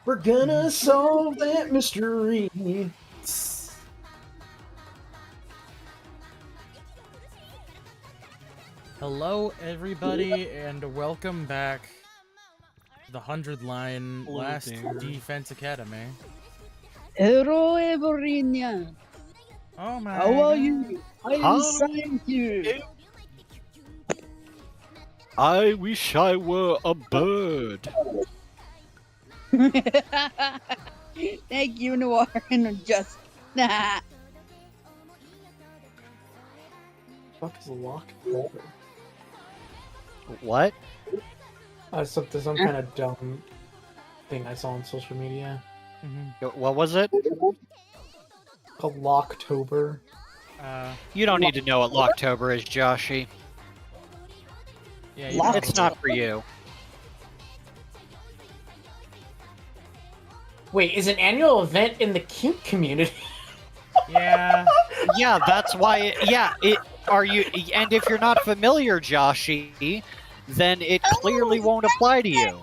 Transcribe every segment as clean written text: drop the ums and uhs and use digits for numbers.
We're gonna solve that mystery. Hello, everybody, and welcome back to the 100 line Hello Last there. Defense Academy. Hello, Everina. Oh my How are God. you? I am Hello. thank you. I wish I were a bird. Thank you, Noir and just. Nah. Fuck is locked? What? Some kind of dumb thing I saw on social media What was it? called Locktober. You don't need to know what Locktober is, Joshy. Yeah, It's not for you. Wait, is an annual event in the kink community? Yeah. Yeah, that's why. Are you? And if you're not familiar, Joshy, then it clearly won't apply to you.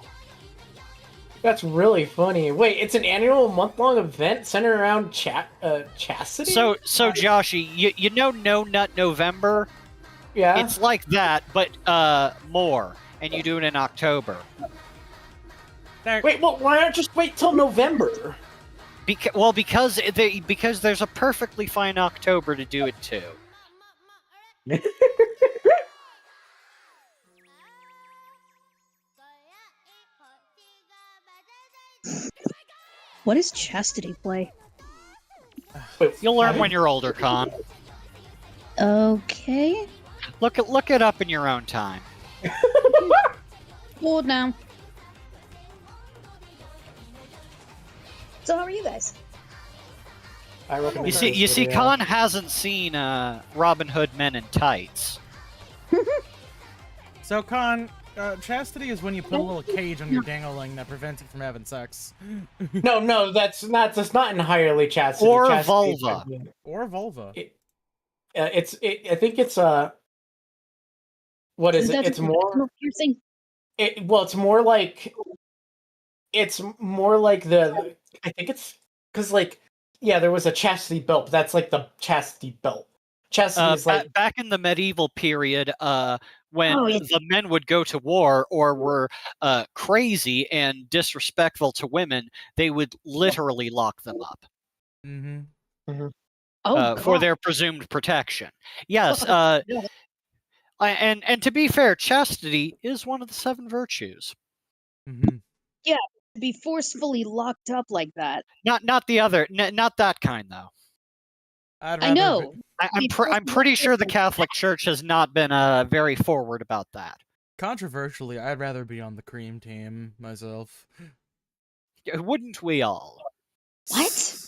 That's really funny. Wait, it's an annual month-long event centered around chastity? So Joshy, you know No Nut November? Yeah. It's like that, but more, and you do it in October. Wait, well, why not just wait till November? Because there's a perfectly fine October to do it too. What is chastity play? Wait, You'll learn when you're older, Con. Okay. Look it up in your own time. Bored now. So how are you guys? I recommend You see, Con hasn't seen Robin Hood Men in Tights. So, Con, chastity is when you put a little cage on your dangling that prevents you from having sex. No, that's not entirely chastity. Or Chastity vulva. Or vulva. I think it's what is it? It's more. Piercing? It's more like the. I think it's because there was a chastity belt, but that's like the chastity belt. Chastity is like Back in the medieval period, when Oh, the men would go to war or were crazy and disrespectful to women, they would literally lock them up Mm-hmm. for their presumed protection. Yes, Yeah. and to be fair, chastity is one of the 7 virtues. Mm-hmm. Be forcefully locked up like that. Not the other, not that kind though. I'd I rather know. I'm pretty sure the Catholic Church has not been very forward about that. Controversially, I'd rather be on the cream team myself. Wouldn't we all? What?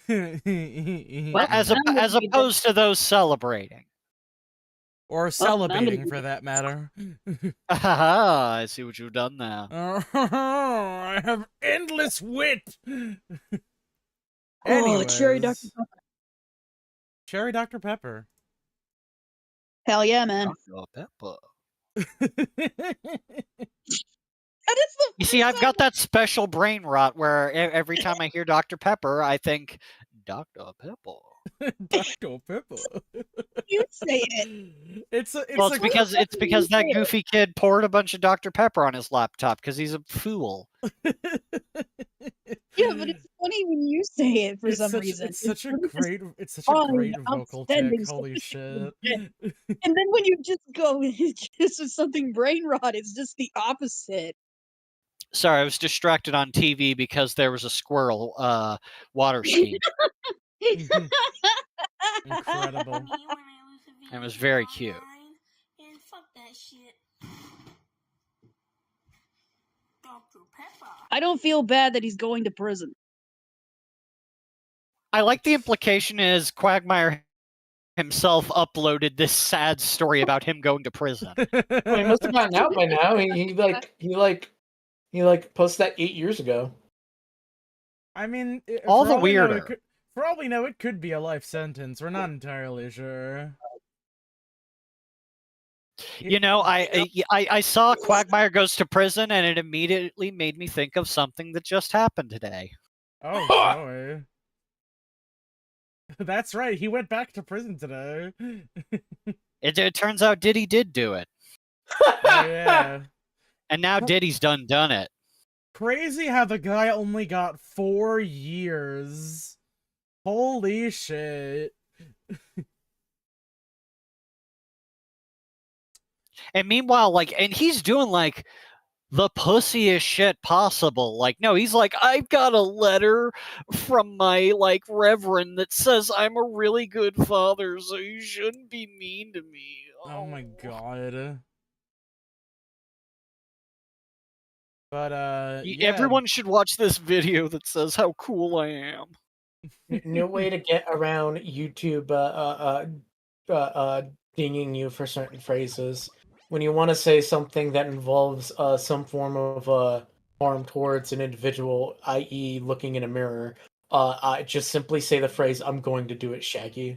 As opposed to those celebrating. Or celebrating, for that matter. I see what you've done there. I have endless wit. Oh, cherry Dr. Anyways. Cherry Dr. Pepper. Hell yeah, man. Pepper. That is the You see, I've got that special brain rot where every time I hear Dr. Pepper, I think, Dr. Pepper. Dr. Pepper. you say it. It's because that goofy kid poured a bunch of Dr. Pepper on his laptop because he's a fool. Yeah, but it's funny when you say it for some reason. It's such a great vocal outstanding tick. Holy shit. And then when you just go this is something brain rot, it's just the opposite. Sorry, I was distracted on TV because there was a squirrel water skiing. Incredible. It was very cute. I don't feel bad that he's going to prison. I like the implication is Quagmire himself uploaded this sad story about him going to prison. well, he must have gotten out by now. He posted that 8 years ago. I mean, all the weirder. For all we know, it could be a life sentence. We're not entirely sure. You know, I saw Quagmire Goes to Prison, and it immediately made me think of something that just happened today. Oh boy. That's right. He went back to prison today. It turns out Diddy did do it, Oh yeah. and now Diddy's done it. Crazy how the guy only got 4 years. Holy shit. And meanwhile, like, and he's doing like the pussiest shit possible. Like, no, he's like, I've got a letter from my like reverend that says I'm a really good father, so you shouldn't be mean to me. Oh my god. But yeah. Everyone should watch this video that says how cool I am. New way to get around YouTube dinging you for certain phrases. When you want to say something that involves some form of harm towards an individual, i.e., looking in a mirror, I just simply say the phrase "I'm going to do it, Shaggy."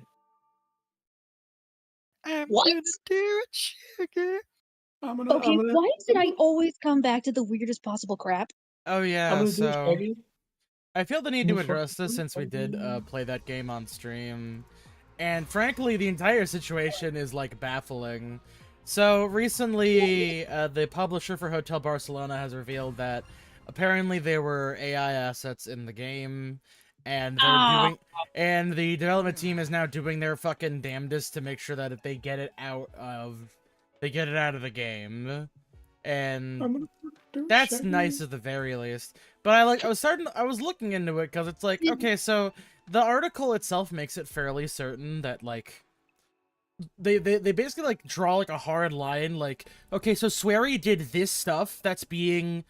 I'm What? gonna do it, Shaggy. Okay, why did I always come back to the weirdest possible crap? Oh I'm yeah, gonna do it, so Shaggy. I feel the need to address this since we did play that game on stream. And frankly, the entire situation is like baffling. So recently, the publisher for Hotel Barcelona has revealed that apparently there were AI assets in the game, and and the development team is now doing their fucking damnedest to make sure that if they get it out of the game. And that's nice at the very least. But I was looking into it because it's like, okay, so the article itself makes it fairly certain that like they basically like draw like a hard line, like, okay, so Swery did this stuff that's being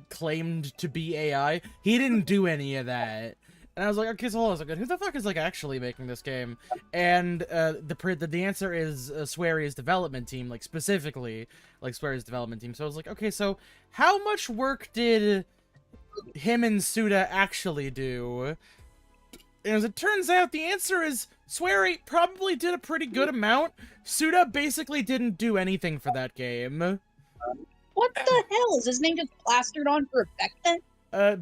claimed to be AI. He didn't do any of that. And I was like, okay, so hold on a second. Who the fuck is like actually making this game? And the answer is Swery's development team, like specifically like Swery's development team. So I was like, okay, so how much work did him and Suda actually do? And as it turns out, the answer is Swery probably did a pretty good amount. Suda basically didn't do anything for that game. What the hell? Is his name just plastered on for effect then?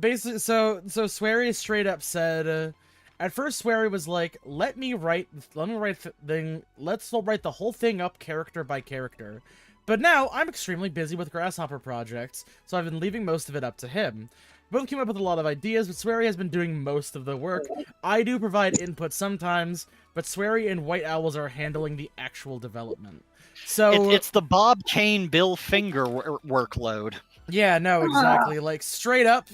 Basically, so Swery straight up said, at first Swery was like, let's write the whole thing up character by character. But now, I'm extremely busy with Grasshopper projects, so I've been leaving most of it up to him. Both came up with a lot of ideas, but Swery has been doing most of the work. I do provide input sometimes, but Swery and White Owls are handling the actual development. So it's the Bob Kane, Bill Finger workload. Yeah, no, exactly. Like, straight up,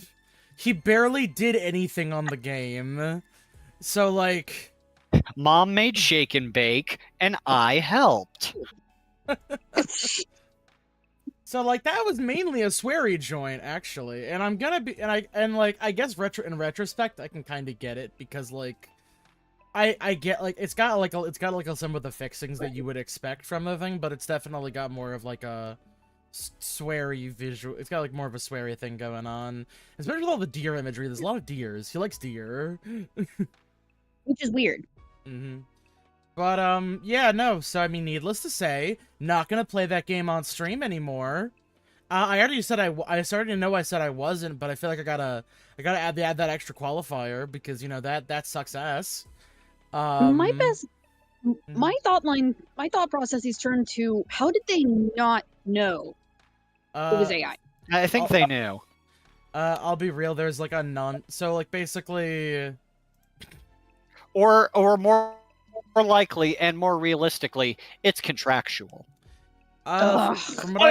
he barely did anything on the game. So, like... Mom made shake and bake, and I helped. So, like, that was mainly a Swery joint, actually. And I'm gonna be... I guess in retrospect, I can kind of get it, because, like... I get, like, it's got some of the fixings that you would expect from the thing, but it's definitely got more of, like, a... sweary visual. It's got like more of a sweary thing going on, especially with all the deer imagery. There's a lot of deers. He likes deer. Which is weird. But yeah, no, so I mean, needless to say, not gonna play that game on stream anymore. I already said I started to know I said I wasn't, but I feel like I gotta add that extra qualifier because, you know, that sucks ass. My thought processes turned to, how did they not know it was AI? I think they knew. I'll be real, there's like so like basically, or more likely and more realistically, it's contractual. From what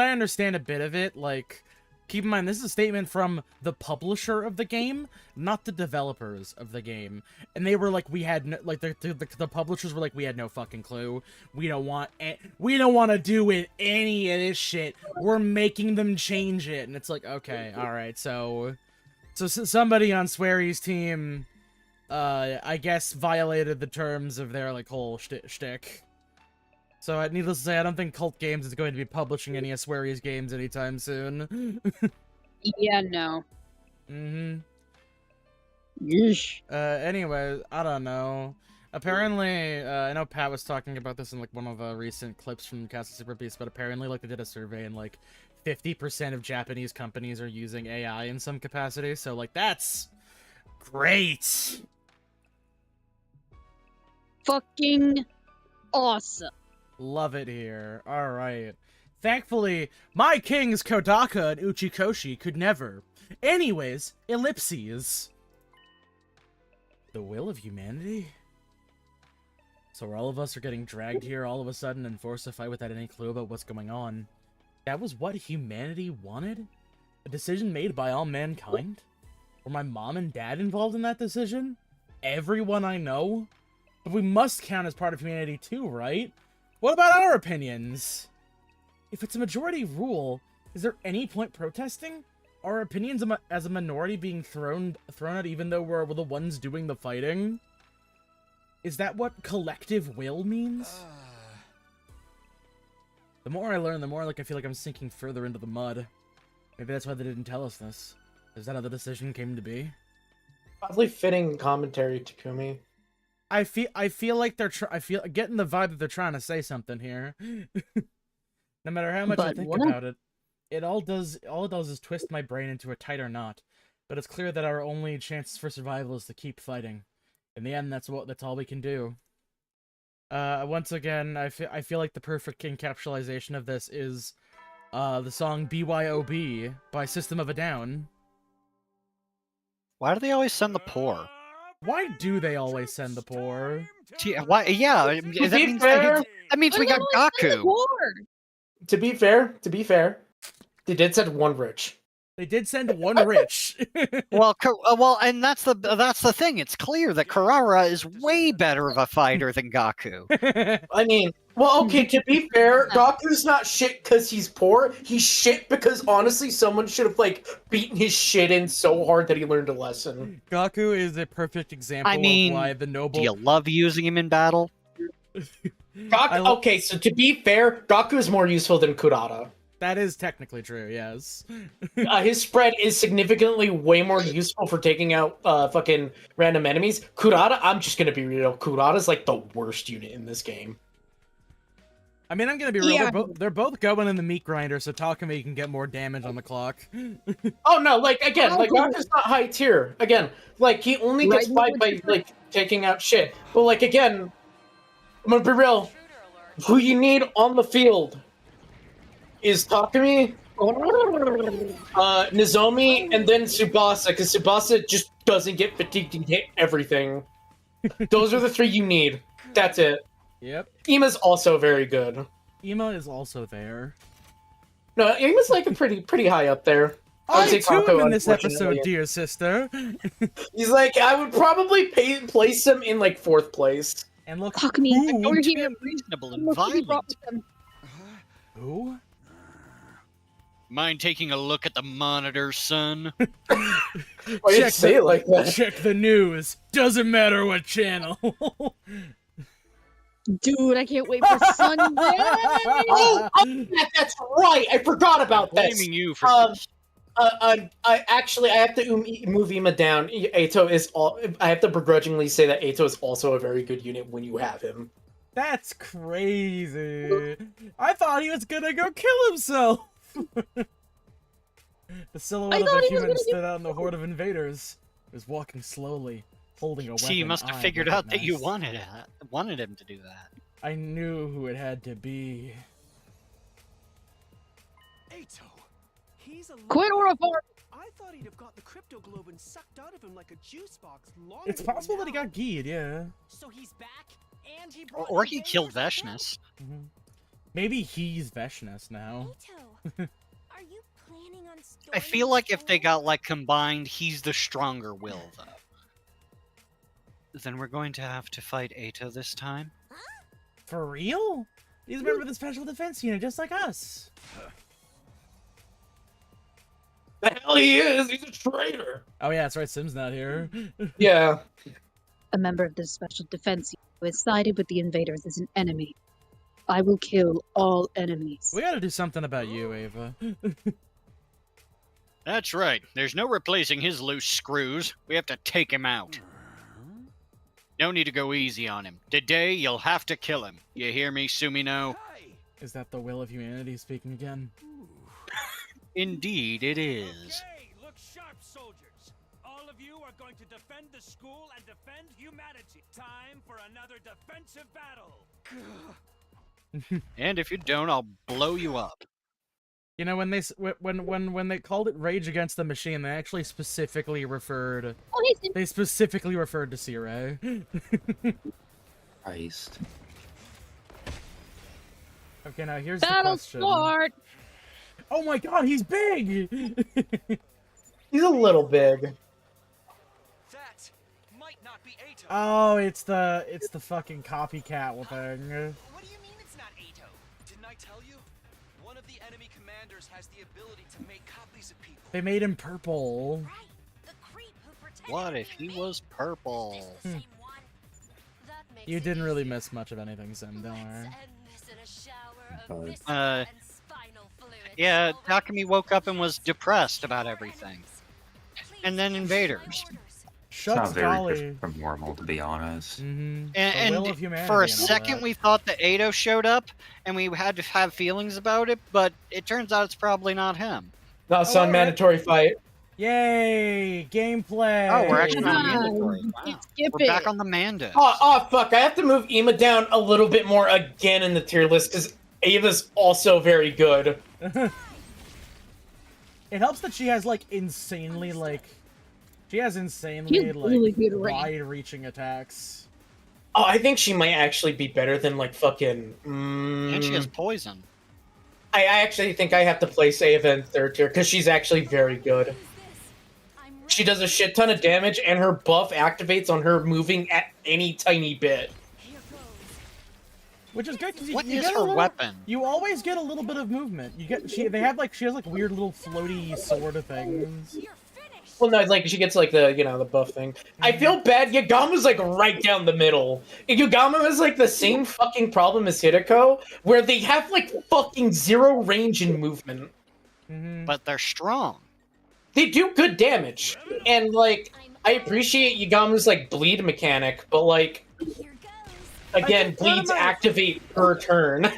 I understand a bit of it, like, keep in mind, this is a statement from the publisher of the game, not the developers of the game. And they were like, we had no, like, the publishers were like, we had no fucking clue. We don't want to do any of this shit. We're making them change it. And it's like, okay, all right. So somebody on Swery's team, I guess, violated the terms of their, like, whole shtick. So, needless to say, I don't think Cult Games is going to be publishing any of Swery's games anytime soon. Yeah, no. Mm-hmm. Yeesh. Anyway, I don't know. Apparently, I know Pat was talking about this in like one of the recent clips from Castle Super Beast, but apparently, like they did a survey and like 50% of Japanese companies are using AI in some capacity. So like that's great. Fucking awesome. Love it here. All right. Thankfully, my kings Kodaka and Uchikoshi could never. Anyways, ellipses. The will of humanity? So all of us are getting dragged here all of a sudden and forced to fight without any clue about what's going on. That was what humanity wanted? A decision made by all mankind? Were my mom and dad involved in that decision? Everyone I know? But we must count as part of humanity too, right? What about our opinions? If it's a majority rule, is there any point protesting? Are opinions as a minority being thrown out even though we're the ones doing the fighting? Is that what collective will means? The more I learn, the more like I feel like I'm sinking further into the mud. Maybe that's why they didn't tell us this. Is that how the decision came to be? Probably fitting commentary, Takumi. I feel like getting the vibe that they're trying to say something here. No matter how much I think about it, all it does is twist my brain into a tighter knot. But it's clear that our only chance for survival is to keep fighting. In the end, that's all we can do. Once again, I feel like the perfect encapsulation of this is the song BYOB by System of a Down. Why do they always send the poor? Why do they always send the poor? Why? Yeah, that means we got Gaku. To be fair, they did send one rich. They did send one rich. well, and that's the thing. It's clear that Kurara is way better of a fighter than Gaku. I mean, well, okay, to be fair, Gaku's not shit because he's poor. He's shit because, honestly, someone should have, like, beaten his shit in so hard that he learned a lesson. Gaku is a perfect example of why the noble... Do you love using him in battle? Okay, so to be fair, Gaku is more useful than Kurata. That is technically true, yes. His spread is significantly way more useful for taking out fucking random enemies. Kurata, I'm just gonna be real. Kurata's like the worst unit in this game. I mean, I'm gonna be real. Yeah. They're both going in the meat grinder, so Takumi can get more damage on the clock. Oh no, like again, like Gaku's not high tier. Again, like he only gets fight by like taking out shit. But like again, I'm gonna be real. Who you need on the field is Takumi, Nozomi, and then Tsubasa, because Tsubasa just doesn't get fatigued and hit everything. Those are the three you need. That's it. Yep. Ima's also very good. Ima is also there. No, Ima's like a pretty high up there. I too in this episode, dear sister. He's like, I would probably place him in like 4th place. And look, Takumi, you're here reasonable and violent. Who? Mind taking a look at the monitor, son? Why do you say it like that? Check the news. Doesn't matter what channel. Dude, I can't wait for Sunday. Oh, that's right. I forgot about this. Blaming you for this. I have to move Ima down. Eito is I have to begrudgingly say that Eito is also a very good unit when you have him. That's crazy. I thought he was gonna go kill himself. The silhouette of a human stood out in the horde of invaders. He was walking slowly, holding a weapon. See, you must have figured out that you wanted him to do that. I knew who it had to be. Eito, he's a Quit or apart. I thought he'd have got the crypto globe and sucked out of him like a juice box long It's ago possible now. that he got geed, yeah. So he's back, and he brought Or he killed Veshness. Maybe he's Veshness now. Eito, are you planning on I feel like if they got like combined, he's the stronger will, though. Then we're going to have to fight Eito this time. For real? He's a member of the Special Defense Unit, just like us. The hell he is! He's a traitor! Oh yeah, that's right, Sim's not here. Yeah. A member of the Special Defense Unit who has sided with the invaders as an enemy. I will kill all enemies. We gotta do something about you, Ava. That's right. There's no replacing his loose screws. We have to take him out. No need to go easy on him. Today, you'll have to kill him. You hear me, Sumino? Hey! Is that the will of humanity speaking again? Indeed, it is. Okay, look sharp, soldiers. All of you are going to defend the school and defend humanity. Time for another defensive battle. And if you don't, I'll blow you up. You know, when they called it Rage Against the Machine, they actually specifically referred. Oh, he's They specifically referred to Sire. Christ. Okay, now here's the battle question. start. Oh my God, he's big. He's a little big. That might not be Ato. Oh, it's the fucking copycat thing. What do you mean it's not Ato? Didn't I tell you? One of the enemy commanders has the ability to make copies of people. They made him purple. Right. The creep who pretended What to if be he me. was purple? Is this the same one? That makes You it didn't really easier. miss much of anything, Sim. Don't Let's worry. end this in a shower God. of viscera and spinal fluid, Yeah, shall we? Takumi woke up and was depressed about everything. Please And then issue my invaders. orders. It's Shucks, not very Dolly. different from normal, to be honest. Mm-hmm. And, The will of humanity for a and all second, that. we thought that Ato showed up, and we had to have feelings about it, but it turns out it's probably not him. Not Oh, son alright. mandatory fight. Yay! Gameplay. Oh, we're actually on Nice. mandatory. Wow. Skip We're back it. on the Manda. Oh, fuck. I have to move Ema down a little bit more again in the tier list because Ava's also very good. It helps that she has like insanely She's really good at range. wide-reaching attacks. Oh, I think she might actually be better than like fucking. And she has poison. I actually think I have to place Ava in third tier because she's actually very good. Who's this? I'm She ready. does a shit ton of damage, and her buff activates on her moving at any tiny bit. Here goes. Which is good because What you is get a her little, weapon? You always get a little bit of movement. She has like weird little floaty sort of things. You're finished. Well, no, like she gets like the buff thing. I feel bad. Yagama's like right down the middle. Yagama has like the same fucking problem as Hideko, where they have like fucking zero range and movement. Mm-hmm. But they're strong. They do good damage, and like I appreciate Yagama's like bleed mechanic, but like Here goes. again, think one of bleeds my- activate per turn.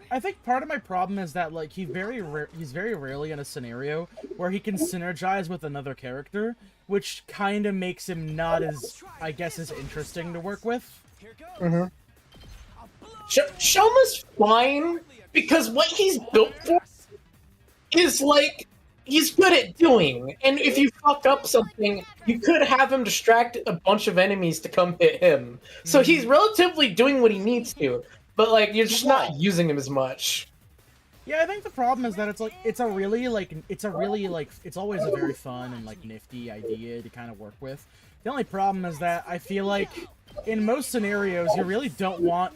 I think part of my problem is that like he's very rarely in a scenario where he can synergize with another character, which kind of makes him not as, I guess, as interesting to work with. Here goes. Mhm. I'll blow Shoma's fine because what he's built for is like he's good at doing. And if you fuck up something, you could have him distract a bunch of enemies to come hit him. So he's relatively doing what he needs to. But like you're just not using him as much. Yeah, I think the problem is that it's always a very fun and like nifty idea to kind of work with. The only problem is that I feel like in most scenarios you really don't want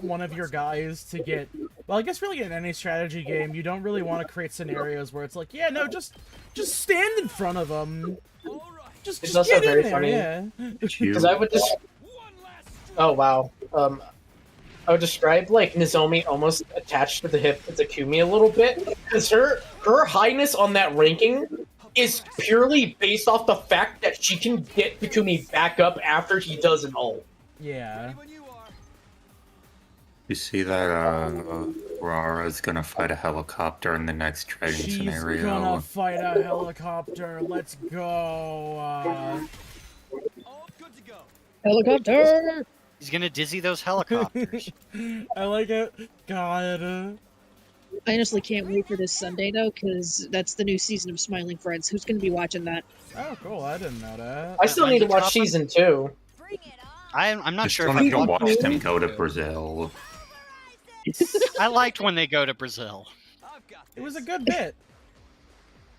one of your guys to get, well, I guess really in any strategy game you don't really want to create scenarios where it's like, yeah, no, just stand in front of them. all right. Just It's get also in very there, funny. yeah. Because I would just One last strike. oh wow. I would describe like Nozomi almost attached to the hip of Takumi a little bit because her highness on that ranking is purely based off the fact that she can get Takumi back up after he does an ult. Yeah. When you are. You see that Aurara's gonna fight a helicopter in the next dragon She's scenario. gonna fight a helicopter. Let's go. All good to go. Helicopter. He's gonna dizzy those helicopters. I like it. God. I honestly can't wait for this Sunday though, because that's the new season of Smiling Friends. Who's going to be watching that? Oh, cool. I didn't know that. I still need to watch season 2. Bring it on. I'm not I sure still if need to I watch them go to Brazil. I liked when they go to Brazil. I've got It was a this. good bit.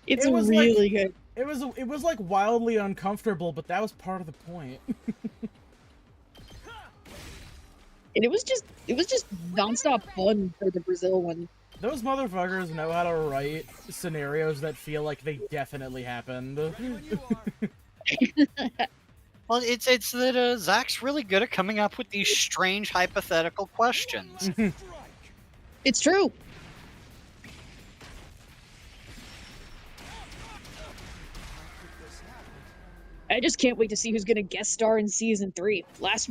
It's It was really good. It was like wildly uncomfortable, but that was part of the point. And it was just nonstop fun for the Brazil one. Those motherfuckers know how to write scenarios that feel like they definitely happened. Ready when you are. Well, it's that Zach's really good at coming up with these strange hypothetical questions. Strike. It's true. I just can't wait to see who's gonna guest star in season 3. Last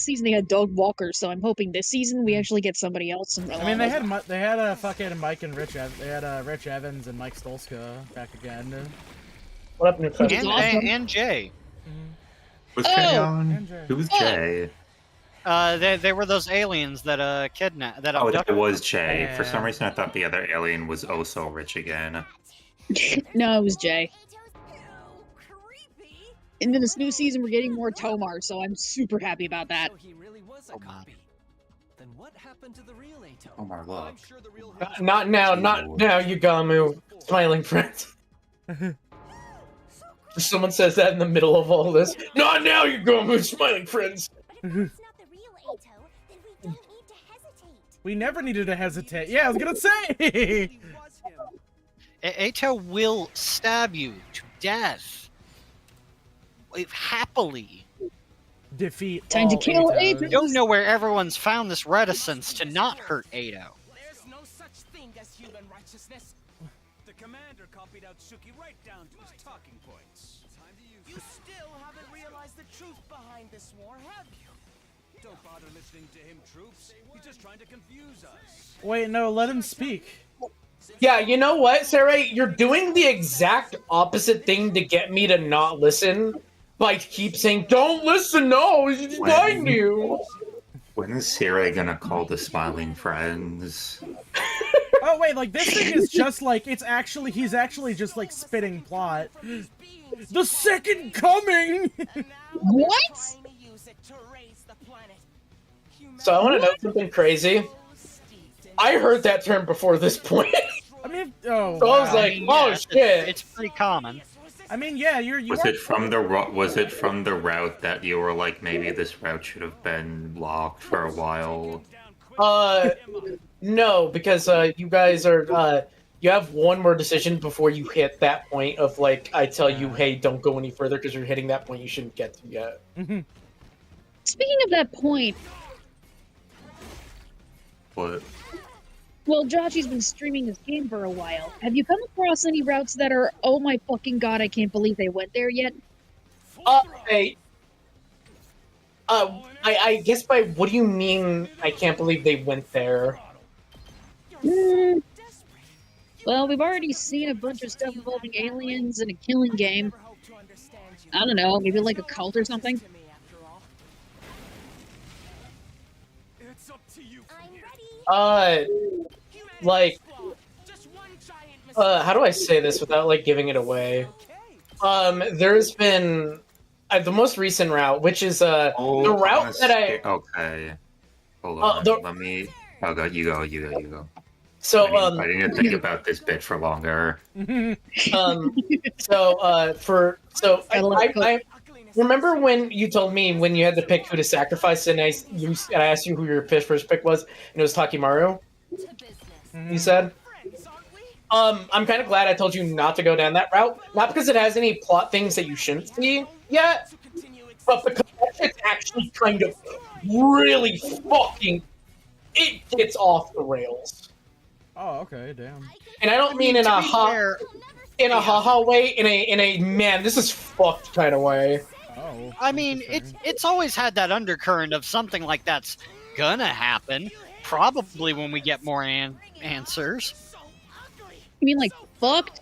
season they had Doug Walker, so I'm hoping this season we actually get somebody else. I mean, they had a fucking Mike and Rich. They had Rich Evans and Mike Stolska back again. What up, Newcastle? And Jay. Was Jay Oh! on? Who was Jay? They were those aliens that kidnapped that Oh, abducted. it was Jay. For some Yeah. reason, I thought the other alien was also rich again. No, it was Jay. Ew, creepy. And then this new season, we're getting more Tomar, so I'm super happy about that. So he really was a Oh, man. copy. Then what happened to the real Ato? Omar, I'm look. sure the real Not now, not now, Yugamu. Smiling friends. Someone says that in the middle of all this. Not now, Yugamu. Smiling friends. But if that's not the real Ato, then we don't need to hesitate. We never needed to hesitate. Yeah, I was gonna say. He was him. Ato will stab you to death. Happily. Defeat. Time to all kill Atos. Atos. I don't know where everyone's found this reticence to not hurt Ato. There's no such thing as human righteousness. The commander copied out Suki right down to his talking points. Time to use. You still haven't realized the truth behind this war, have you? Don't bother listening to him, troops. He's just trying to confuse us. Wait, no, let him speak. Yeah, you know what, Sarah? You're doing the exact opposite thing to get me to not listen. By keep saying, "Don't listen." No, he's behind you. When is Sarah gonna call the smiling friends? Oh wait, like this thing is just like he's actually just like spitting plot. The second coming. What? So I want to know something crazy. I heard that term before this point. I mean, oh. So I was wow. like, oh shit. It's pretty common. I mean, yeah, you Was are. it from the route that you were like, maybe this route should have been locked for a while? No, because you guys are you have one more decision before you hit that point of like I tell you, hey, don't go any further because you're hitting that point you shouldn't get to yet. Speaking of that point, But well, Joshy's been streaming this game for a while. Have you come across any routes that are, oh my fucking god, I can't believe they went there yet? I guess by what do you mean I can't believe they went there? Well, we've already seen a bunch of stuff involving aliens and a killing game. I don't know, maybe like a cult or something? It's up to you. I'm ready. Like, how do I say this without like giving it away? There's been the most recent route, which is the route that I. Okay. Hold on. Let me. Oh, go. You go. So I need to think about this bit for longer. I remember when you told me when you had to pick who to sacrifice, and I asked you who your first pick was, and it was Takimaru. You said. I'm kind of glad I told you not to go down that route, not because it has any plot things that you shouldn't see yet, but because it's actually kind of really fucking. It gets off the rails. Oh, okay, damn. And I don't mean in a fair, haha way, in a man, this is fucked kind of way. Oh. I mean, it's always had that undercurrent of something like that's gonna happen. Probably when we get more answers. You mean like fucked?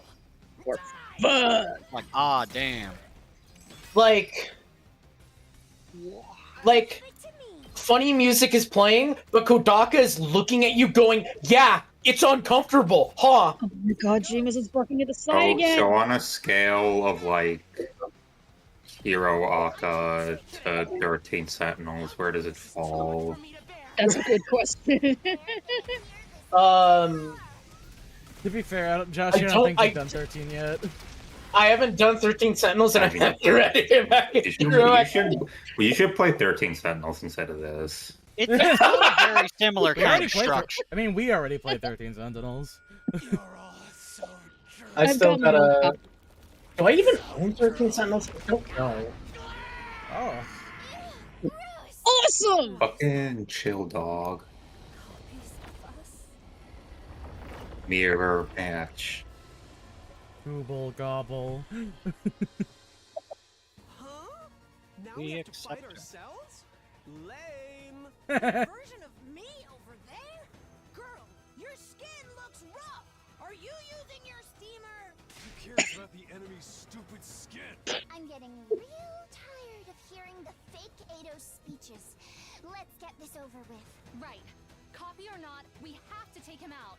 Or fucked? Like, ah, damn. Like, funny music is playing, but Kodaka is looking at you going, yeah, it's uncomfortable, huh? Oh my god, Jameis is barking at the side again. So on a scale of like Hero Aka to 13 Sentinels, where does it fall? That's a good question. To be fair, Josh, I don't think you've done 13 yet. I haven't done 13 Sentinels, and I haven't read it back. You should play 13 Sentinels instead of this. It's a very similar We kind already of played. structure. I mean, we already played 13 Sentinels. I still gotta. Do I even own 13 Sentinels? I don't know. Oh. Awesome! Fucking chill, dog. Mirror match. Gooble gobble. Now We we have to accept fight it. ourselves? Lame. Version of me over there? Girl, your skin looks rough. Are you using your steamer? Who cares about the enemy's stupid skin? I'm getting real tired of hearing the fake Ado speeches. Let's get this over with. Right. Copy or not, we have to take him out.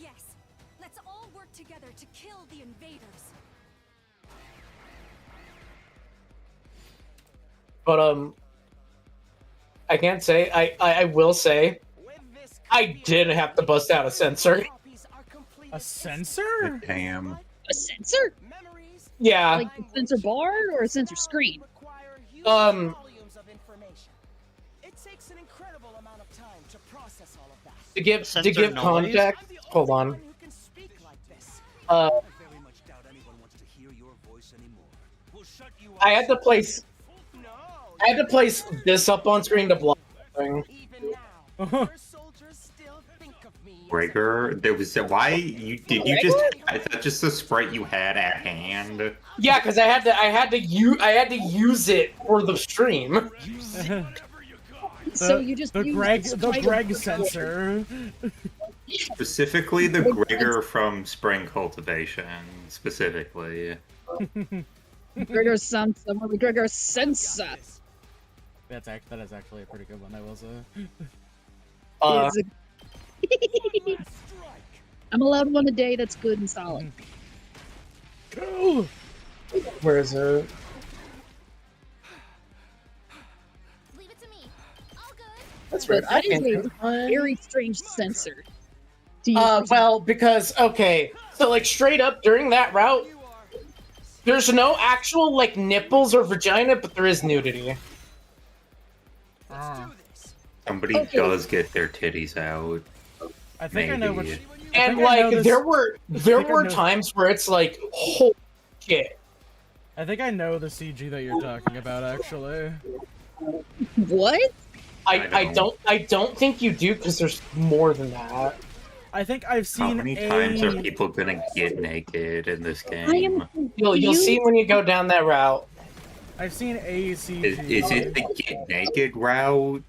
Yes. Let's all work together to kill the invaders. But I can't say. I will say I did have to bust out a sensor. A sensor? Damn. A sensor? Yeah. Like a sensor bar or a sensor screen? Um. It takes an incredible amount of time to process all of that. To give Sensor noise? context, hold on. Who can speak like this? Uh, I very much doubt anyone wants to hear your voice anymore. We'll shut you I had to up. place. I had to place this up on screen to block the thing. Even now, your soldiers still think of me as a Gregor, there was why you did you just is that just the sprite you had at hand? Yeah, because I had to use it for the stream. So you just the use Greg the the sprite Greg of- sensor. Specifically the Gregor from Spring Cultivation, specifically. Gregor Sansa, or the Gregor Sensa. That is actually a pretty good one. I will say. I'm allowed one a day that's good and solid. Go! Where is it? Leave it to me. All good. That's But right. that is a very strange sensor. To use for Well, because okay, so like straight up during that route, there's no actual like nipples or vagina, but there is nudity. Somebody Okay. does get their titties out. I think I know Maybe. which. And think I know like this- there were think I know- times where it's like, holy shit. I think I know the CG that you're talking about. Actually, what? I don't think you do because there's more than that. I think I've How seen many a. times are people gonna get naked in this I game? am You'll see when you go down that route. I've seen a CG. Is it the get naked route?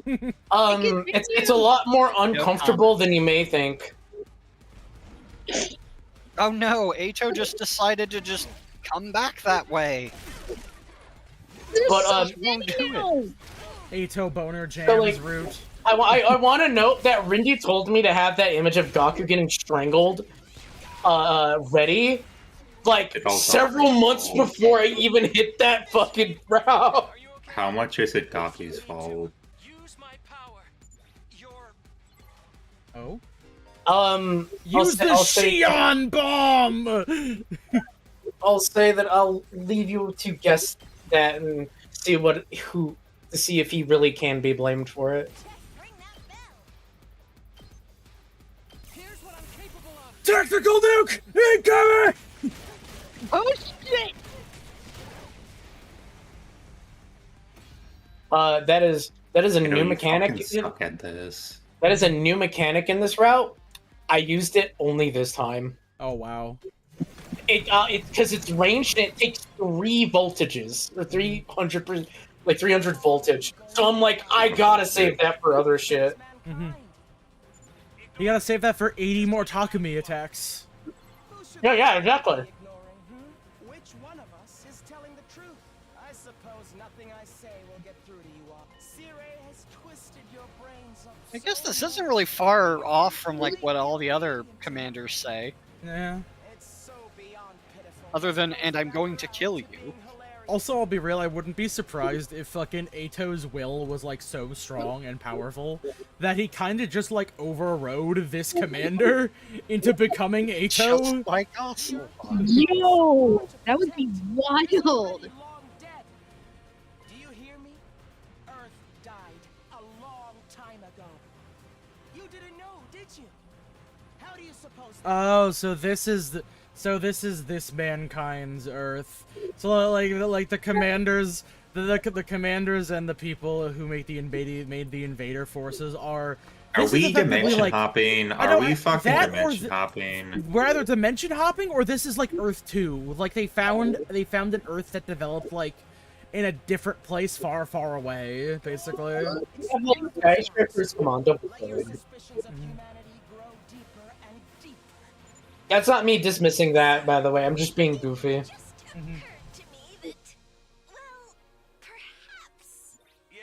It's a lot more uncomfortable than you may think. Oh no, Ato just decided to just come back that way. But Won't do it. Ato boner jams like- route. I want to note that Rindy told me to have that image of Gaku getting strangled ready, like It all several got months resolved. before I even hit that fucking route. How much is it Gaku's fault? Use my power. Your Oh. I'll Use say- the I'll say- Xion bomb. I'll say that I'll leave you to guess that and see to see if he really can be blamed for it. Ring that bell. Here's what I'm capable of. Tactical nuke incoming. Oh shit! That is a You know, new you mechanic. fucking suck at this. That is a new mechanic in this route. I used it only this time. Oh wow. Because it's ranged and it takes 3 voltages or 300 like 300 voltage. So I'm like, I gotta save that for other shit. Mhm. You gotta save that for 80 more Takumi attacks. Yeah, exactly. Ignoring, Which one of us is telling the truth? I suppose nothing I say will get through to you all. Sire has twisted your brains up. I guess this isn't really far off from like what all the other commanders say, Yeah. It's so beyond pitiful. other than "and I'm going to kill you." Also, I'll be real, I wouldn't be surprised if fucking Ato's will was, like, so strong and powerful that he kind of just, like, overrode this commander into becoming Ato. Just like us. Yo, that would be wild. Long dead. Do you hear me? Earth died a long time ago. You didn't know, did you? How do you suppose? Oh, so this is this mankind's Earth. So like the commanders, the commanders and the people who made the invader forces are. Are this is we effectively, dimension like, hopping? I Are know, we fucking that or dimension hopping? We're either dimension hopping or this is like Earth 2. Like they found an Earth that developed like in a different place far, far away, basically. Skyscrapers, come on, don't be silly. Suspicions of humanity grow deeper and deeper. That's not me dismissing that, by the way. I'm just being goofy. Just occurred to me that, well, perhaps. Yeah.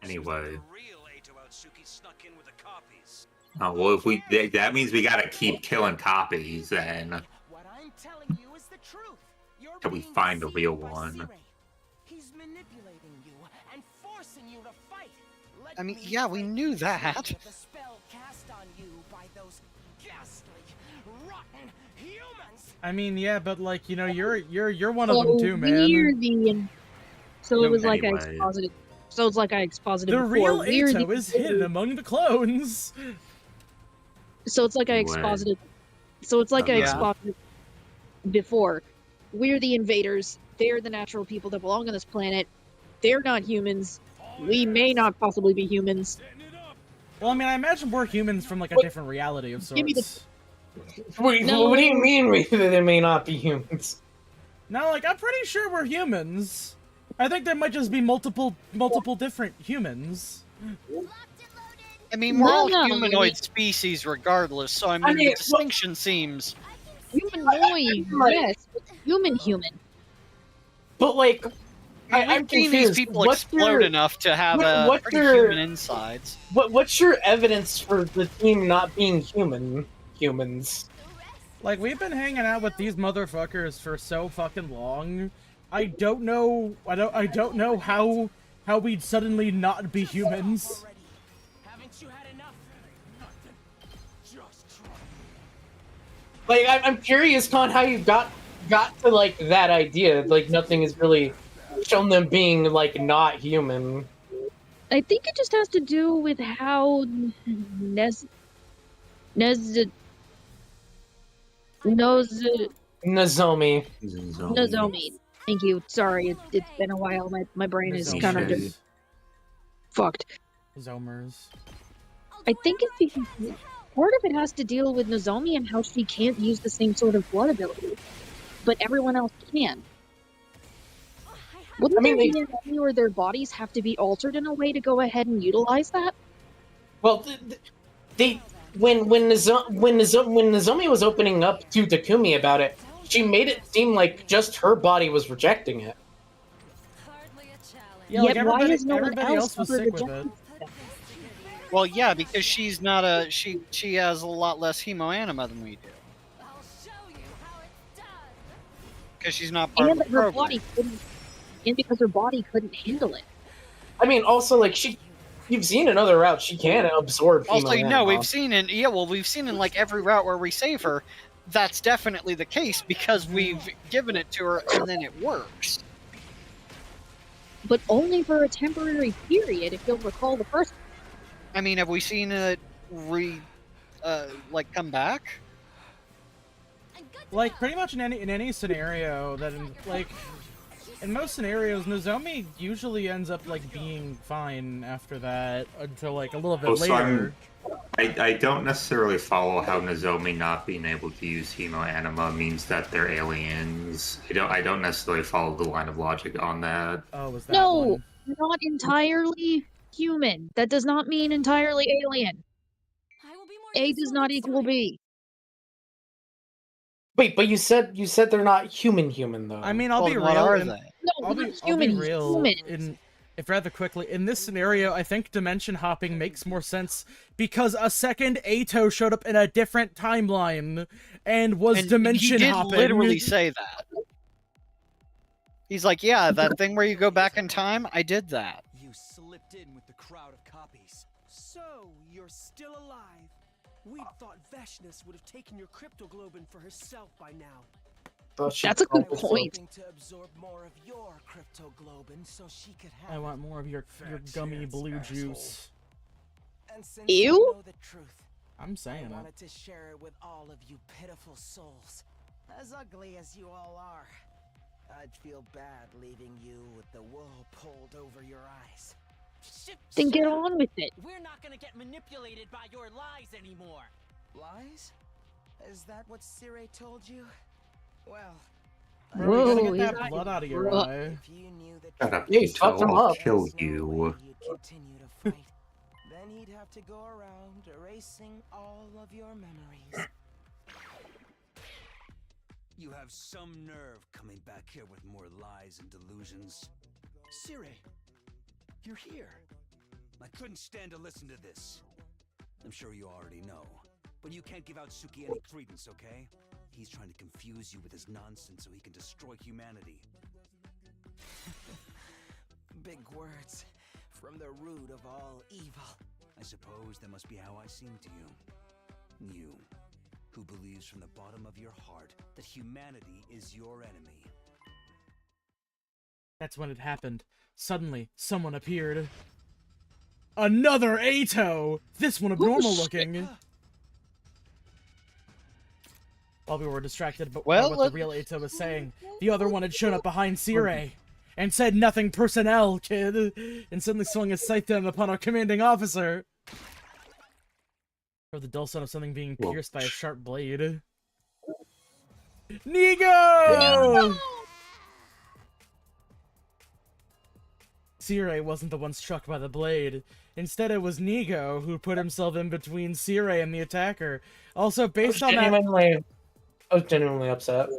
Anyway. The real Eito Atsuki snuck in with the copies. Oh, well, if we that means we gotta keep killing copies, then. What I'm telling you is the truth. You're Till we being find the deceived real by one. Sirei. He's manipulating you and forcing you to fight. Let I mean, me yeah, we fight knew you that. with the spell cast on you by those ghastly, rotten humans. I mean, yeah, but like, you know, you're one of them So too, we're man. the. So it was like I Anyway. exposited. So it's like I exposited The before. real We're Eito the is hidden among the clones. So it's like I Anyway. exposited. So it's like I Yeah. exposited before. We're the invaders. They're the natural people that belong on this planet. They're not humans. We may not possibly be humans. Well, I mean, I imagine we're humans from like a What? different reality of Give me the- sorts. Wait, No. what do you mean they may not be humans? No, like, I'm pretty sure we're humans. I think there might just be multiple different humans. I mean, we're all No, no, humanoid species regardless, so I mean, mean, the well- distinction seems... Humanoid, yes. Human. But like, I mean, I'm we've seen confused. these people What's explode your- enough to have what's pretty your- human insides. what's your evidence for the team not being humans? Like, we've been hanging out with these motherfuckers for so fucking long. I don't know how we'd suddenly not be humans. Already. Haven't you had enough? Nothing. Just try. Like, I'm curious on how you got to like that idea. Like, nothing has really shown them being like not human. I think it just has to do with how Nozomi. Nozomi. Thank you. Sorry, it's been a while. My brain is kind of just fucked. Zomers. I think it's because part of it has to deal with Nozomi and how she can't use the same sort of blood ability, but everyone else can. Wouldn't I mean, their DNA or their bodies have to be altered in a way to go ahead and utilize that? Well, when Nozomi was opening up to Takumi about it, she made it seem like just her body was rejecting it. Hardly a challenge. Yeah, like Yet why is no one everybody else was ever sick with it. rejected? Well, yeah, because she's not a... She has a lot less hemoanima than we do. I'll show you how it's done. Because she's not part And of the that her program. body couldn't, and because her body couldn't handle it. I mean, also like you've seen in other routes she can absorb. Also, hemoanima. no, we've seen in like every route where we save her, that's definitely the case because we've given it to her and then it works. But only for a temporary period, if you'll recall the first. I mean, have we seen it come back? Like, pretty much in any scenario that in most scenarios, Nozomi usually ends up like being fine after that until like a little bit Oh, so later. I don't necessarily follow how Nozomi not being able to use hemoanima means that they're aliens. I don't necessarily follow the line of logic on that. Oh, was that No, one? not entirely human. That does not mean entirely alien. I will be more A does useful not next equal time. B. Wait, but you said they're not human though. I mean, I'll Well, be then real. what are and- they? No, I'll not be human. real. Human. If rather quickly, in this scenario, I think dimension hopping makes more sense because a second Eito showed up in a different timeline and was And dimension he did hopping. literally say that. He's like, yeah, that thing where you go back in time, I did that. You slipped in with the crowd of copies. So, you're still alive. We thought Veshness would have taken your cryptoglobin for herself by now. That's a good I was point. hoping to absorb more of your cryptoglobin so she could have I it. want more of your gummy blue juice. And since Ew? I know the truth, I'm I saying it. wanted to share it with all of you pitiful souls. As ugly as you all are, I'd feel bad leaving you with the wool pulled over your eyes. Then get Shut up. on with it. We're not gonna get manipulated by your lies anymore. Lies? Is that what Sirei told you? Well, Bro, you gotta Whoa, get his that eye blood is out of your rough. eye. If you knew the Shut up, truth, He fucked him I'll up. kill there's no way you. you'd continue to fight. Then he'd have to go around erasing all of your memories. You have some nerve coming back here with more lies and delusions. Sire, you're here. I couldn't stand to listen to this. I'm sure you already know, but you can't give out Suki any credence, okay? He's trying to confuse you with his nonsense so he can destroy humanity. Big words from the root of all evil. I suppose that must be how I seem to you. You, who believes from the bottom of your heart that humanity is your enemy. That's when it happened. Suddenly, someone appeared. Another Ato! This one abnormal looking. While we were distracted by what the real Ato was saying, the other one had shown up behind Sire and said nothing personnel, kid, and suddenly swung his scythe down upon our commanding officer. Or the dull sound of something being pierced by a sharp blade. Nigo! Sire wasn't the one struck by the blade. Instead, it was Nigo who put himself in between Sire and the attacker. Also, based on that... I was genuinely upset.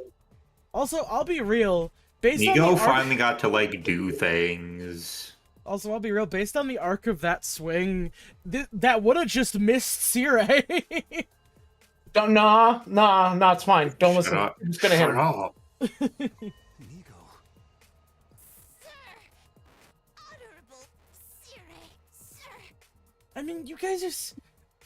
Also, I'll be real. Based on Nigo the finally got to, like, do things. Also, I'll be real. Based on the arc of that swing, that would have just missed Sire. Nah, it's fine. Don't listen. I'm just gonna hit him. Up. Nigo. I mean, you guys are...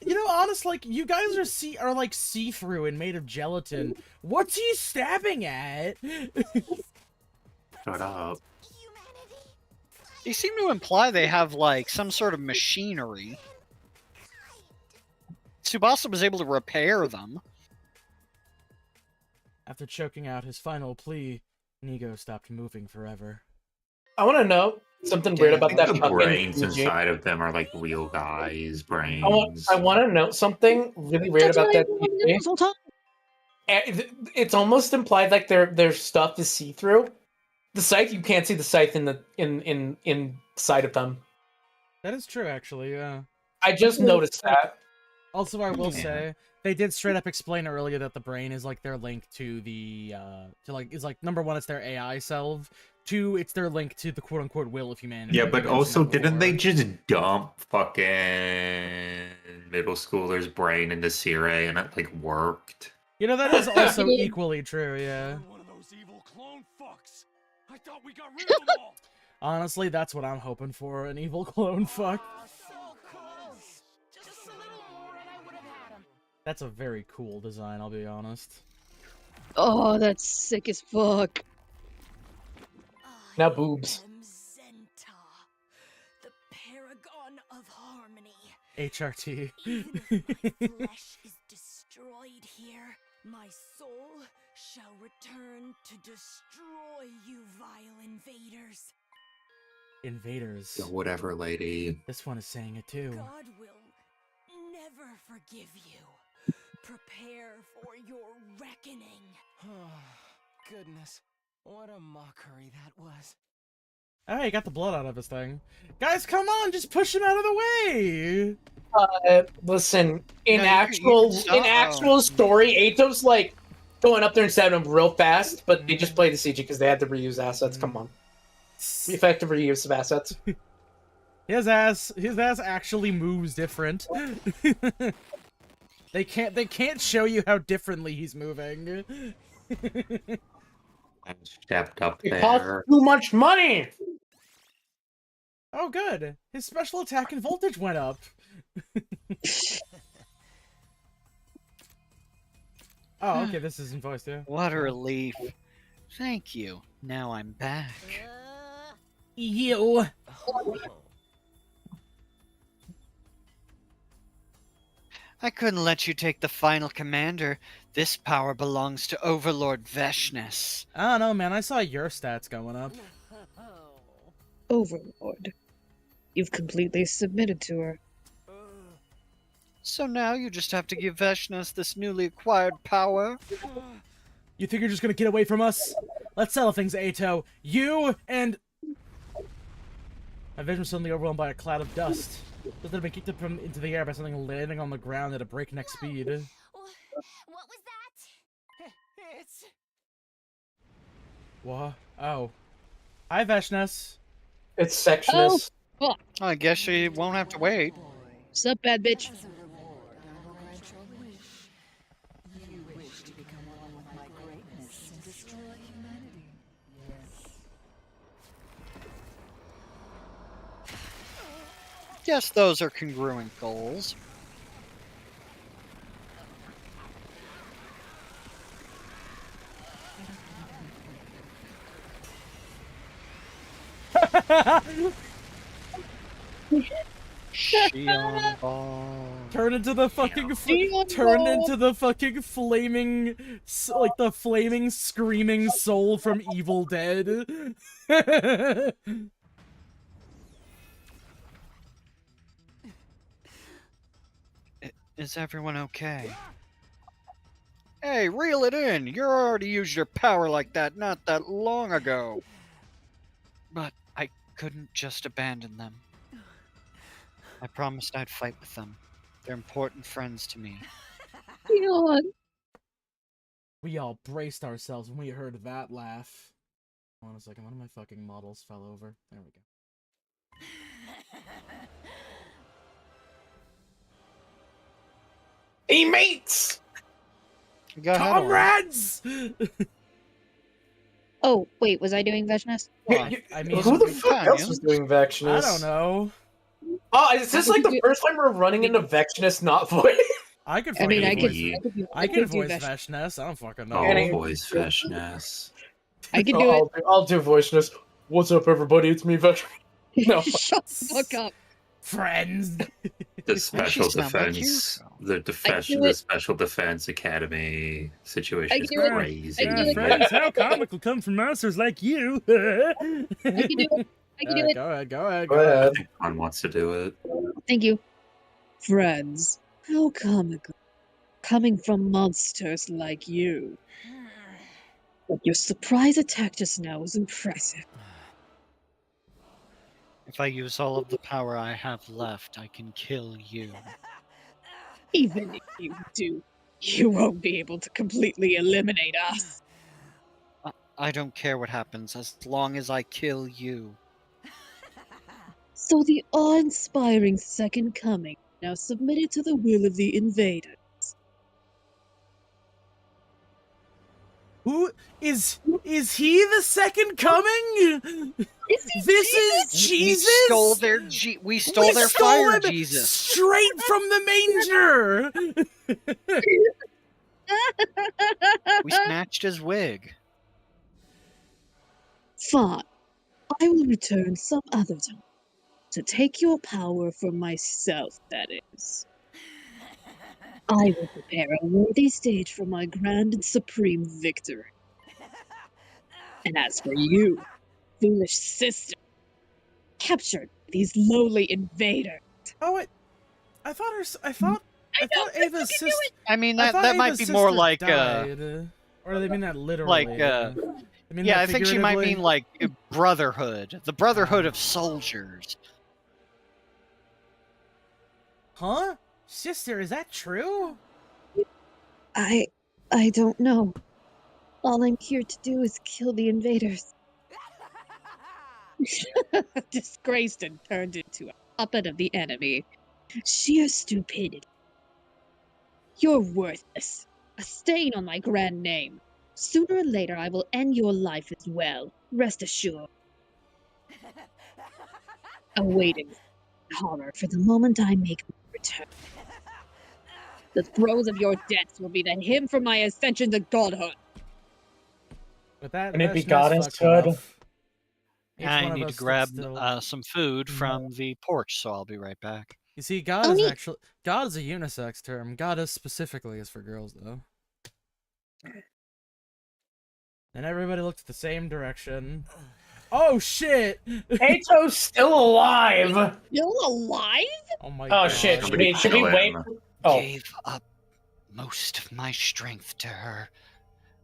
You know, honest, like, you guys are like see-through and made of gelatin. What's he stabbing at? Shut up. They seem to imply they have, like, some sort of machinery. Tsubasa was able to repair them. After choking out his final plea, Nigo stopped moving forever. I want to know something weird about that The fucking brains CG. inside of them are like real guys' brains. I want to know something really weird about that CG. This whole time. It's almost implied like their stuff is see-through. The scythe, you can't see the scythe inside of them. That is true, actually, yeah. I just noticed that. Also, I will say, they did straight up explain earlier that the brain is like their link to the, is like, number one, it's their AI self. Two, it's their link to the quote-unquote will of humanity. Yeah, but also, didn't they just dump fucking middle schooler's brain into Sire and it, like, worked? You know, that is also equally true, yeah. One of those evil clone fucks. I thought we got rid of them all. Honestly, that's what I'm hoping for, an evil clone fuck. So close. Just a little more and I would have had him. That's a very cool design, I'll be honest. Oh, that's sick as fuck. Now boobs. The paragon of harmony. HRT. Even if my flesh is destroyed here, my soul shall return to destroy you vile invaders. Invaders. Yeah, whatever, lady. This one is saying it too. God will never forgive you. Prepare for your reckoning. Goodness, what a mockery that was. Oh, he got the blood out of his thing. Guys, come on, just push him out of the way! Listen, in No, actual story, Ato's like going up there and stabbing him real fast, but they just played the CG because they had to reuse assets. Come on. Effective reuse of assets. His ass actually moves different. They can't show you how differently he's moving. I stepped up It costs there. too much money! Oh, good. His special attack and voltage went up. Oh, okay, this isn't voiced, yeah. What a relief. Thank you. Now I'm back. You. I couldn't let you take the final commander. This power belongs to Overlord Veshness. I don't know, man. I saw your stats going up. Overlord. You've completely submitted to her. So now you just have to give Veshness this newly acquired power? You think you're just gonna get away from us? Let's settle things, Ato. You and... My vision was suddenly overwhelmed by a cloud of dust. Just that had been kicked up into the air by something landing on the ground at a breakneck speed. What was that? It's... What? Oh. Hi, Veshness. It's Sectionist. Fuck. I guess she won't have to wait. What's up, bad bitch? Yes, those are congruent goals. Shion Ball. Turn into the fucking flaming, like the flaming screaming soul from Evil Dead. Is everyone okay? Hey, reel it in! You already used your power like that not that long ago. But I couldn't just abandon them. I promised I'd fight with them. They're important friends to me. Leon. We all braced ourselves when we heard that laugh. Hold on a second, one of my fucking models fell over. There we go. Hey, mates! Go ahead, Comrades! Oh, wait, was I doing Veshness? I mean, Who the we fuck can, else yeah. was doing Vectionist? I don't know. Oh, is this like the first time we're running into Vectionist not voice? I could I mean, fucking I voice. could do voice Vesh. Veshness. I don't fucking know. Oh, Annie- voice Veshness. I can do it. I'll do voiceness. What's up, everybody? It's me, Vectionist. No. Shut the fuck up. Friends. The Special sound like Defense, you. the it. Special Defense Academy situation is do it. crazy. I can do it. Friends, how comical come from monsters like you. I can do it. I can do it. Go ahead. Go ahead. One wants to do it. Thank you. Friends, how comical. Coming from monsters like you. But your surprise attack just now was impressive. If I use all of the power I have left, I can kill you. Even if you do, you won't be able to completely eliminate us. I don't care what happens as long as I kill you. So the awe-inspiring second coming now submitted to the will of the invader. Who is he the second coming? This is Jesus. We stole their fire him Jesus. straight from the manger. We snatched his wig. Fine. I will return some other time. To take your power for myself, that is. I will prepare a worthy stage for my grand and supreme victory. And as for you, foolish sister, captured these lowly invaders. Oh, I thought Ava's sister. I mean, I thought that might Ava's be more sister like died. Or do they mean that literally? like I mean yeah, that I think she might figuratively? mean like brotherhood, the brotherhood of soldiers. Huh? Sister, is that true? I don't know. All I'm here to do is kill the invaders. Disgraced and turned into a puppet of the enemy. Sheer stupidity. You're worthless. A stain on my grand name. Sooner or later I will end your life as well. Rest assured. Awaiting horror for the moment I make my return. The throes of your deaths will be the hymn for my ascension to godhood. But that Can it be that's fucked goddesshood? enough. Each I one of need to us could grab still- some food from the porch, so I'll be right back. You see, God Oh, is neat. actually God is a unisex term. Goddess specifically is for girls, though. And everybody looked the same direction. Oh shit! Ato's still alive! Still alive? Oh my Oh god. shit, Somebody should we kill wait? him. Oh, Gave up most of my strength to her.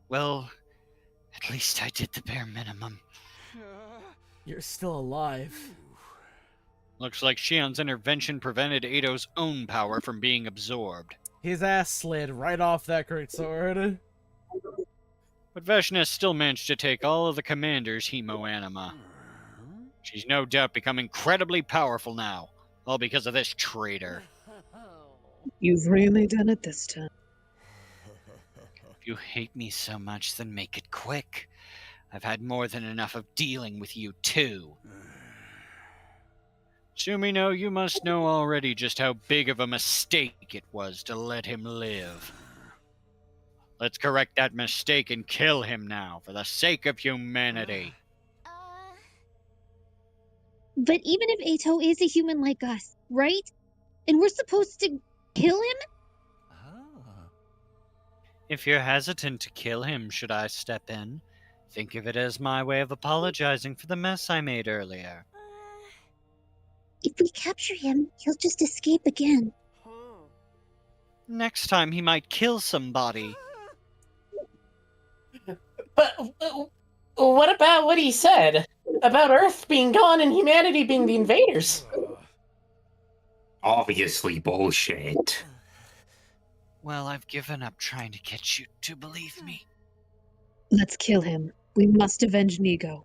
Well, At least I did the bare minimum. You're still alive. Looks like Shion's intervention prevented Eido's own power from being absorbed. His ass slid right off that greatsword. But Veshna still managed to take all of the commander's hemoanima. She's no doubt become incredibly powerful now, all because of this traitor. You've really done it this time. If you hate me so much, then make it quick. I've had more than enough of dealing with you, too. Sumino, you must know already just how big of a mistake it was to let him live. Let's correct that mistake and kill him now, for the sake of humanity. But even if Eito is a human like us, right? And we're supposed to kill him? If you're hesitant to kill him, should I step in? Think of it as my way of apologizing for the mess I made earlier. If we capture him, he'll just escape again. Next time he might kill somebody. But what about what he said about Earth being gone and humanity being the invaders? Obviously bullshit. Well, I've given up trying to get you to believe me. Let's kill him. We must avenge Nigo.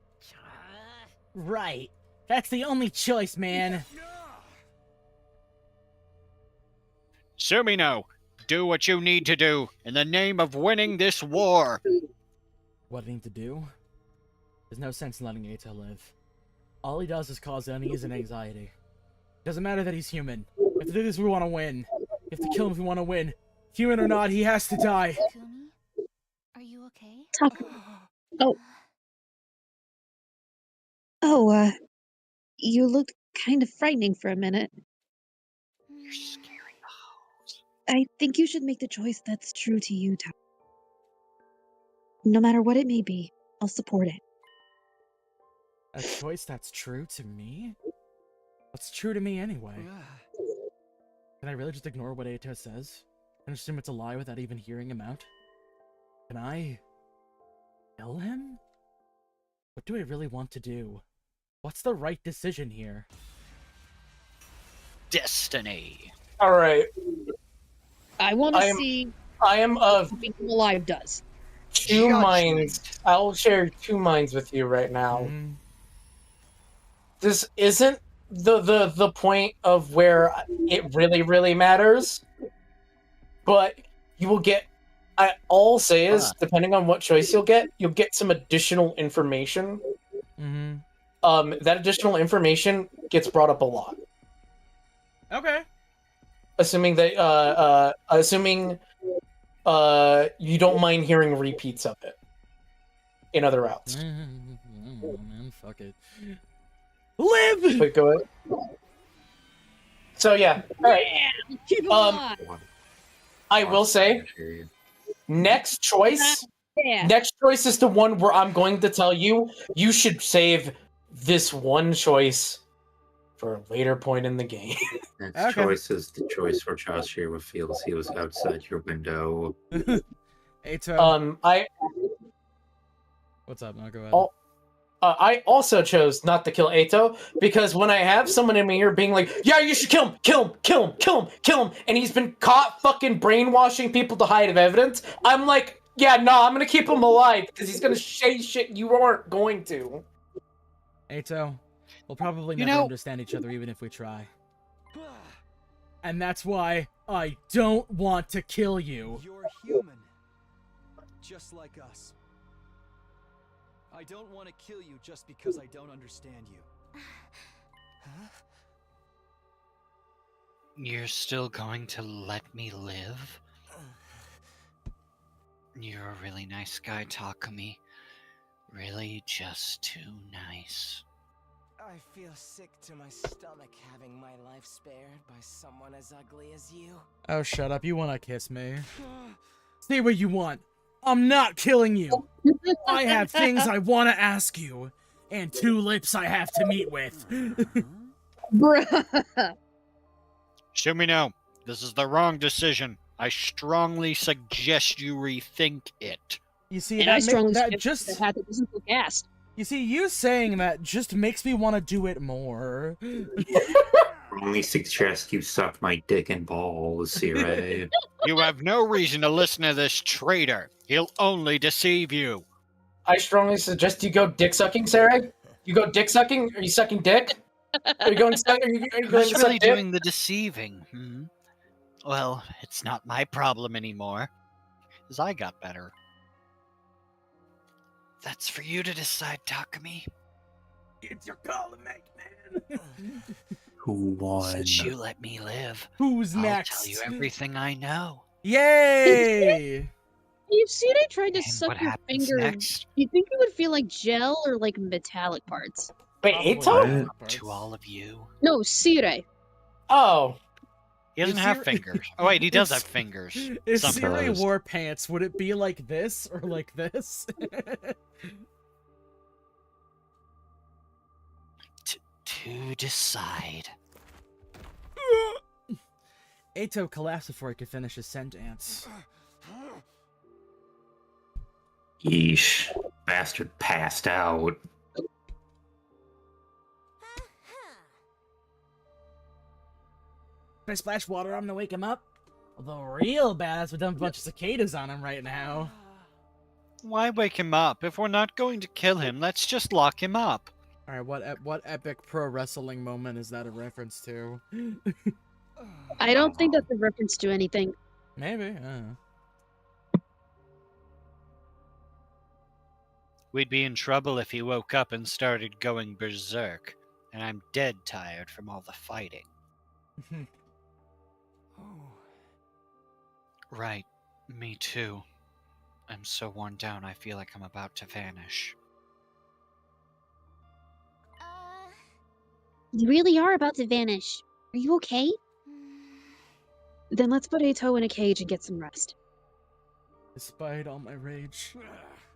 Right. That's the only choice, man. Sumino, do what you need to do in the name of winning this war. What I need to do? There's no sense in letting Eito live. All he does is cause unease and anxiety. Doesn't matter that he's human. We have to do this if we want to win. We have to kill him if we want to win. Human or not, he has to die. Kumi, are you okay? You looked kind of frightening for a minute. You're scaring the hoes. I think you should make the choice that's true to you, Tao. No matter what it may be, I'll support it. A choice that's true to me? What's true to me anyway? Can I really just ignore what Eito says? And assume it's a lie without even hearing him out? Can I kill him? What do I really want to do? What's the right decision here? Destiny. All right, I want to see I am of what being alive does. two minds. I'll share 2 minds with you right now. This isn't the point of where it really matters, but you will get. All I'll say is, depending on what choice you'll get some additional information. That additional information gets brought up a lot. Okay. Assuming that you don't mind hearing repeats of it in other routes. Oh, man, fuck it. Live! But go ahead. So yeah, all right. Keep him alive. I will say, next choice. Yeah. Next choice is the one where I'm going to tell you you should save this one choice for a later point in the game. Next choice is the choice where Joshua feels he was outside your window. Eito. I What's up? No, go ahead. I also chose not to kill Eito because when I have someone in my ear being like, "Yeah, you should kill him," and he's been caught fucking brainwashing people to hide evidence, I'm like, "Yeah, no, I'm gonna keep him alive because he's gonna say shit you aren't going to." Eito, we'll probably never understand each other even if we try. And that's why I don't want to kill you. You're human. Just like us. I don't want to kill you just because I don't understand you. Huh? You're still going to let me live? You're a really nice guy, Takumi. Really just too nice. I feel sick to my stomach having my life spared by someone as ugly as you. Oh, shut up. You want to kiss me. Say what you want. I'm not killing you. I have things I want to ask you. And 2 lips I have to meet with. Bruh. Sumino, this is the wrong decision. I strongly suggest you rethink it. You see, And I strongly that suggest just that hat that doesn't feel gas. you see, you saying that just makes me want to do it more. Only suggest you suck my dick and balls, Sire. You have no reason to listen to this traitor. He'll only deceive you. I strongly suggest you go dick sucking, Sarah. You go dick sucking? Are you sucking dick? Are you going are you going Who's to really suck dick? doing the deceiving? Well, it's not my problem anymore, because I got better. That's for you to decide, Takumi. It's your call to make, man. Who won? Since you let me live, Who's I'll next? tell you everything I know. Yay! You've seen I tried to And suck what your happens finger. next? Do you think it would feel like gel or like metallic parts? Wait, Probably Eito? not. To all of you. No, Sire. Oh. He doesn't If have Siri- fingers. Oh wait, he does If- have fingers. If Some Siri does. wore pants, would it be like this or like this? To decide. Eito collapsed before he could finish his sentence. Yeesh. Bastard passed out. If I splash water, I'm gonna wake him up. Although real badass would dump a bunch of cicadas on him right now. Why wake him up? If we're not going to kill him, let's just lock him up. Alright, what epic pro wrestling moment is that a reference to? I don't think that's a reference to anything. Maybe, I don't know. We'd be in trouble if he woke up and started going berserk. And I'm dead tired from all the fighting. Right, me too. I'm so worn down I feel like I'm about to vanish. You really are about to vanish. Are you okay? Then let's put Eito in a cage and get some rest. Despite all my rage,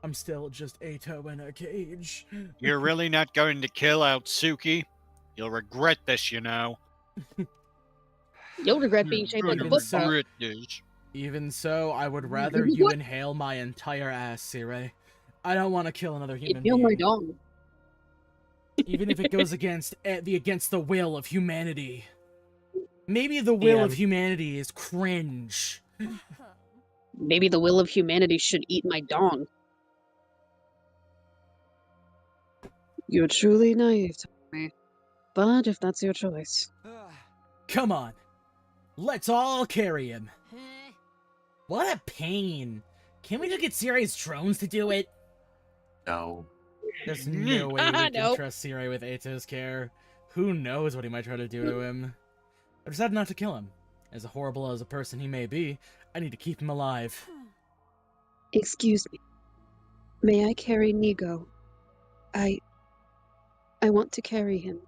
I'm still just Eito in a cage. You're really not going to kill Outsuki? You'll regret this, you know. You'll regret being shaped like a Even football. so- Regret this. Even so, I would rather you inhale my entire ass, Sire. I don't want to kill another human Feel my being. dong. Even if it goes against the will of humanity. Maybe the will of humanity is cringe. Maybe the will of humanity should eat my dong. You're truly naive to me. But if that's your choice. Come on. Let's all carry him. What a pain. Can we just get Siri's drones to do it? No. There's no way we can Nope. trust Siri with Eito's care. Who knows what he might try to do to him. I decided not to kill him. As horrible as a person he may be, I need to keep him alive. Excuse me. May I carry Nigo? I want to carry him.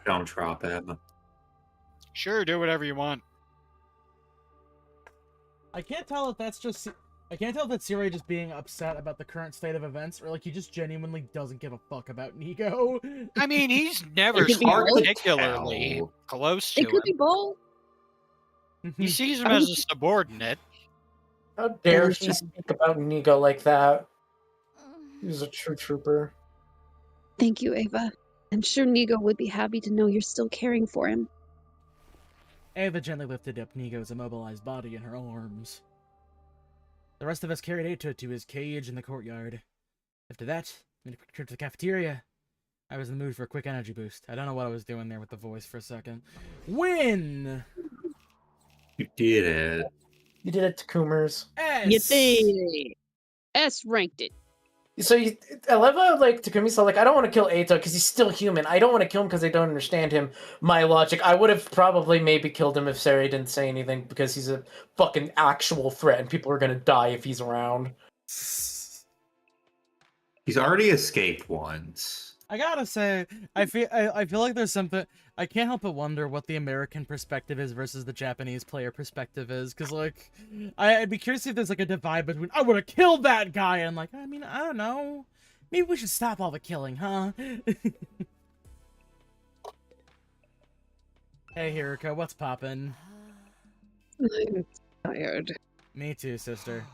Don't drop him. Sure, do whatever you want. I can't tell if that's just... I can't tell if that's Siri just being upset about the current state of events, or like he just genuinely doesn't give a fuck about Nigo. I mean, he's never It could be hard both. particularly Tell. close to It could be him. both. He sees him as a subordinate. How dare she speak about Nigo like that? He's a true trooper. Thank you, Ava. I'm sure Nigo would be happy to know you're still caring for him. Ava gently lifted up Nigo's immobilized body in her arms. The rest of us carried Eito to his cage in the courtyard. After that, made a quick trip to the cafeteria. I was in the mood for a quick energy boost. I don't know what I was doing there with the voice for a second. Win! You did it. You did it to Coomers. S! You did. S ranked it. So I love how like Takumi's like, I don't want to kill Eito because he's still human. I don't want to kill him because I don't understand him. My logic, I would have probably maybe killed him if Sari didn't say anything because he's a fucking actual threat and people are gonna die if he's around. He's already escaped once. I gotta say, I feel like there's something... I can't help but wonder what the American perspective is versus the Japanese player perspective is, because, like, I'd be curious if there's, like, a divide between, I would've killed that guy, and, like, I mean, I don't know. Maybe we should stop all the killing, huh? Hey, Hiriko, what's poppin'? I'm tired. Me too, sister.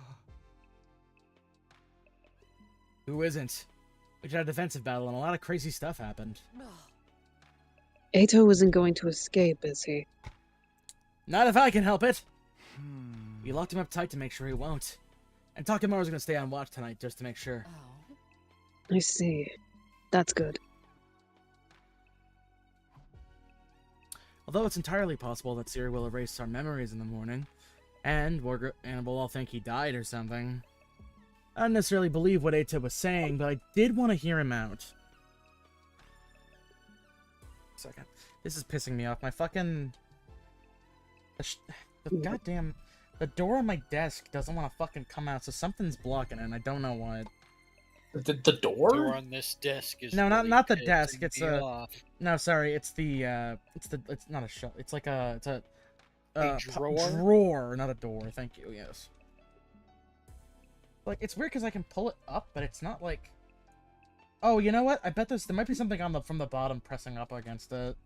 Who isn't? We had a defensive battle and a lot of crazy stuff happened. Ato isn't going to escape, is he? Not if I can help it! We locked him up tight to make sure he won't. And Takemaru's gonna stay on watch tonight just to make sure. I see. That's good. Although it's entirely possible that Siri will erase our memories in the morning, and we'll all think he died or something. I don't necessarily believe what Eita was saying, but I did want to hear him out. Second. This is pissing me off. My fucking... The goddamn... The door on my desk doesn't want to fucking come out, so something's blocking it, and I don't know what. The door? Door on this desk is No, really not the pissing desk. It's me a... off. No, sorry, it's not a shelf. It's like a... It's A drawer? Drawer, not a door. Thank you, yes. Like, it's weird because I can pull it up, but it's not like... Oh, you know what? I bet there might be something on from the bottom pressing up against it.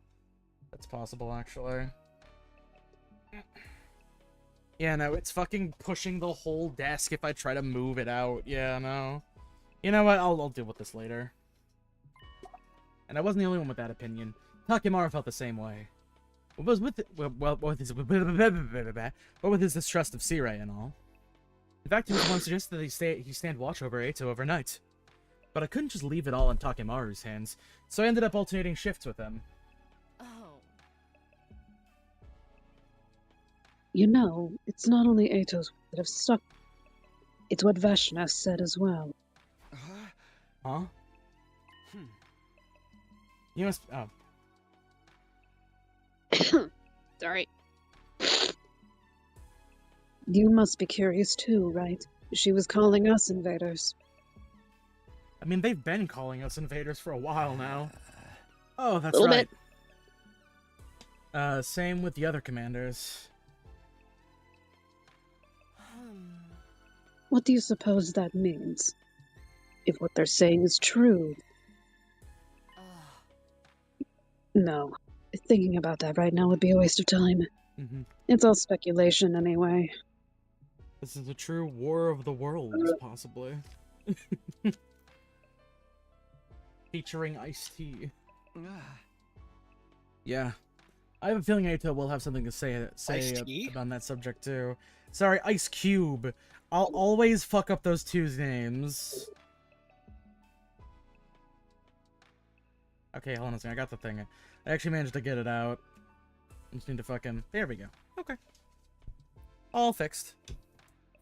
That's possible, actually. Yeah, no, it's fucking pushing the whole desk if I try to move it out. Yeah, no. You know what? I'll deal with this later. And I wasn't the only one with that opinion. Takemaru felt the same way. What was with his distrust of Sirei and all. In fact, he was the one suggested that he stand watch over Eito overnight. But I couldn't just leave it all in Takemaru's hands, so I ended up alternating shifts with him. Oh. You know, it's not only Ato's that have stuck. It's what Vashna said as well. Huh? You must... Oh. Sorry. You must be curious too, right? She was calling us invaders. I mean, they've been calling us invaders for a while now. Oh, that's Little right. bit. Same with the other commanders. What do you suppose that means? If what they're saying is true. No. Thinking about that right now would be a waste of time. It's all speculation anyway. This is a true war of the worlds, possibly. Featuring Ice-T. Yeah. I have a feeling Eito will have something to say about that subject, too. Sorry, Ice Cube. I'll always fuck up those two's names. Okay, hold on a second. I got the thing. I actually managed to get it out. I just need to fucking... There we go. Okay. All fixed.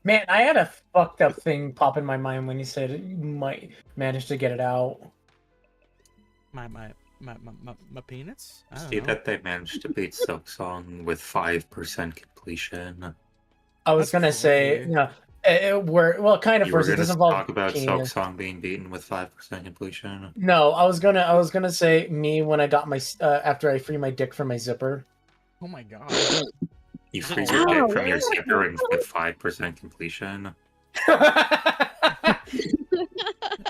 Man, I had a fucked up thing pop in my mind when you said you might manage to get it out. My peanuts? I don't See know. that they managed to beat Silk Song with 5% completion. I was gonna say, kind of You were first. It going does to involve talk about Silk penis. Song being beaten with 5% completion. No, I was gonna say me when I got my after I free my dick from my zipper. Oh my god. You free your dick from your zipper and with 5% completion.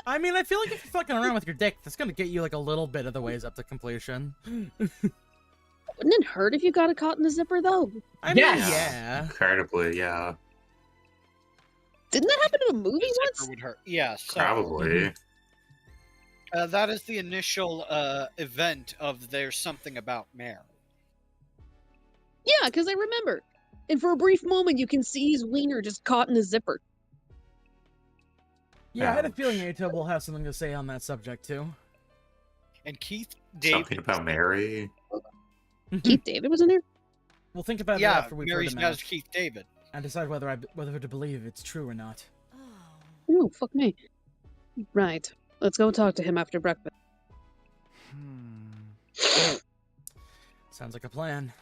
I mean, I feel like if you're fucking around with your dick, that's gonna get you like a little bit of the ways up to completion. Wouldn't it hurt if you got it caught in the zipper, though? I mean, yeah. Incredibly, yeah. Didn't that happen in a movie once? Would hurt. Yeah, so, Probably. that is the initial event of There's Something About Mary. Yeah, because I remember. And for a brief moment, you can see his wiener just caught in the zipper. Yeah, I had a feeling Eito will have something to say on that subject, too. And Keith David... Something about Mary? Keith David was in there? We'll think about it Yeah, after we've Mary's heard the not match. Keith David. And decide whether to believe it's true or not. Oh, fuck me. Right. Let's go talk to him after breakfast. Sounds like a plan.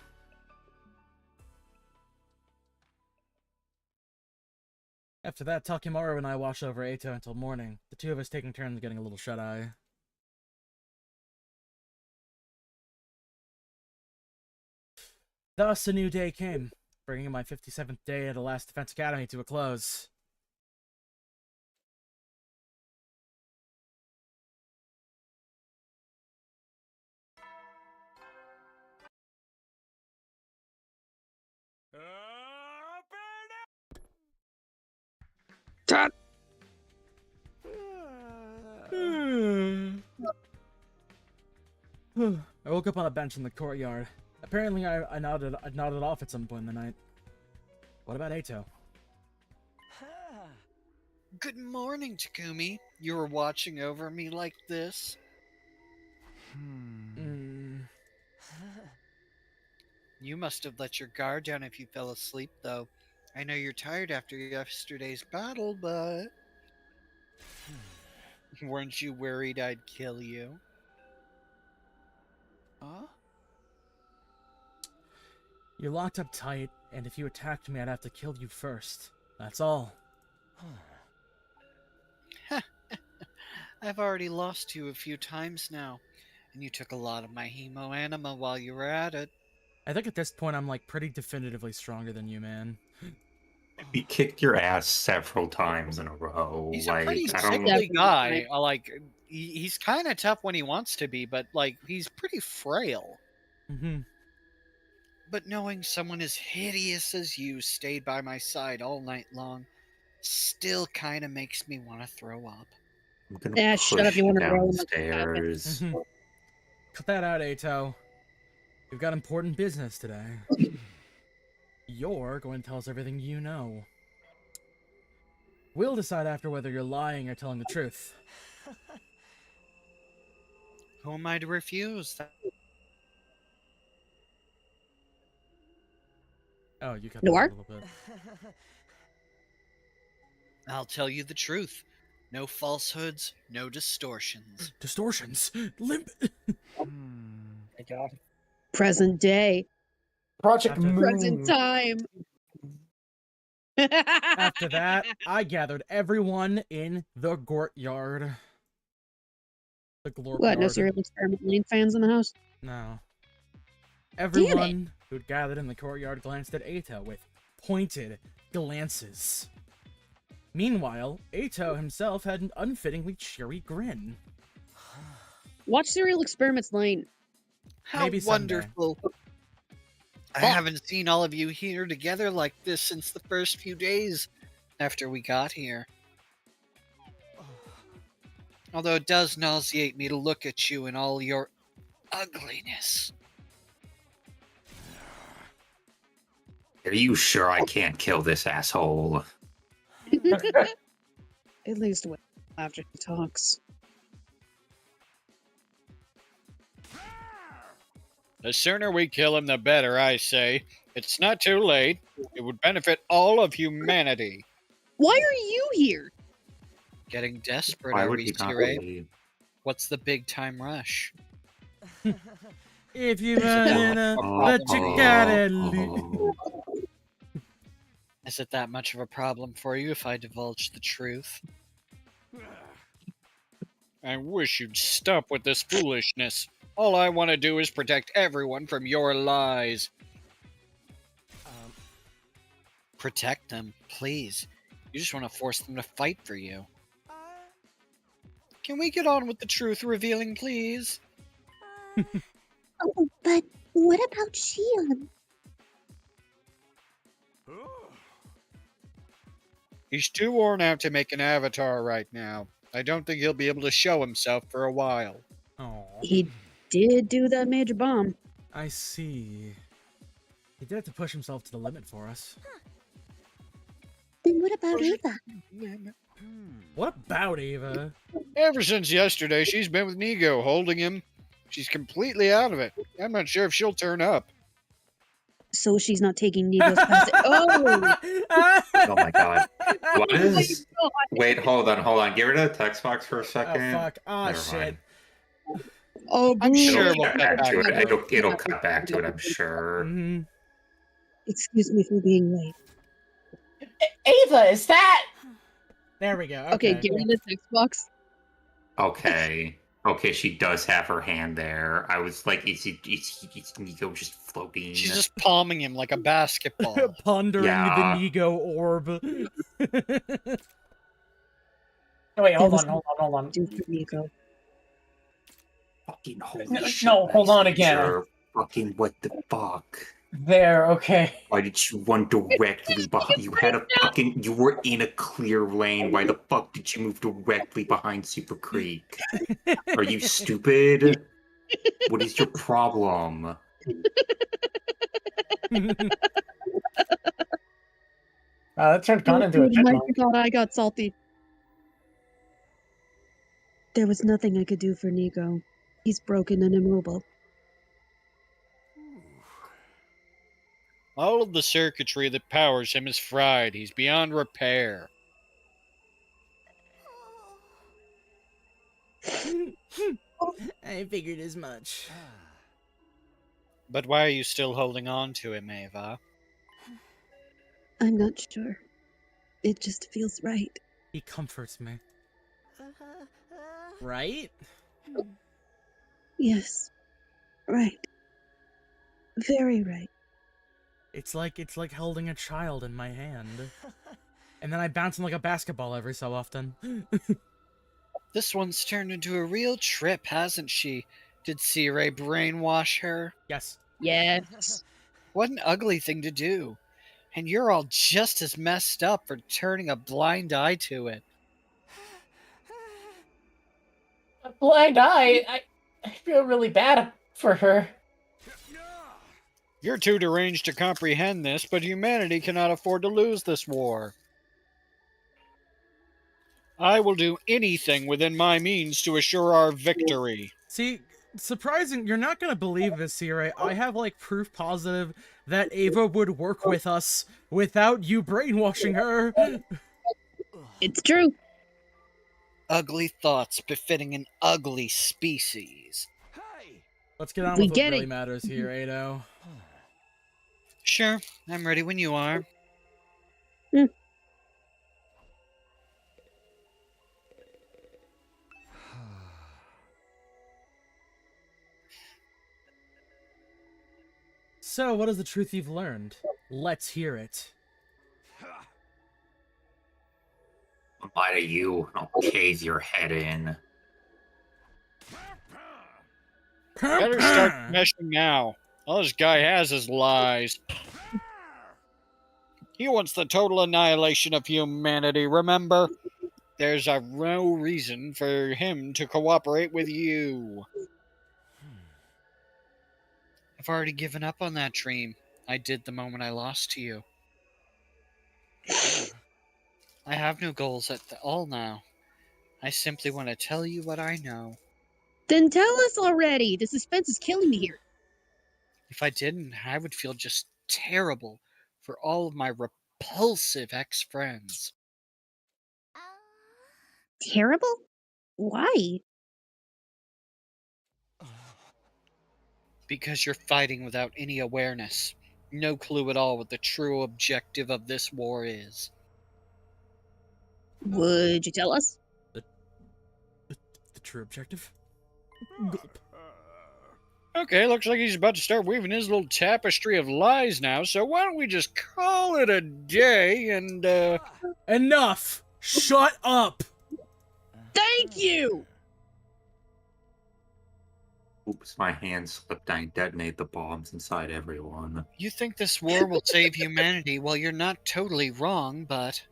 After that, Takemaru and I watched over Eito until morning, the two of us taking turns getting a little shut-eye. Thus, a new day came, bringing my 57th day at the last Defense Academy to a close. I woke up on a bench in the courtyard. Apparently, I nodded off at some point in the night. What about Ato? Good morning, Takumi. You were watching over me like this? You must have let your guard down if you fell asleep, though. I know you're tired after yesterday's battle, but... Weren't you worried I'd kill you? Huh? You're locked up tight, and if you attacked me, I'd have to kill you first. That's all. I've already lost you a few times now, and you took a lot of my hemo anima while you were at it. I think at this point I'm like pretty definitively stronger than you, man. He kicked your ass several times in a row. He's like, a pretty I don't. sickly guy. Like, he's kind of tough when he wants to be, but like, he's pretty frail. Mm-hmm. But knowing someone as hideous as you stayed by my side all night long still kind of makes me want to throw up. I'm gonna Yeah, push shut up, you wanna roll in the downstairs. Cut that out, Ato. We've got important business today. You're going to tell us everything you know. We'll decide after whether you're lying or telling the truth. Who am I to refuse? Oh, you cut that out a little bit. I'll tell you the truth. No falsehoods, no distortions. Distortions? Limp. My God. Present day. Project After- Moon. Present time. After that, I gathered everyone in the courtyard. The glorp What, no yard. serial experiment lane fans in the house? No. Everyone who'd gathered in the courtyard glanced at Ato with pointed glances. Meanwhile, Ato himself had an unfittingly cheery grin. Watch Serial Experiments Lane. How Maybe someday. wonderful. I haven't seen all of you here together like this since the first few days after we got here. Although it does nauseate me to look at you in all your ugliness. Are you sure I can't kill this asshole? At least wait after he talks. The sooner we kill him, the better, I say. It's not too late. It would benefit all of humanity. Why are you here? Getting desperate, Why are would we, he not Siree? leave? What's the big time rush? If you run in but you gotta leave. Is it that much of a problem for you if I divulge the truth? I wish you'd stop with this foolishness. All I want to do is protect everyone from your lies. Protect them, please. You just want to force them to fight for you. Can we get on with the truth revealing, please? Oh, but what about Shion? He's too worn out to make an avatar right now. I don't think he'll be able to show himself for a while. Oh, He did do that major bomb. I see. He did have to push himself to the limit for us. Then what about Eva? What about Ava? Ever since yesterday, she's been with Nigo, holding him. She's completely out of it. I'm not sure if she'll turn up. So she's not taking Nigo's pass. Oh! Oh my god. What is... Wait, hold on. Get rid of the text box for a Oh, second. fuck. Oh, Never shit. mind. Oh, I'm boo. sure It'll we'll cut get back to back it. to it. It'll cut back to it, I'm sure. Mm-hmm. Excuse me for being late. Ava, is that? There we go. Okay, get rid of the text box. Okay, she does have her hand there. I was like, is Nico just floating? She's just palming him like a basketball. Pondering Yeah. the Nigo orb. Oh, wait, hold on. Do for Nigo. Fucking holy No, shit. no, hold on again. Sure. Fucking what the fuck? There, okay. Why did you run directly behind? You were in a clear lane. Why the fuck did you move directly behind Super Creek? Are you stupid? What is your problem? That turned Con into a Oh my chipmunk. god, I got salty. There was nothing I could do for Nico. He's broken and immobile. All of the circuitry that powers him is fried. He's beyond repair. I figured as much. But why are you still holding on to him, Ava? I'm not sure. It just feels right. He comforts me. Right? Yes. Right. Very right. It's like holding a child in my hand. And then I bounce him like a basketball every so often. This one's turned into a real trip, hasn't she? Did C-Ray brainwash her? Yes. Yes. What an ugly thing to do. And you're all just as messed up for turning a blind eye to it. A blind eye. I feel really bad for her. You're too deranged to comprehend this, but humanity cannot afford to lose this war. I will do anything within my means to assure our victory. See, surprising, you're not gonna believe this, Sierra. I have, like, proof positive that Ava would work with us without you brainwashing her. It's true. Ugly thoughts befitting an ugly species. Let's get on We with what get really it. matters here, Ado. Sure, I'm ready when you are. So, what is the truth you've learned? Let's hear it. I'll lie to you, and I'll cave your head in. Better start smashing now. All this guy has is lies. He wants the total annihilation of humanity, remember? There's no reason for him to cooperate with you. I've already given up on that dream. I did the moment I lost to you. I have no goals at all now. I simply want to tell you what I know. Then tell us already. The suspense is killing me here. If I didn't, I would feel just terrible for all of my repulsive ex-friends. Terrible? Why? Because you're fighting without any awareness. No clue at all what the true objective of this war is. Would you tell us? The true objective? Okay, looks like he's about to start weaving his little tapestry of lies now, so why don't we just call it a day and, Enough! Shut up! Thank you! Oops, my hand slipped. I detonate the bombs inside everyone. You think this war will save humanity? Well, you're not totally wrong, but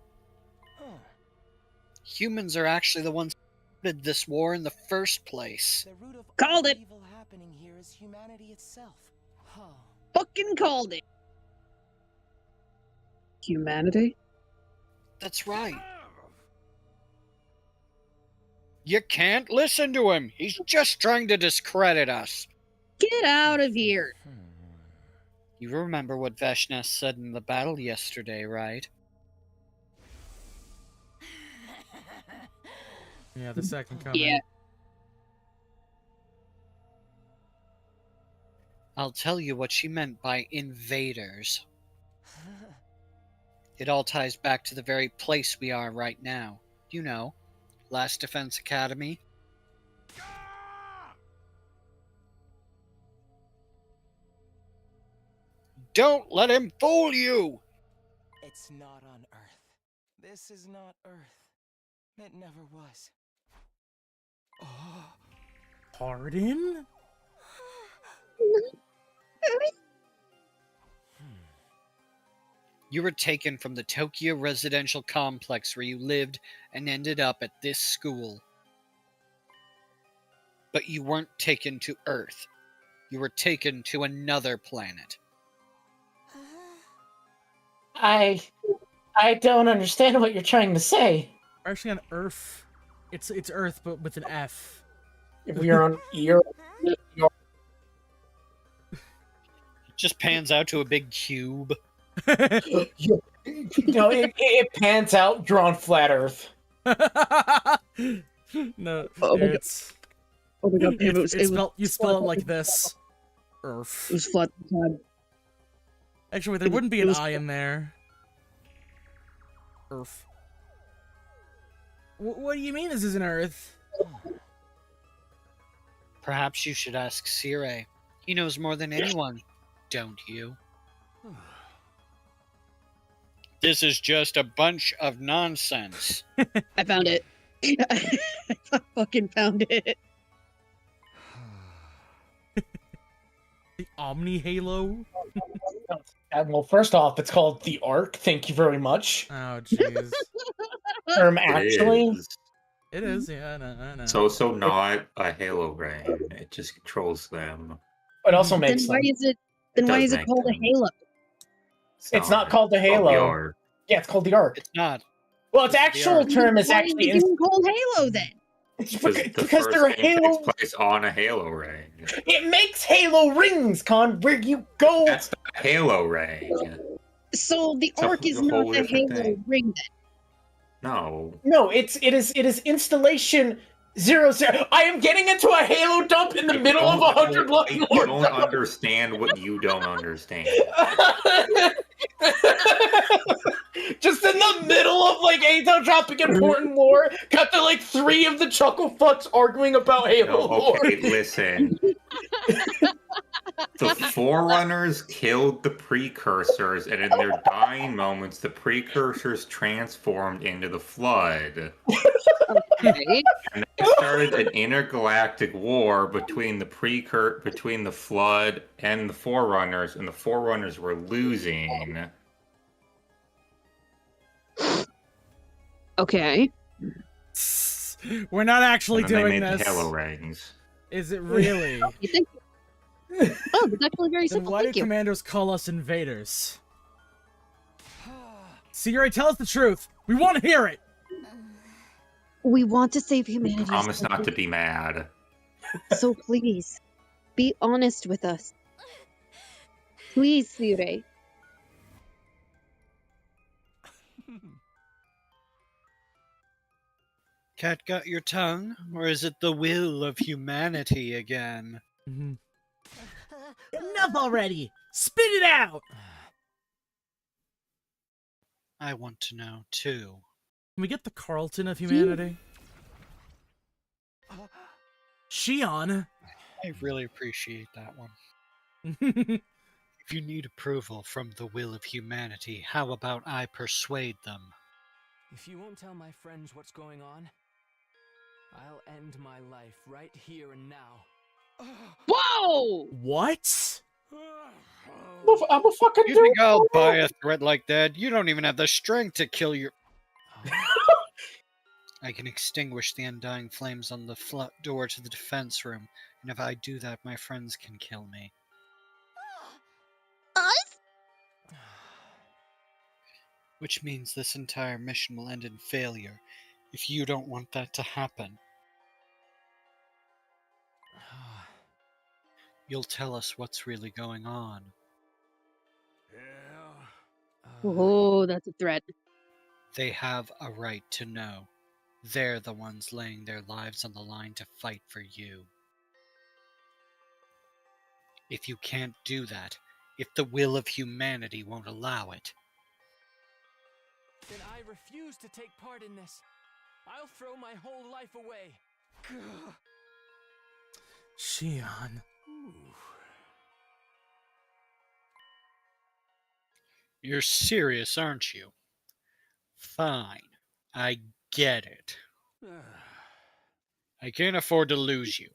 humans are actually the ones who started this war in the first place. The root of Called all it. evil happening here is humanity itself. Fucking called it. Humanity? That's right. You can't listen to him. He's just trying to discredit us. Get out of here. You remember what Veshna said in the battle yesterday, right? Yeah, the second coming. Yeah. I'll tell you what she meant by invaders. It all ties back to the very place we are right now. You know, Last Defense Academy. Don't let him fool you! It's not on Earth. This is not Earth. It never was. Pardon? You were taken from the Tokyo residential complex where you lived and ended up at this school. but you weren't taken to Earth. You were taken to another planet. I don't understand what you're trying to say. We're actually on Earth. It's Earth, but with an F. We are on Europe. It just pans out to a big cube. No, it pans out, drawn flat Earth. No, Oh my it's. Oh my god, You spell it like this. Earth. It was flat time. Actually, there wouldn't be an I in there. Earth. What do you mean this isn't Earth? Perhaps you should ask Sire. He knows more than anyone, don't you? This is just a bunch of nonsense. I found it. I fucking found it. The Omni Halo? Well, first off, it's called the Ark. Thank you very much. Oh, jeez. Actually, It is, yeah, I know. So not a Halo ring. It just controls them. it also Then makes why sense. is it? Then why does is it make called a them. Halo? It's not called the It's called Halo. Ark. Yeah, it's called the Ark. It's not. Well, its It's the actual Ark. term is Why actually is it even called Halo then? because they're a Halo. Takes place on a Halo ring. It makes Halo rings, Con. Where you go? That's the Halo ring. So the It's a Ark is whole not the different Halo thing. ring then. No. No, it is installation 00. I am getting into a Halo dump in the middle of 100 Blood I Lord. don't understand what you don't understand. Just in the middle of like Ato dropping important lore, got the like 3 of the chuckle fucks arguing about Halo lore. Okay, listen. The Forerunners killed the Precursors, and in their dying moments, the Precursors transformed into the Flood. Okay. And they started an intergalactic war between the between the Flood and the Forerunners, and the Forerunners were losing. Okay. We're not actually And then doing they made this. the Halo rings. Is it really? You think? Oh, that's actually very Then simple. why do Thank you. commanders call us invaders? Siri, tell us the truth. We want to hear it. We want to save humanity. Promise not to be mad. So please, be honest with us. Please, Sire. Cat got your tongue? Or is it the will of humanity again? Enough already. Spit it out. I want to know, too. Can we get the Carlton of humanity? Shion. I really appreciate that one. If you need approval from the will of humanity, how about I persuade them? If you won't tell my friends what's going on, I'll end my life right here and now. Whoa! What? I'm a fucking You think I'll buy a threat like that? You don't even have the strength to kill your... I can extinguish the undying flames on the door to the defense room, and if I do that, my friends can kill me. Us? Which means this entire mission will end in failure, if you don't want that to happen. You'll tell us what's really going on. Oh, that's a threat. They have a right to know. They're the ones laying their lives on the line to fight for you. If you can't do that, if the will of humanity won't allow it, Then I refuse to take part in this. I'll throw my whole life away. Shion. you're serious, aren't you? Fine, I get it. I can't afford to lose you.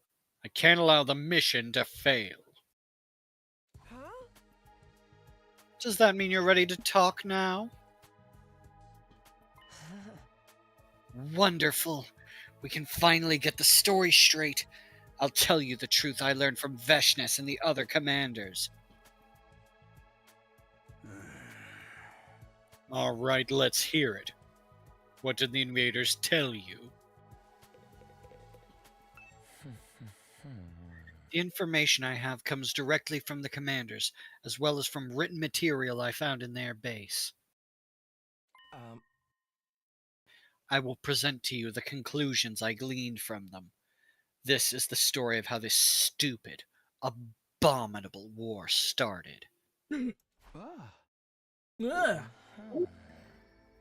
I can't allow the mission to fail. Huh? Does that mean you're ready to talk now? Wonderful. We can finally get the story straight. I'll tell you the truth I learned from Veshness and the other commanders. All right, let's hear it. What did the invaders tell you? The information I have comes directly from the commanders, as well as from written material I found in their base. I will present to you the conclusions I gleaned from them. This is the story of how this stupid, abominable war started.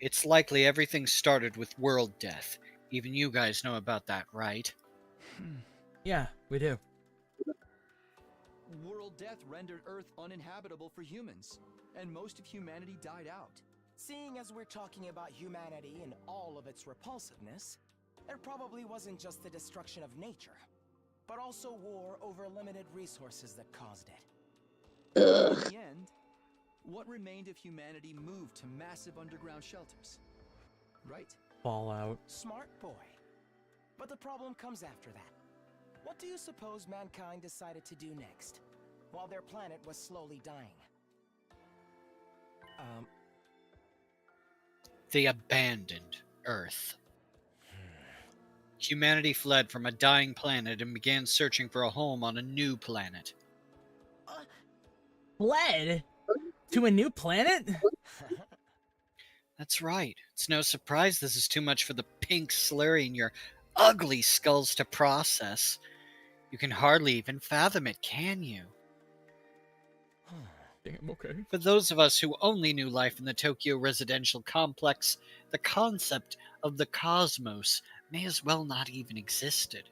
It's likely everything started with world death. Even you guys know about that, right? Yeah, we do. World death rendered Earth uninhabitable for humans, and most of humanity died out. Seeing as we're talking about humanity and all of its repulsiveness, it probably wasn't just the destruction of nature, but also war over limited resources that caused it. In the end, what remained of humanity moved to massive underground shelters, right? Fallout. Smart boy. But the problem comes after that. What do you suppose mankind decided to do next, while their planet was slowly dying? They abandoned Earth. Humanity fled from a dying planet and began searching for a home on a new planet. Fled? To a new planet? That's right. It's no surprise this is too much for the pink slurry in your ugly skulls to process. You can hardly even fathom it, can you? Damn, okay. For those of us who only knew life in the Tokyo residential complex, the concept of the cosmos may as well not even existed.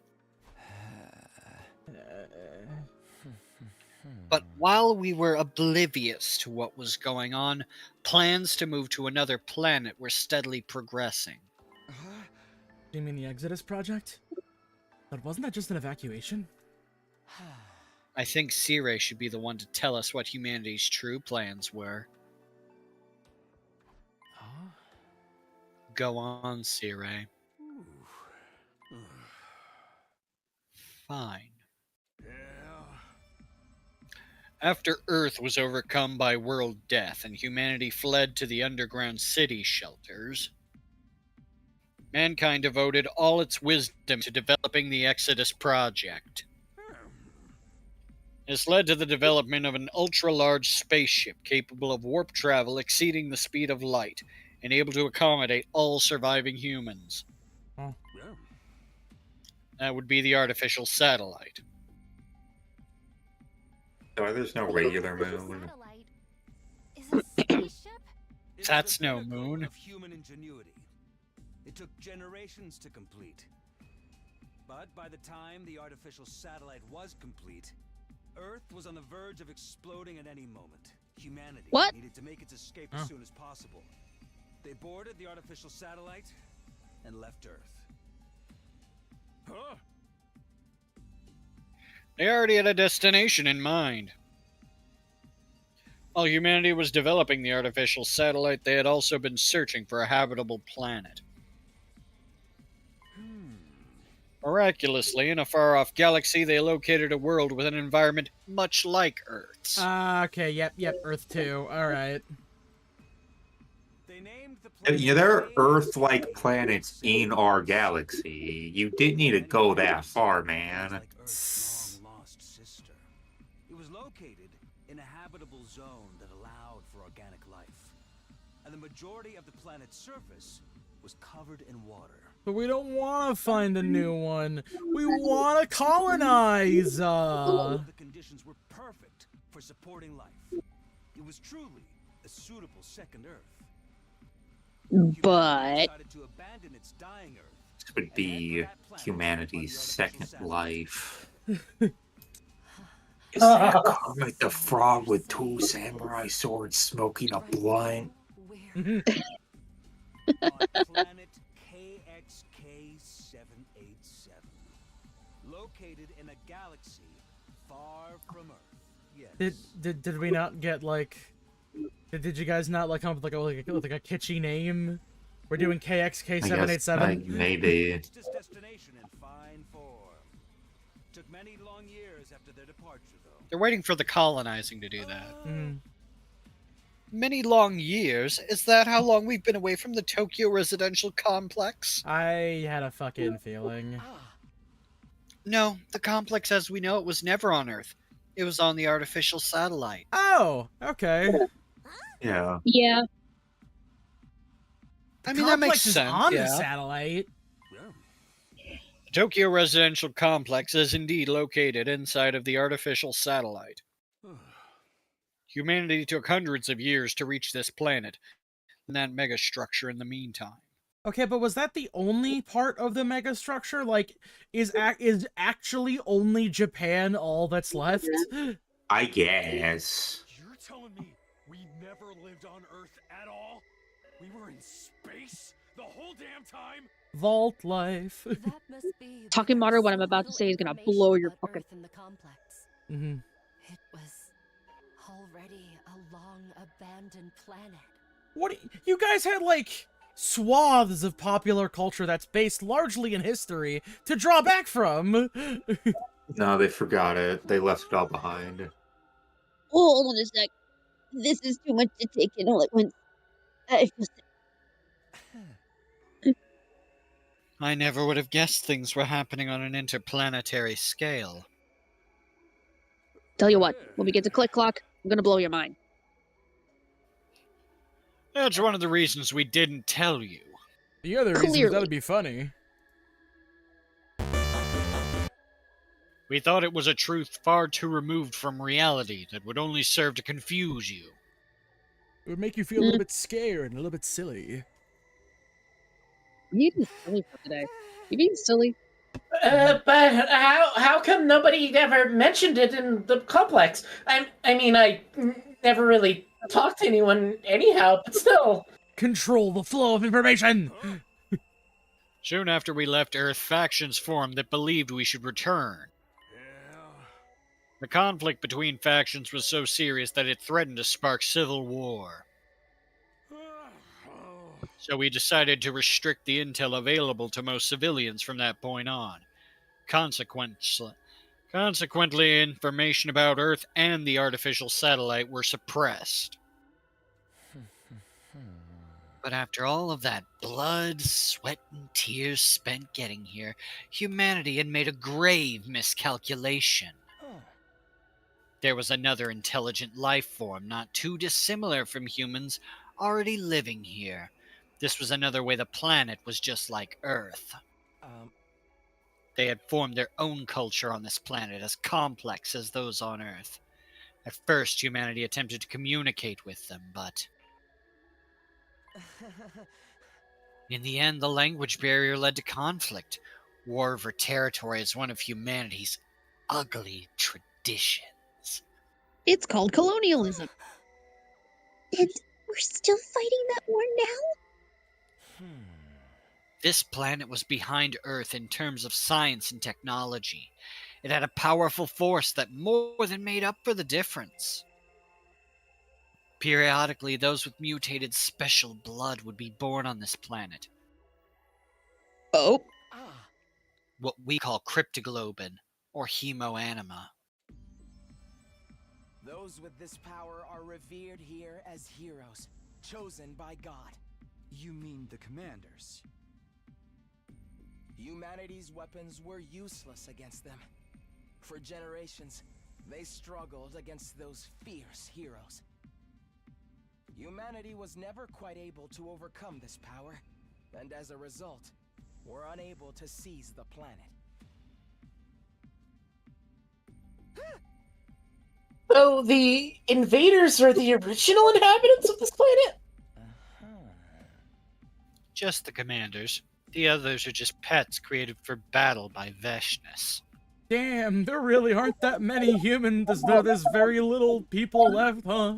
But while we were oblivious to what was going on, plans to move to another planet were steadily progressing. Do you mean the Exodus Project? But wasn't that just an evacuation? I think Sire should be the one to tell us what humanity's true plans were. Go on, Sire. Fine. After Earth was overcome by world death and humanity fled to the underground city shelters, mankind devoted all its wisdom to developing the Exodus Project. This led to the development of an ultra-large spaceship capable of warp travel exceeding the speed of light and able to accommodate all surviving humans. Oh. That would be the artificial satellite. So there's no regular moon. Is a spaceship? That's no moon. Of human ingenuity. It took generations to complete. But by the time the artificial satellite was complete, Earth was on the verge of exploding at any moment. Humanity needed to make its escape as soon as possible. They boarded the artificial satellite and left Earth. They already had a destination in mind. While humanity was developing the artificial satellite, they had also been searching for a habitable planet. Miraculously, in a far-off galaxy, they located a world with an environment much like Earth's. Okay, yep, Earth 2, alright. Yeah, there are Earth-like planets in our galaxy. You didn't need to go that far, man. Long-lost sister. It was located in a habitable zone that allowed for organic life. And the majority of the planet's surface was covered in water. But we don't want to find a new one. We want to colonize. The conditions were perfect for supporting life. It was truly a suitable second Earth. But Decided to abandon its dying Earth. This would be humanity's second life. Is that Kermit the Frog with two samurai swords smoking a blunt? On planet KXK787, located in a galaxy far from Earth. Yes. Did we not get like? Did you guys not like come up with like a kitschy name? We're doing KXK787. Maybe. Reached its destination in fine form. Took many long years after their departure, though. They're waiting for the colonizing to do that. Mm. Many long years? Is that how long we've been away from the Tokyo residential complex? I had a fucking feeling. No, the complex as we know it was never on Earth. It was on the artificial satellite. Oh, okay. Yeah. Yeah. I mean, that makes Complex is sense. on yeah. the satellite. The Tokyo residential complex is indeed located inside of the artificial satellite. Humanity took hundreds of years to reach this planet and that megastructure in the meantime. Okay, but was that the only part of the megastructure? Like, is actually only Japan all that's left? I guess. You're telling me we never lived on Earth at all? We were in space the whole damn time? Vault life. That must be the Talking about her, what I'm first about to little say is gonna information blow your about fucking... Earth in the complex. Mm-hmm. It was already a long abandoned planet. What? You guys had, like, swaths of popular culture that's based largely in history to draw back from. No, they forgot it. They left it all behind. Hold on a sec. This is too much to take in all at once. I feel sick. I never would have guessed things were happening on an interplanetary scale. Tell you what, when we get to Click Clock, I'm gonna blow your mind. That's one of the reasons we didn't tell you. The other reason is Clearly. that'd be funny. We thought it was a truth far too removed from reality that would only serve to confuse you. It would make you feel a little bit scared and a little bit silly. You being silly for today. You being silly? But how come nobody ever mentioned it in the complex? I mean, I never really talked to anyone anyhow, but still. Control the flow of information! Soon after we left Earth, factions formed that believed we should return. The conflict between factions was so serious that it threatened to spark civil war. So we decided to restrict the intel available to most civilians from that point on. Consequently, information about Earth and the artificial satellite were suppressed. But after all of that blood, sweat, and tears spent getting here, humanity had made a grave miscalculation. There was another intelligent life form, not too dissimilar from humans, already living here. This was another way the planet was just like Earth. They had formed their own culture on this planet, as complex as those on Earth. At first, humanity attempted to communicate with them, but in the end, the language barrier led to conflict. War over territory is one of humanity's ugly traditions. It's called colonialism. And we're still fighting that war now? This planet was behind Earth in terms of science and technology. It had a powerful force that more than made up for the difference. Periodically, those with mutated special blood would be born on this planet. Oh. What we call cryptoglobin, or hemoanima. Those with this power are revered here as heroes, chosen by God. You mean the commanders? Humanity's weapons were useless against them. For generations, they struggled against those fierce heroes. Humanity was never quite able to overcome this power, and as a result, were unable to seize the planet. So the invaders are the original inhabitants of this planet? Just the commanders. The others are just pets created for battle by Veshness. Damn, there really aren't that many humans, though there's very little people left, huh?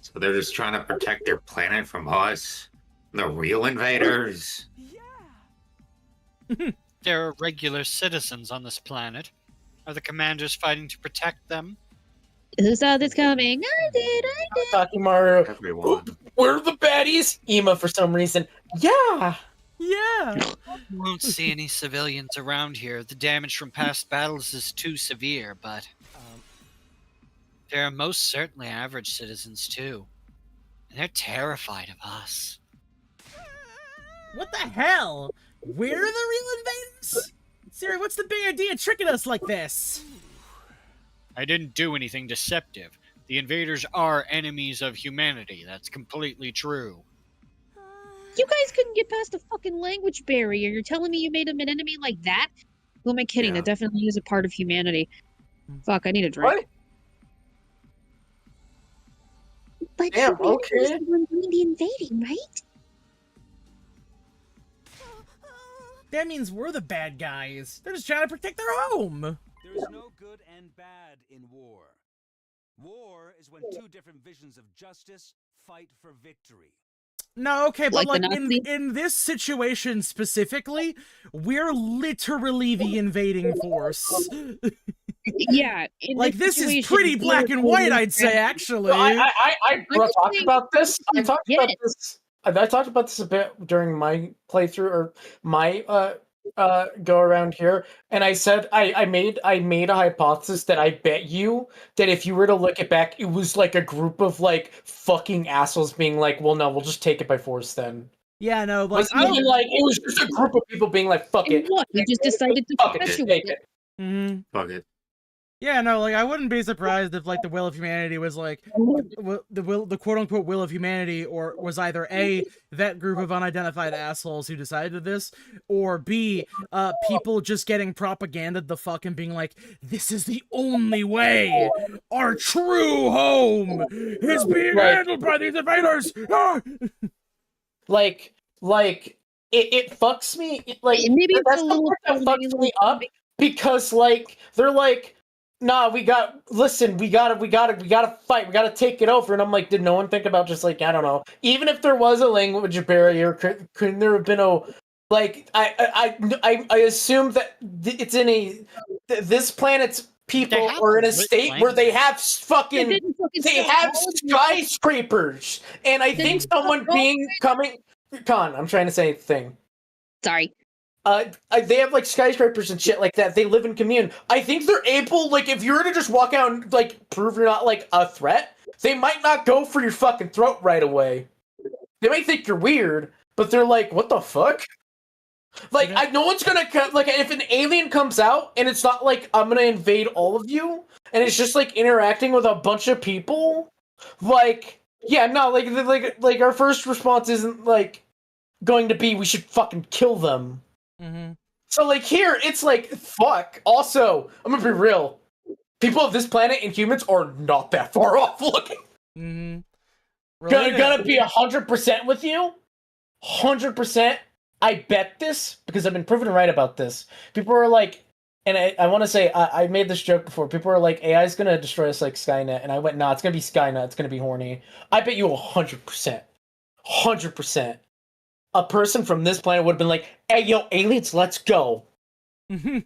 So they're just trying to protect their planet from us? The real invaders? There are regular citizens on this planet. Are the commanders fighting to protect them? Who saw this coming? I did. Takimaru. Everyone. We're the baddies. Ema, for some reason, Yeah. Yeah. You won't see any civilians around here. The damage from past battles is too severe, but there are most certainly average citizens too. And they're terrified of us. What the hell? We're the real invaders? Siri, what's the big idea tricking us like this? I didn't do anything deceptive. The invaders are enemies of humanity. That's completely true. You guys couldn't get past the fucking language barrier. You're telling me you made him an enemy like that? Who am I kidding? Yeah. That definitely is a part of humanity. Fuck, I need a drink. What? But Damn, humanity is okay. the one doing the invading, right? That means we're the bad guys. They're just trying to protect their home. There is no good and bad in war. War is when two different visions of justice fight for victory. No, okay, but Like the like Nazis? in this situation specifically, we're literally the invading force. Yeah. In Like this is situation, pretty black and white, I'd say, actually. I just talked saying, about this. I talked get about it. this. I talked about this a bit during my playthrough or my go around here, and I said I made a hypothesis that I bet you that if you were to look it back, it was like a group of like fucking assholes being like, "Well, no, we'll just take it by force then." Yeah, no, like Wasn't even like it was just a group of people being like, "Fuck And it, what? You just decided to fuck it, perpetuate take it. it." Mhm. Fuck it. Yeah, no, like I wouldn't be surprised if like the will of humanity was like the quote unquote will of humanity, or was either A, that group of unidentified assholes who decided this, or B, people just getting propaganded the fuck and being like, this is the only way. Our true home is being handled by these invaders. Ah! Like it fucks me. Maybe it's That's a the little part that too fucks many me up because like they're like, nah, we gotta fight, we gotta take it over. And I'm like, did no one think about just like, I don't know, even if there was a language barrier, couldn't there have been a like I assume that it's in this planet's people are in a state where they have fucking they have skyscrapers, and I think someone coming. Con, I'm trying to say a thing. Sorry. They have like skyscrapers and shit like that. They live in commune. I think they're able, like, if you were to just walk out and like prove you're not like a threat, they might not go for your fucking throat right away. They might think you're weird, but they're like, what the fuck? Like, no one's gonna like if an alien comes out and it's not like I'm gonna invade all of you, and it's just like interacting with a bunch of people. Like, yeah, no, like our first response isn't like going to be we should fucking kill them. Mm-hmm. So like here, it's like fuck. Also, I'm gonna be real. People of this planet and humans are not that far off looking. Mm-hmm. Gonna be 100% with you. 100%. I bet this because I've been proven right about this. People are like, and I want to say I made this joke before. People are like, AI is gonna destroy us like Skynet, and I went, nah, it's gonna be Skynet. It's gonna be horny. I bet you 100%, 100%. A person from this planet would have been like, hey, yo, aliens, let's go. Mm-hmm.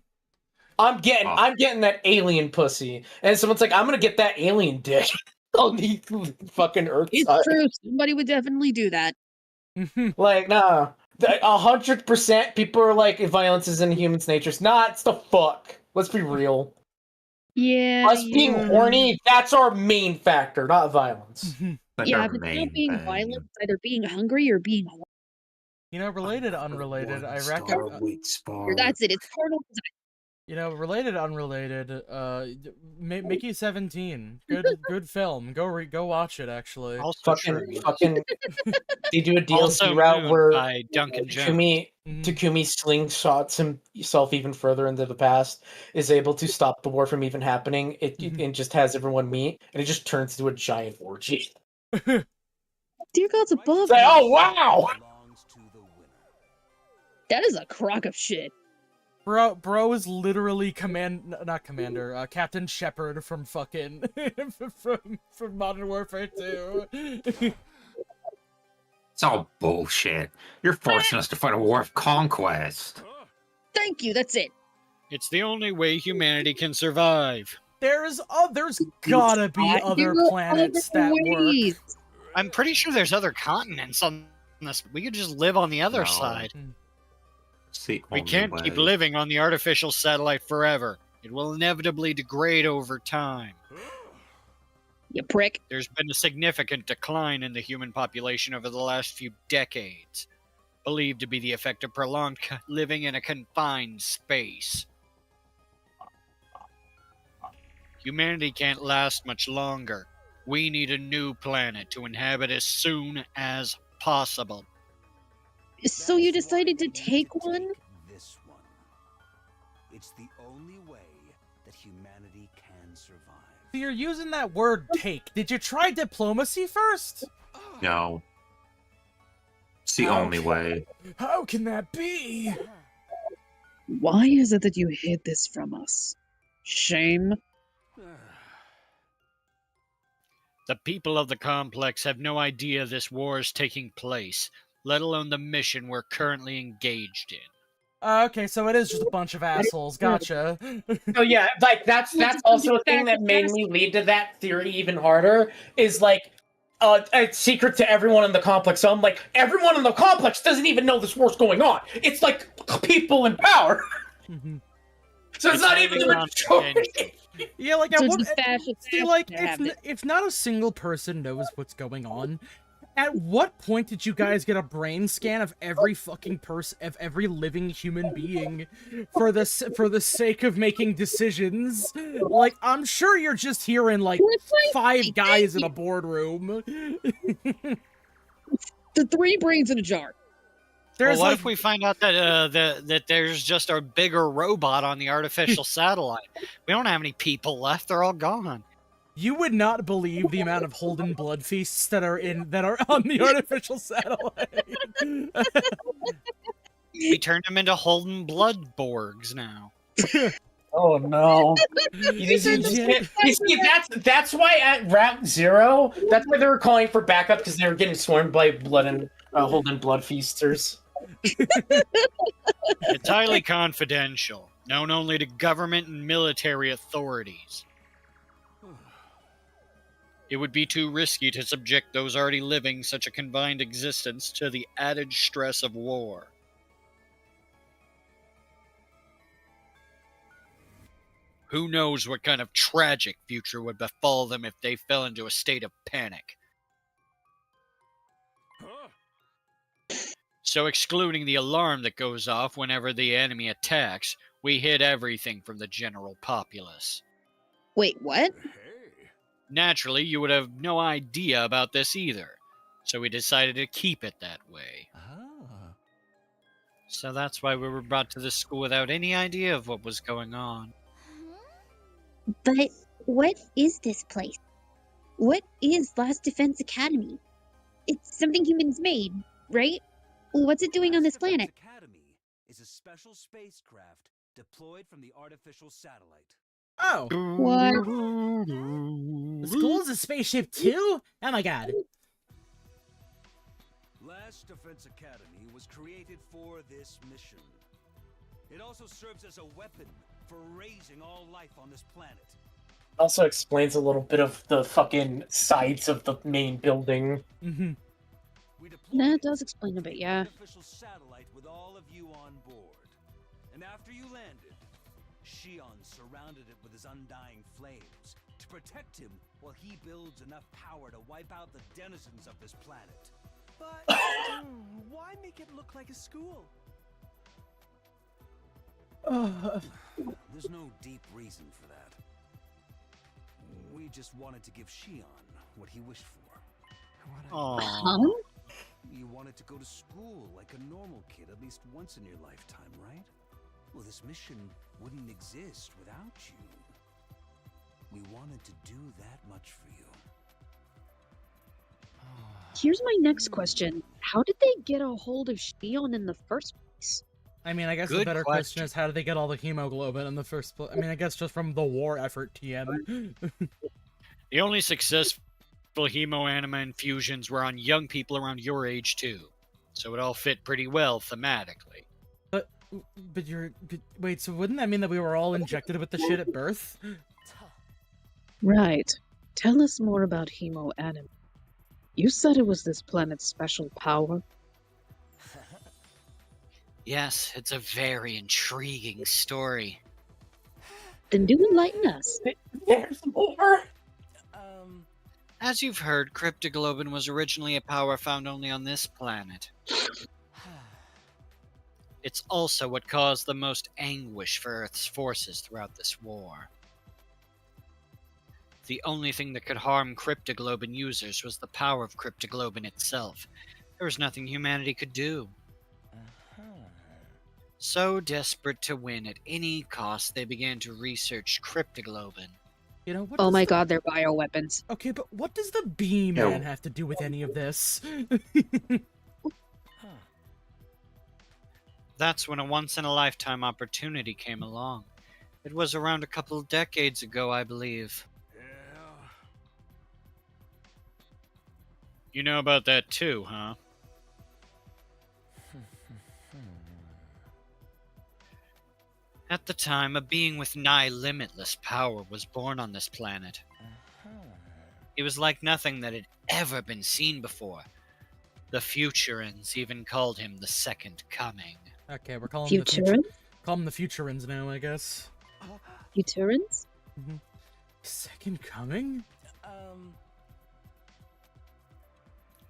I'm getting that alien pussy. And someone's like, I'm gonna get that alien dick on the fucking Earth It's side. true. Somebody would definitely do that. Like, nah. 100% people are like, violence is in humans' nature. It's not. It's the fuck. Let's be real. Yeah. Us being horny, that's our main factor, not violence. Yeah, but not being violent, it's either being hungry or being horny. You know, related, unrelated, I reckon. That's it. It's carnal desire. You know, related, unrelated. Mickey 17, good film. Go watch it. Actually, fucking. They do a DLC Also route where by Duncan Takumi slingshots himself even further into the past, is able to stop the war from even happening. It just has everyone meet, and it just turns into a giant orgy. Dear God's above. It's like, oh wow! That is a crock of shit. Bro is literally Captain Shepard from fucking from Modern Warfare 2. It's all bullshit. You're forcing us to fight a war of conquest. Thank you. That's it. It's the only way humanity can survive. There's gotta be other planets that work. I'm pretty sure there's other continents on We could just live on the other No. side. It's the We only can't way. keep living on the artificial satellite forever. It will inevitably degrade over time. You prick. There's been a significant decline in the human population over the last few decades, believed to be the effect of prolonged living in a confined space. Humanity can't last much longer. We need a new planet to inhabit as soon as possible. So you decided to take one? This one. It's the only way that humanity can survive. You're using that word take. Did you try diplomacy first? No. It's the only way. How can that be? Why is it that you hid this from us? Shame? The people of the complex have no idea this war is taking place, let alone the mission we're currently engaged in. Okay, so it is just a bunch of assholes. Gotcha. So yeah, like that's also a thing that made me lead to that theory even harder. Is like a secret to everyone in the complex. So I'm like, everyone in the complex doesn't even know this war's going on. It's like people in power. So it's not even the majority. Yeah, like So I it's would a fascist see, like to have it. if not a single person knows what's going on. At what point did you guys get a brain scan of every fucking person, of every living human being, for the sake of making decisions? Like, I'm sure you're just hearing like 5 guys in a boardroom. The 3 brains in a jar. There's Well, what like, if we find out that that there's just a bigger robot on the artificial satellite? We don't have any people left; they're all gone. you would not believe the amount of Holden blood feasts that are on the artificial satellite. We turned them into Holden Bloodborgs now. Oh no! You see, that's why at Route 0, that's why they were calling for backup, because they were getting swarmed by blood and Holden blood feasters. It's highly confidential, known only to government and military authorities. It would be too risky to subject those already living such a confined existence to the added stress of war. Who knows what kind of tragic future would befall them if they fell into a state of panic. So excluding the alarm that goes off whenever the enemy attacks, we hid everything from the general populace. Wait, what? Naturally, you would have no idea about this either, so we decided to keep it that way. So that's why we were brought to this school without any idea of what was going on. But what is this place? What is Last Defense Academy? It's something humans made, right? What's it doing on this planet? Academy is a special spacecraft deployed from the artificial satellite. Oh. What? The school is a spaceship too? Oh my god. Last Defense Academy was created for this mission. It also serves as a weapon for raising all life on this planet. Also explains a little bit of the fucking sides of the main building. Mm-hmm. That does explain a bit, yeah. Artificial satellite with all of you on board. And after you landed, Shion surrounded it with his undying flames to protect him while he builds enough power to wipe out the denizens of this planet. But why make it look like a school? There's no deep reason for that. We just wanted to give Shion what he wished for. Aww. You wanted to go to school like a normal kid at least once in your lifetime, right? Well, this mission wouldn't exist without you. We wanted to do that much for you. Here's my next question. How did they get a hold of Shion in the first place? I mean, I guess the Good better question. question is how did they get all the hemoglobin in the first place? I mean, I guess just from the war effort, TM. The only successful hemoanima infusions were on young people around your age too, so it all fit pretty well thematically. But wait, so wouldn't that mean that we were all injected with the shit at birth? Right. Tell us more about Hemo Anime. You said it was this planet's special power. Yes, it's a very intriguing story. Then do enlighten us. There's more. As you've heard, cryptoglobin was originally a power found only on this planet. It's also what caused the most anguish for Earth's forces throughout this war. The only thing that could harm cryptoglobin users was the power of cryptoglobin itself. There was nothing humanity could do. So desperate to win at any cost, they began to research cryptoglobin. You know what? Oh does my the- god, they're bioweapons. Okay, but what does the bee Yo. man have to do with any of this? That's when a once-in-a-lifetime opportunity came along. It was around a couple of decades ago, I believe. You know about that too, huh? At the time, a being with nigh limitless power was born on this planet. It was like nothing that had ever been seen before. The Futurans even called him the Second Coming. Okay, we're calling them Futurans? call them the Futurans now, I guess. Futurans? Second Coming?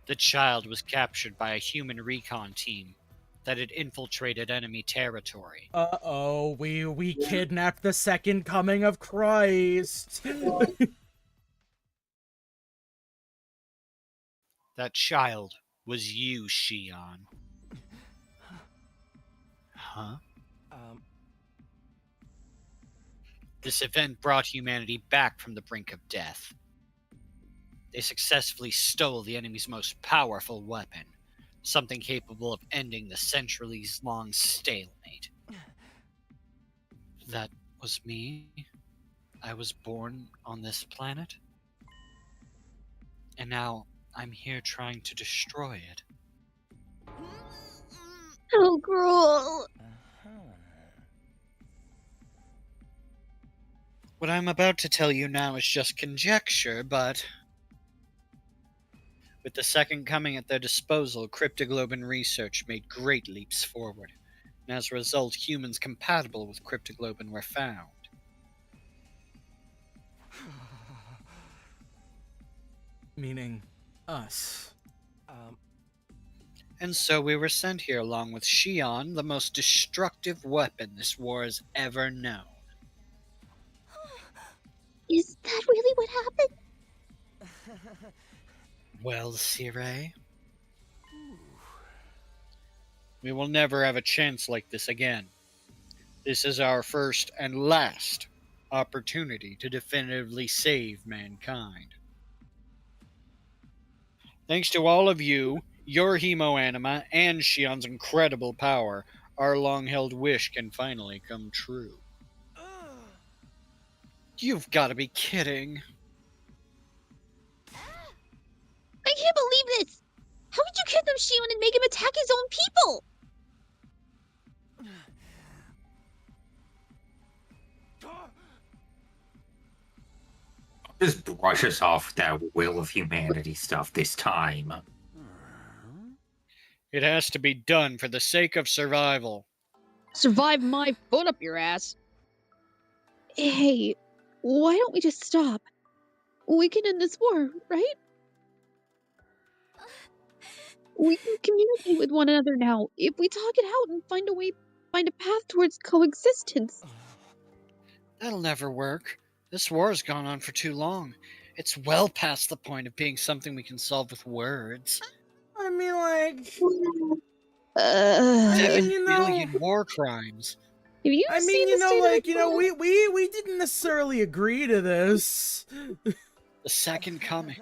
The child was captured by a human recon team that had infiltrated enemy territory. Uh-oh, we kidnapped the Second Coming of Christ. That child was you, Shion. Huh? This event brought humanity back from the brink of death. They successfully stole the enemy's most powerful weapon, something capable of ending the centuries-long stalemate. That was me. I was born on this planet. And now I'm here trying to destroy it. How cruel. What I'm about to tell you now is just conjecture, but with the Second Coming at their disposal, cryptoglobin research made great leaps forward, and as a result, humans compatible with cryptoglobin were found. Meaning us. And so we were sent here along with Shion, the most destructive weapon this war has ever known. Is that really what happened? Well, Sirei, we will never have a chance like this again. This is our first and last opportunity to definitively save mankind. Thanks to all of you, your hemoanima, and Shion's incredible power, our long-held wish can finally come true. You've got to be kidding. I can't believe this! How would you kidnap Shion and make him attack his own people? Just brush us off that will of humanity stuff this time. It has to be done for the sake of survival. Survive my foot up your ass. Hey, why don't we just stop? We can end this war, right? We can communicate with one another now if we talk it out and find a path towards coexistence. That'll never work. This war has gone on for too long. It's well past the point of being something we can solve with words. I mean, like... 7 you know- billion war crimes. Have you I seen mean, the you know, state of like, the you know, world? we didn't necessarily agree to this. The Second Coming.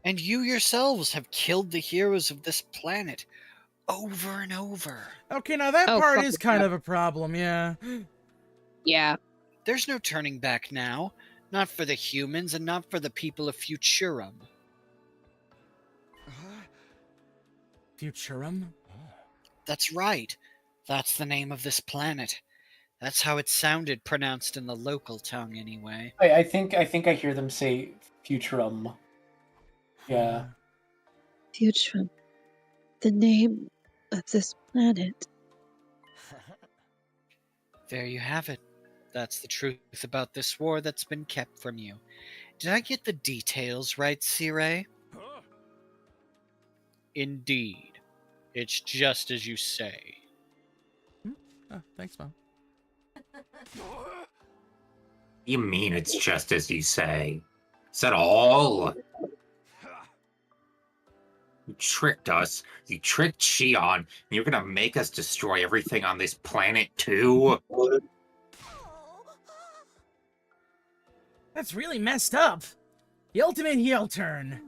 And you yourselves have killed the heroes of this planet over and over. Okay, now that Oh, part fuck is it, kind yeah. of a problem, yeah. Yeah. There's no turning back now. Not for the humans and not for the people of Futurum. Futurum? That's right. That's the name of this planet. That's how it sounded pronounced in the local tongue anyway. I think I hear them say Futurum. Yeah. Futurum. The name of this planet. There you have it. That's the truth about this war that's been kept from you. Did I get the details right, Sirei? Huh? Indeed. It's just as you say. Oh, thanks, Mom. You mean it's just as you say? Is that all? You tricked us. You tricked Shion. And you're gonna make us destroy everything on this planet too? That's really messed up. The ultimate heel turn.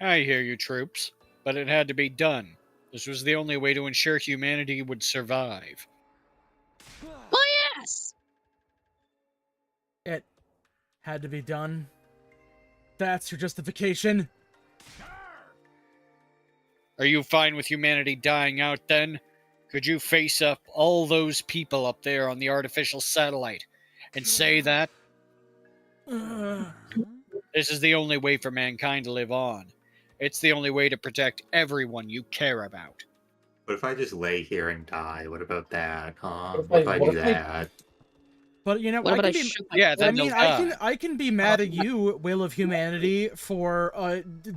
I hear you, troops, but it had to be done. This was the only way to ensure humanity would survive. My ass! It had to be done. That's your justification? Are you fine with humanity dying out then? Could you face up all those people up there on the artificial satellite and say that? This is the only way for mankind to live on. It's the only way to protect everyone you care about. What if I just lay here and die? What about that, huh? What What if if I- I what do if I- that? But you know, What I about can I be. shoot my Yeah, I then mean, they'll I die. can be mad at you, Will of Humanity, for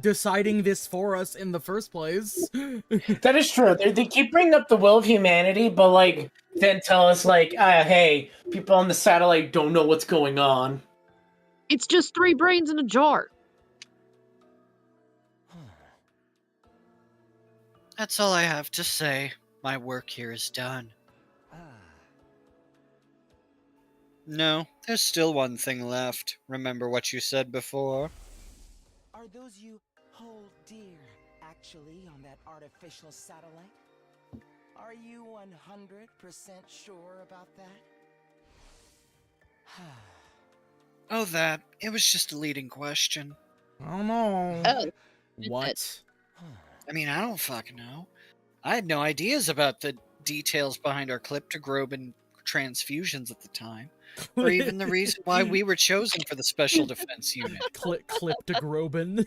deciding this for us in the first place. That is true. They keep bringing up the will of humanity, but like then tell us like, hey, people on the satellite don't know what's going on. It's just 3 brains in a jar. That's all I have to say. My work here is done. No, there's still one thing left. Remember what you said before? Are those you hold dear actually on that artificial satellite? Are you 100% sure about that? Oh, that. It was just a leading question. Oh no. Oh. What? I mean, I don't fucking know. I had no ideas about the details behind our Cryptoglobin transfusions at the time, or even the reason why we were chosen for the Special Defense Unit. Clip to Groban.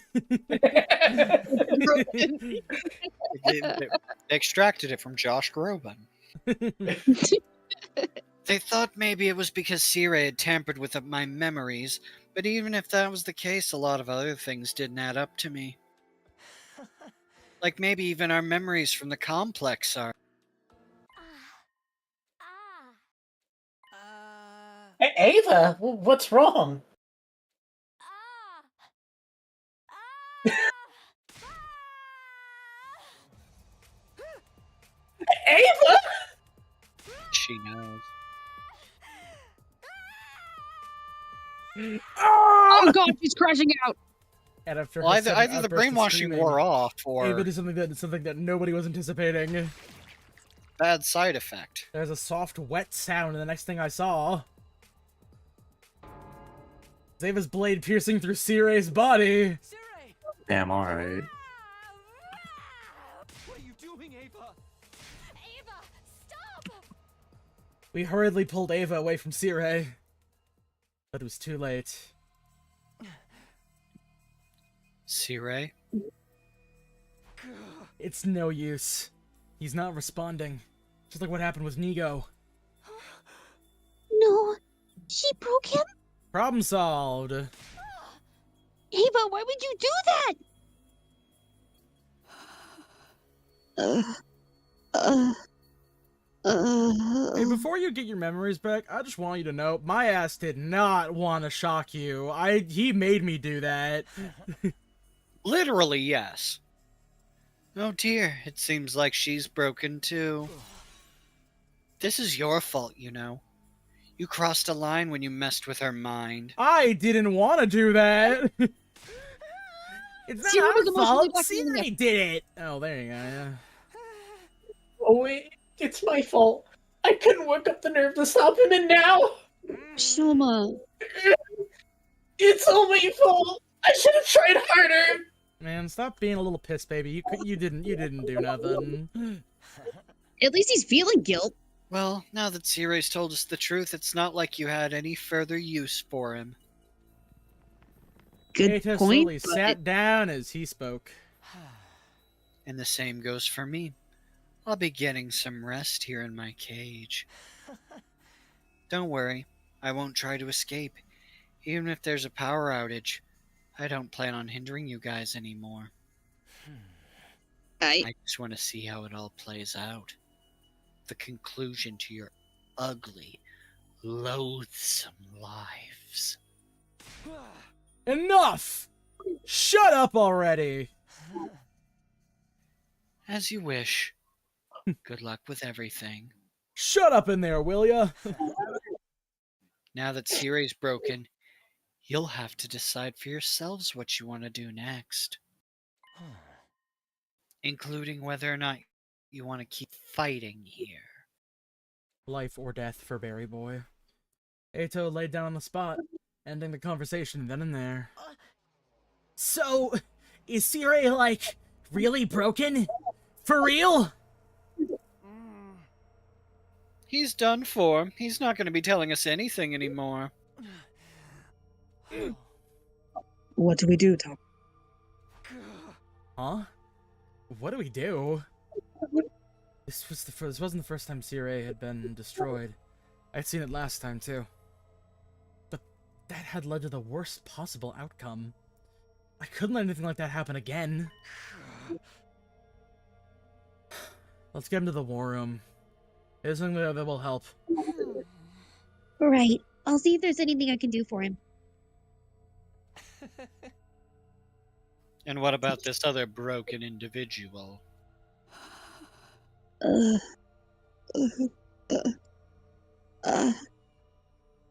They extracted it from Josh Groban. They thought maybe it was because Sirei had tampered with my memories, but even if that was the case, a lot of other things didn't add up to me. Like maybe even our memories from the complex are. Hey, Ava, what's wrong? Ava! She knows. Oh god, she's crashing out! And after Well, her either sudden the outburst of brainwashing screaming, wore off, or Ava did something that nobody was anticipating. bad side effect. There's a soft, wet sound, and the next thing I saw, Ava's blade piercing through Sirei's body. Damn, alright. What are you doing, Ava? Ava, stop! We hurriedly pulled Ava away from Sirei, but it was too late. Sirei? It's no use. He's not responding. Just like what happened with Nigo. No, she broke him? Problem solved. Ava, why would you do that? Hey, before you get your memories back, I just want you to know, my ass did not want to shock you. He made me do that. Literally, yes. Oh dear, it seems like she's broken too. This is your fault, you know. You crossed a line when you messed with her mind. I didn't want to do that. It's not Sirei was our emotionally fault. blackmailing Sirei did it. Oh, there you go. Yeah. Oh wait, it's my fault. I couldn't work up the nerve to stop him, and now Shoma. it's all my fault. I should have tried harder. Man, stop being a little piss baby. You didn't do nothing. At least he's feeling guilt. Well, now that Sirei's told us the truth, it's not like you had any further use for him. Good Keita point. slowly but- sat down as he spoke. And the same goes for me. I'll be getting some rest here in my cage. Don't worry, I won't try to escape. Even if there's a power outage, I don't plan on hindering you guys anymore. I just want to see how it all plays out. The conclusion to your ugly, loathsome lives. Enough! Shut up already! As you wish. Good luck with everything. Shut up in there, will ya? Now that Siri's broken, you'll have to decide for yourselves what you want to do next. Including whether or not you want to keep fighting here. Life or death for Berry Boy. Ato laid down on the spot, ending the conversation then and there. So, is Siri, like, really broken? For real? He's done for. He's not going to be telling us anything anymore. What do we do, Tom? Huh? What do we do? This wasn't the first time Siri had been destroyed. I'd seen it last time too. But that had led to the worst possible outcome. I couldn't let anything like that happen again. Let's get him to the war room. There's something there that will help. Right. I'll see if there's anything I can do for him. And what about this other broken individual?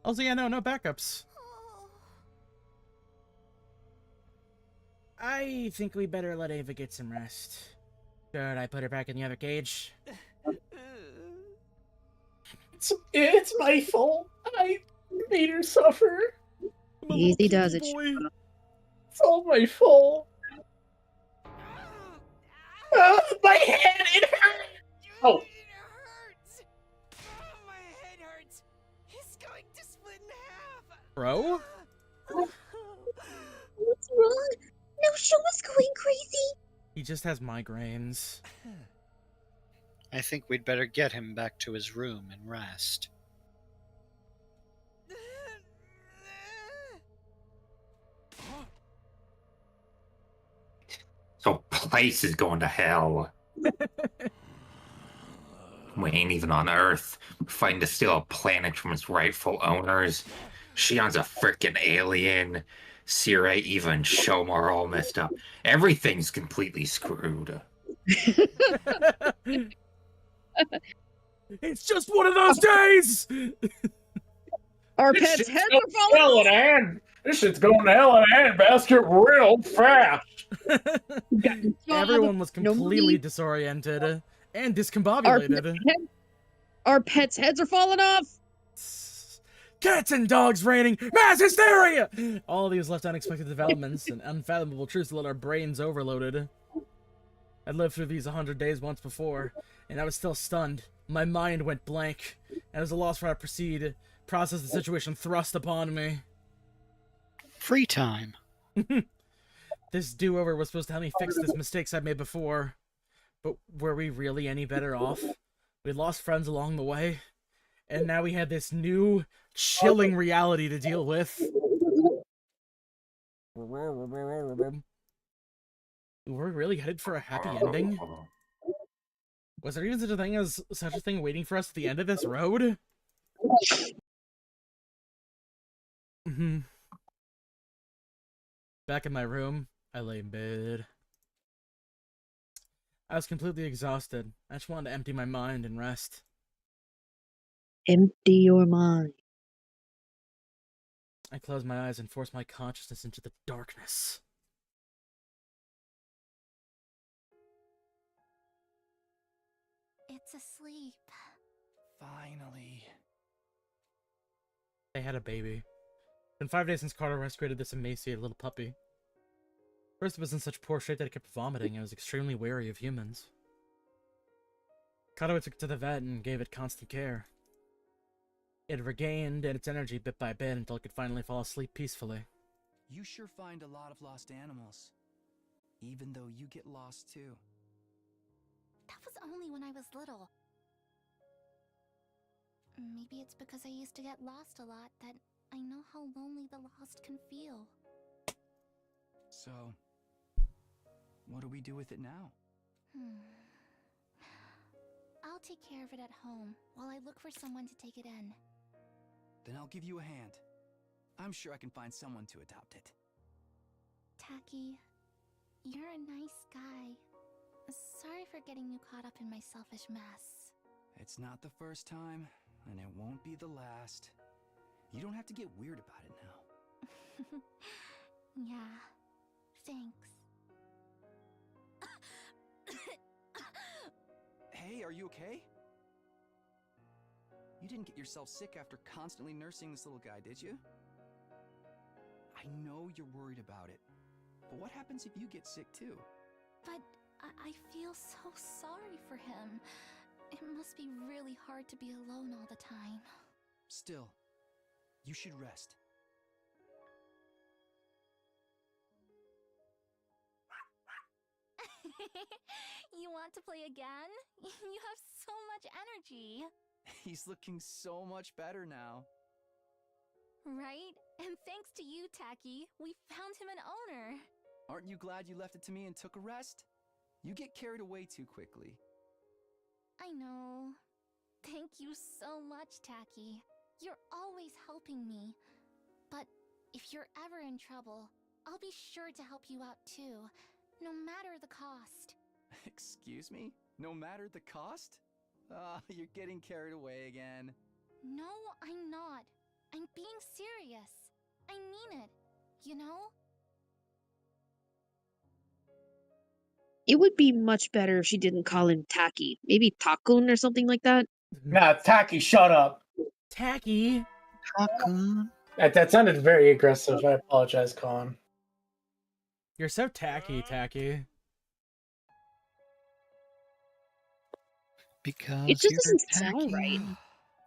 Also, yeah, no backups. I think we better let Ava get some rest. Should I put her back in the other cage? It's my fault. I made her suffer. Easy does it. It's all my fault. My head, it hurts! Oh. It hurts! Oh, my head hurts! He's going to split in half! Bro? What's wrong? No, show us going crazy. He just has migraines. I think we'd better get him back to his room and rest. So place is going to hell. We ain't even on Earth. We're fighting to steal a planet from its rightful owners. Shion's a frickin' alien. Sire, Eva, and Shoma are all messed up. Everything's completely screwed. It's just one of those days! Our This pets' shit's heads going are to falling hell off! in a hand. This shit's going to hell in a handbasket real fast. Everyone was completely Nobody- disoriented and discombobulated. Our pets' heads are falling off! Cats and dogs raining, mass hysteria! All of these left unexpected developments and unfathomable truths that let our brains overloaded. I'd lived through these 100 days once before, and I was still stunned. My mind went blank, and I was at a loss for how to process the situation thrust upon me. Free time. This do-over was supposed to help me fix the mistakes I've made before. But were we really any better off? We lost friends along the way, and now we had this new, chilling reality to deal with. We're really headed for a happy ending? Was there even such a thing waiting for us at the end of this road? Back in my room, I lay in bed. I was completely exhausted. I just wanted to empty my mind and rest. Empty your mind. I closed my eyes and forced my consciousness into the darkness. It's asleep. Finally. They had a baby. It's been 5 days since Carter rescued this emaciated little puppy. First, it was in such poor shape that it kept vomiting and was extremely wary of humans. Carter took it to the vet and gave it constant care. It regained its energy bit by bit until it could finally fall asleep peacefully. You sure find a lot of lost animals. Even though you get lost too. That was only when I was little. Maybe it's because I used to get lost a lot that I know how lonely the lost can feel. So, what do we do with it now? I'll take care of it at home while I look for someone to take it in. Then I'll give you a hand. I'm sure I can find someone to adopt it. Taki, you're a nice guy. Sorry for getting you caught up in my selfish mess. It's not the first time, and it won't be the last. You don't have to get weird about it now. Yeah, thanks. Hey, are you okay? You didn't get yourself sick after constantly nursing this little guy, did you? I know you're worried about it, but what happens if you get sick too? But I feel so sorry for him. It must be really hard to be alone all the time. Still, you should rest. You want to play again? You have so much energy. He's looking so much better now. Right? And thanks to you, Taki, we found him an owner. Aren't you glad you left it to me and took a rest? You get carried away too quickly. I know. Thank you so much, Taki. You're always helping me. But if you're ever in trouble, I'll be sure to help you out too, no matter the cost. Excuse me? No matter the cost? You're getting carried away again. No, I'm not. I'm being serious. I mean it, you know? It would be much better if she didn't call him Taki. Maybe Takun or something like that. Nah, Taki, shut up. Tacky. Takun. That sounded very aggressive. I apologize, Colin. You're so tacky, Tacky. Because It just doesn't sound right.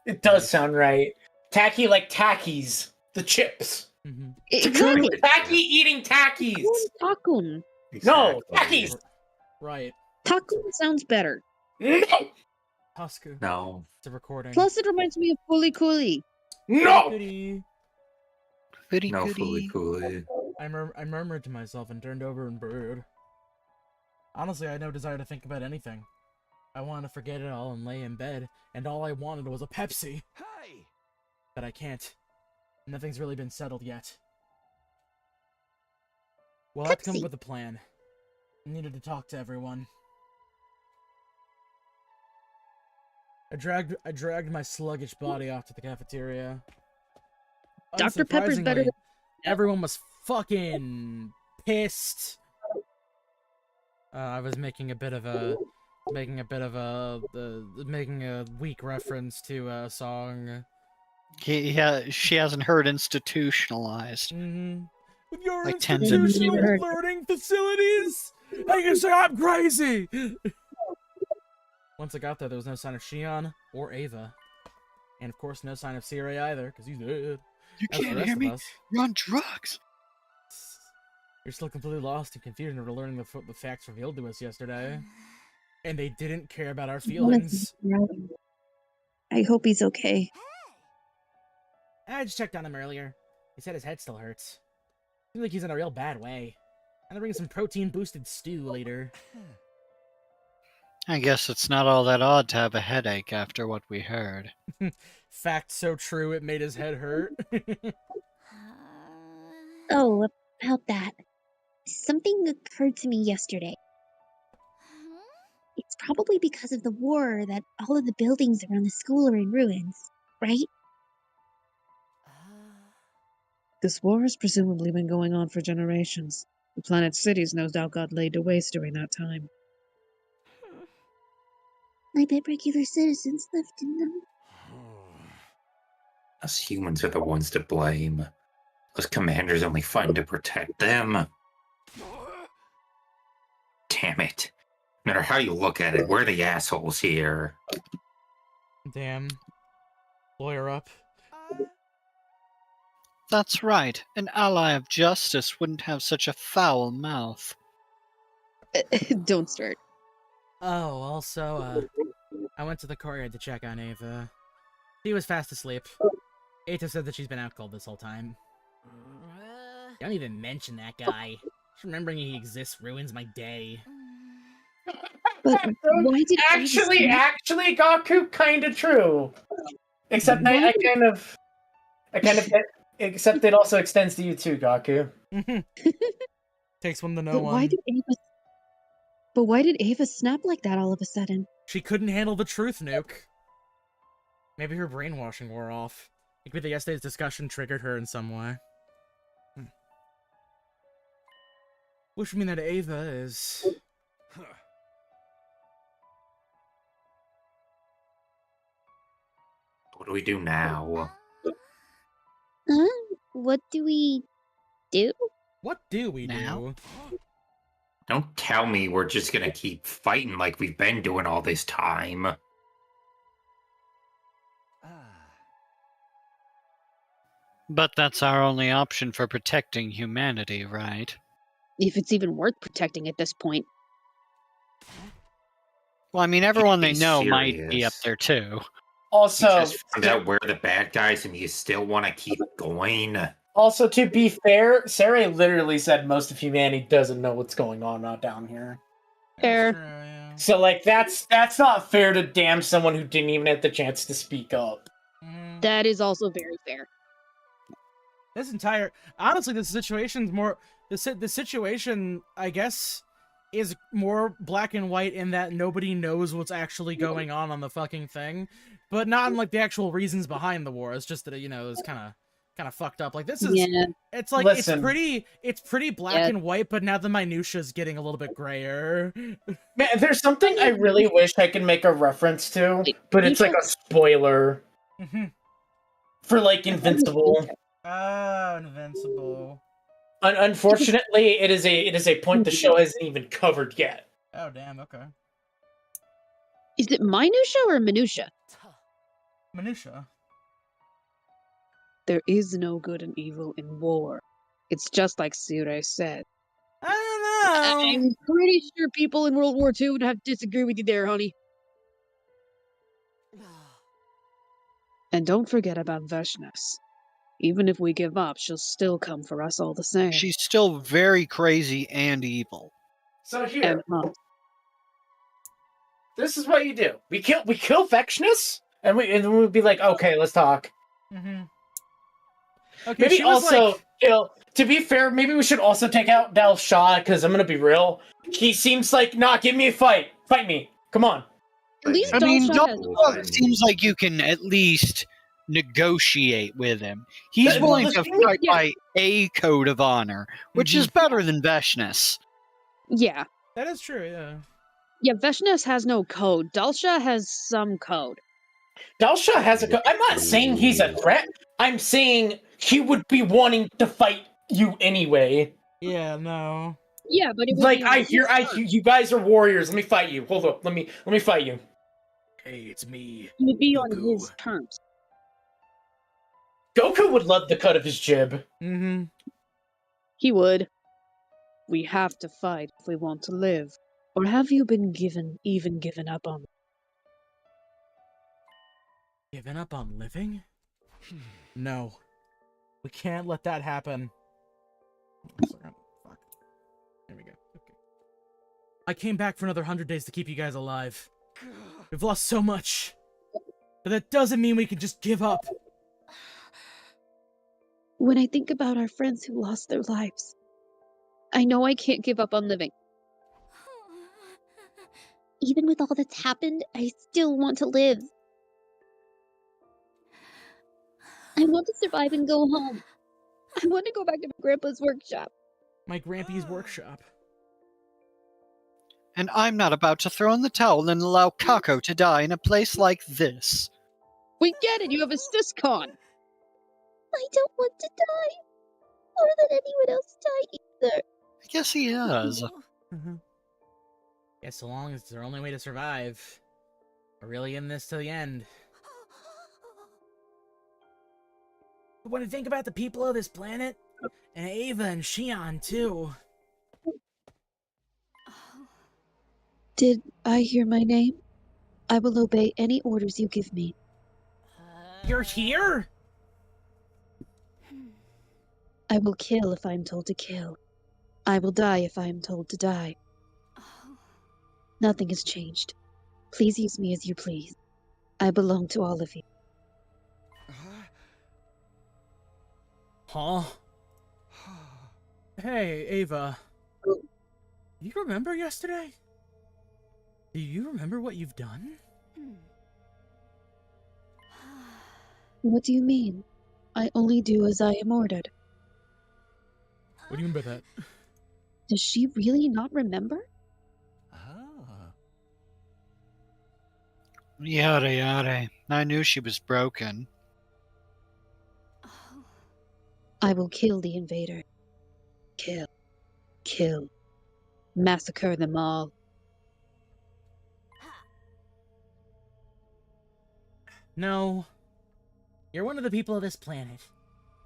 It does sound right. Tacky like Takis. The chips. Mm-hmm. Exactly. Tacky eating Takis. Takun. No, Takis. Right. Takun sounds better. No. Husku. No. It's a recording. Plus, it reminds me of Fooly Cooly. No. Goody. Goody No goody. fully coolly. I murmured to myself and turned over and brewed. Honestly, I had no desire to think about anything. I wanted to forget it all and lay in bed, and all I wanted was a Pepsi. Hey! But I can't. Nothing's really been settled yet. We'll have to come up Pepsi. with a plan. I needed to talk to everyone. I dragged my sluggish body off to the cafeteria. Dr. Pepper's better Unsurprisingly, than... everyone was fucking pissed. I was making a weak reference to a song. She hasn't heard institutionalized. Mm-hmm. With your Like Tenzin. institutional learning facilities? I can say I'm crazy! Once I got there was no sign of Shion or Ava. And of course, no sign of Siri either, because he's dead. You As the can't rest hear of me? us. You're on drugs! You're still completely lost and confused over learning the facts revealed to us yesterday. And they didn't care about our feelings. I hope he's okay. I just checked on him earlier. He said his head still hurts. Seems like he's in a real bad way. I'm gonna bring some protein-boosted stew later. I guess it's not all that odd to have a headache after what we heard. Fact so true it made his head hurt. Oh, about that. Something occurred to me yesterday. It's probably because of the war that all of the buildings around the school are in ruins, right? This war has presumably been going on for generations. The planet's cities no doubt got laid to waste during that time. I bet regular citizens lived in them. Us humans are the ones to blame. Those commanders only fight to protect them. Damn it. No matter how you look at it, we're the assholes here. Damn. Lawyer up. That's right. An ally of justice wouldn't have such a foul mouth. Don't start. Oh, also, I went to the courtyard to check on Ava. She was fast asleep. Ato said that she's been out cold this whole time. Don't even mention that guy. Just remembering he exists ruins my day. But why did Ava snap? Actually, Gaku, kind of true. Except Why except it also extends to you too, Gaku. Takes one to know But one. why did Ava snap like that all of a sudden? She couldn't handle the truth, Nuke. Maybe her brainwashing wore off. Maybe the yesterday's discussion triggered her in some way. Which would mean that Ava is... What do we do now? Huh? What do we do? What do we Now? do? Don't tell me we're just gonna keep fighting like we've been doing all this time. But that's our only option for protecting humanity, right? If it's even worth protecting at this point. Well, I mean, everyone Be they know might be up serious. there too. Also, You just found out we're the bad guys and you still want to keep going? Also, to be fair, Sarah literally said most of humanity doesn't know what's going on out down here. Fair. That's true, yeah. So, like, that's not fair to damn someone who didn't even have the chance to speak up. That is also very fair. This entire... Honestly, the situation's more... The situation, I guess, is more black and white in that nobody knows what's actually going on the fucking thing. But not in, like, the actual reasons behind the war. It's just that, you know, it's kind of fucked up. Like, this is... Yeah. It's like, Listen. it's pretty black and white, but now the minutia's getting a little bit grayer. Man, there's something I really wish I could make a reference to, but it's like a spoiler for, like, Invincible. Oh, Invincible. Unfortunately, it is a point the show hasn't even covered yet. Oh, damn, okay. Is it minutia or minutia? Minutia. There is no good and evil in war. It's just like Sire said. I don't know. I'm pretty sure people in World War II would have to disagree with you there, honey. And don't forget about Veshness. Even if we give up, she'll still come for us all the same. She's still very crazy and evil. So here, And pumped. this is what you do. We kill Vexness, and then we'd be like, okay, let's talk. Okay, Maybe she was also, like... you know, to be fair, maybe we should also take out Del Shah, because I'm gonna be real. He seems like, nah, give me a fight. Fight me. Come on. At least I mean, Dalsha has... it seems like you can at least negotiate with him. He's willing to fight by a code of honor, which is better than Veshness. Yeah. That is true, yeah. Yeah, Veshness has no code. Dalsha has some code. Dalsha has a I'm not saying he's a threat. I'm saying he would be wanting to fight you anyway. Yeah, no. Yeah, but it would like be I hear you guys are warriors. Let me fight you. Hold up. Let me fight you. Hey, it's me. It would be on his terms. Goku would love the cut of his jib. He would. We have to fight if we want to live. Or have you been given up on? Given up on living? No. We can't let that happen. Fuck. There we go. Okay. I came back for another 100 days to keep you guys alive. We've lost so much. But that doesn't mean we can just give up. When I think about our friends who lost their lives, I know I can't give up on living. Even with all that's happened, I still want to live. I want to survive and go home. I want to go back to my grandpa's workshop. My Grampy's workshop. And I'm not about to throw in the towel and allow Kako to die in a place like this. We get it, you have a syscon. I don't want to die. Or let anyone else die either. I guess he does. Yeah, so long as it's our only way to survive. We're really in this to the end. But when I think about the people of this planet, and Ava and Shion too. Did I hear my name? I will obey any orders you give me. You're here? I will kill if I am told to kill. I will die if I am told to die. Nothing has changed. Please use me as you please. I belong to all of you. Huh? Hey, Ava. You remember yesterday? Do you remember what you've done? What do you mean? I only do as I am ordered. What do you mean by that? Does she really not remember? Yada yada. I knew she was broken. I will kill the invader. Kill. Kill. Massacre them all. No. You're one of the people of this planet.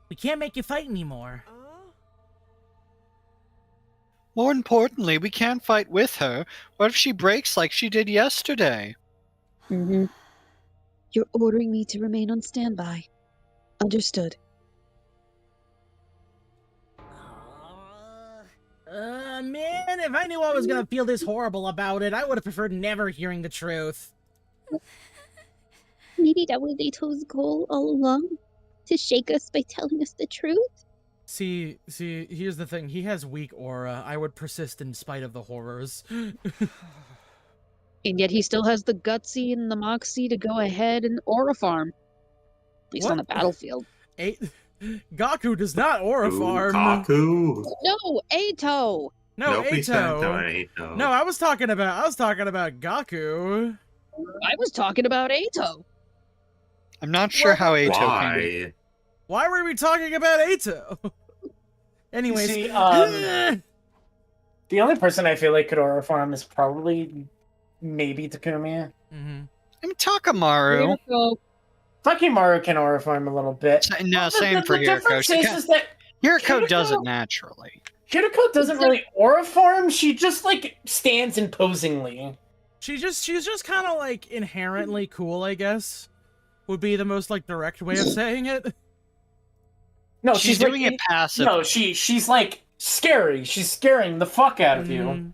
We can't make you fight anymore. More importantly, we can't fight with her. What if she breaks like she did yesterday? Mm-hmm. You're ordering me to remain on standby. Understood. Man, if I knew I was gonna feel this horrible about it, I would have preferred never hearing the truth. Maybe that was Ato's goal all along? To shake us by telling us the truth? See, here's the thing. He has weak aura. I would persist in spite of the horrors. And yet he still has the gutsy and the moxie to go ahead and aura farm. At least on the battlefield. Gaku does not aura farm. Gaku. No, Ato. No, Nobody said Ato. Ato. No, I was talking about Gaku. I was talking about Ato. I'm not sure how Ato can be. Why were we talking about Ato? Anyways, See, the only person I feel like could aura farm is probably maybe Takumi. Mm-hmm. I mean, Takamaru. Takimaru can aura farm a little bit. No, same for Hiriko. Is that Hiriko does it naturally. Hiriko doesn't really aura farm. She just like stands imposingly. She's just kind of like inherently cool, I guess. Would be the most like direct way of saying it. No, she's doing it passive. No, she's like scary. She's scaring the fuck out of you.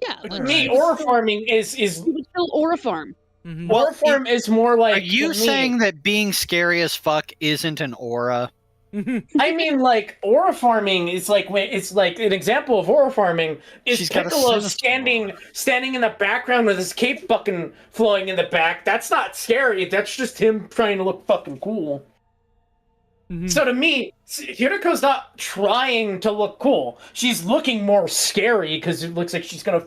Yeah, like me, aura farming is you would still aura farm. Mm-hmm. Aura farm is more like. Are you saying that being scary as fuck isn't an aura? I mean, like aura farming is like when it's like an example of aura farming is Piccolo standing in the background with his cape fucking flowing in the back. That's not scary. That's just him trying to look fucking cool. Mm-hmm. So to me, Hiriko's not trying to look cool. She's looking more scary because it looks like she's gonna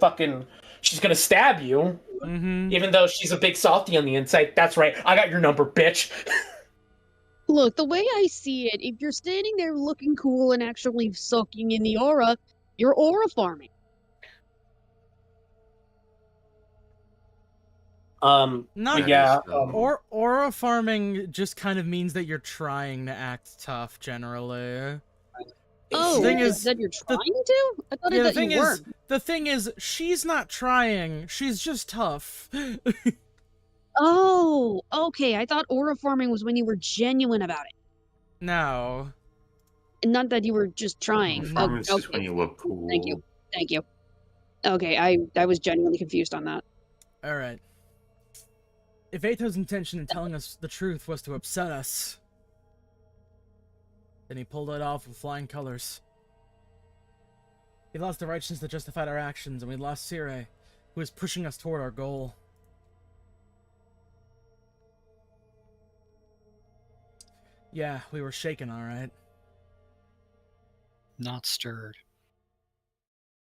stab you. Mm-hmm. Even though she's a big softie on the inside. That's right. I got your number, bitch. Look, the way I see it, if you're standing there looking cool and actually soaking in the aura, you're aura farming. Aura farming just kind of means that you're trying to act tough, generally. Oh, the thing is that you're trying to? I thought yeah, that you weren't. The thing is, she's not trying. She's just tough. Oh, okay. I thought aura farming was when you were genuine about it. No. Not that you were just trying. Farming is just when you look cool. Thank you. Okay, I was genuinely confused on that. Alright. If Ato's intention in telling us the truth was to upset us, then he pulled it off with flying colors. He lost the righteousness that justified our actions, and we lost Sire, who was pushing us toward our goal. Yeah, we were shaken, alright. Not stirred.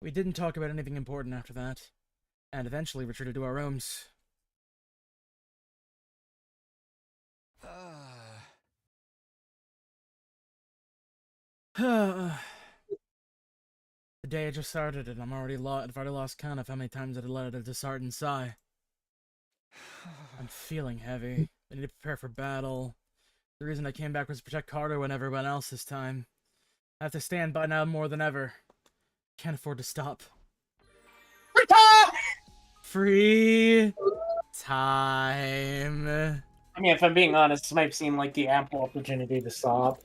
We didn't talk about anything important after that, and eventually retreated to our rooms. The day just started, and I've already lost count of how many times I'd let a disheartened sigh. I'm feeling heavy. I need to prepare for battle. The reason I came back was to protect Carter and everyone else this time. I have to stand by now more than ever. Can't afford to stop. Retire! Free time. I mean, if I'm being honest, this might seem like the ample opportunity to stop.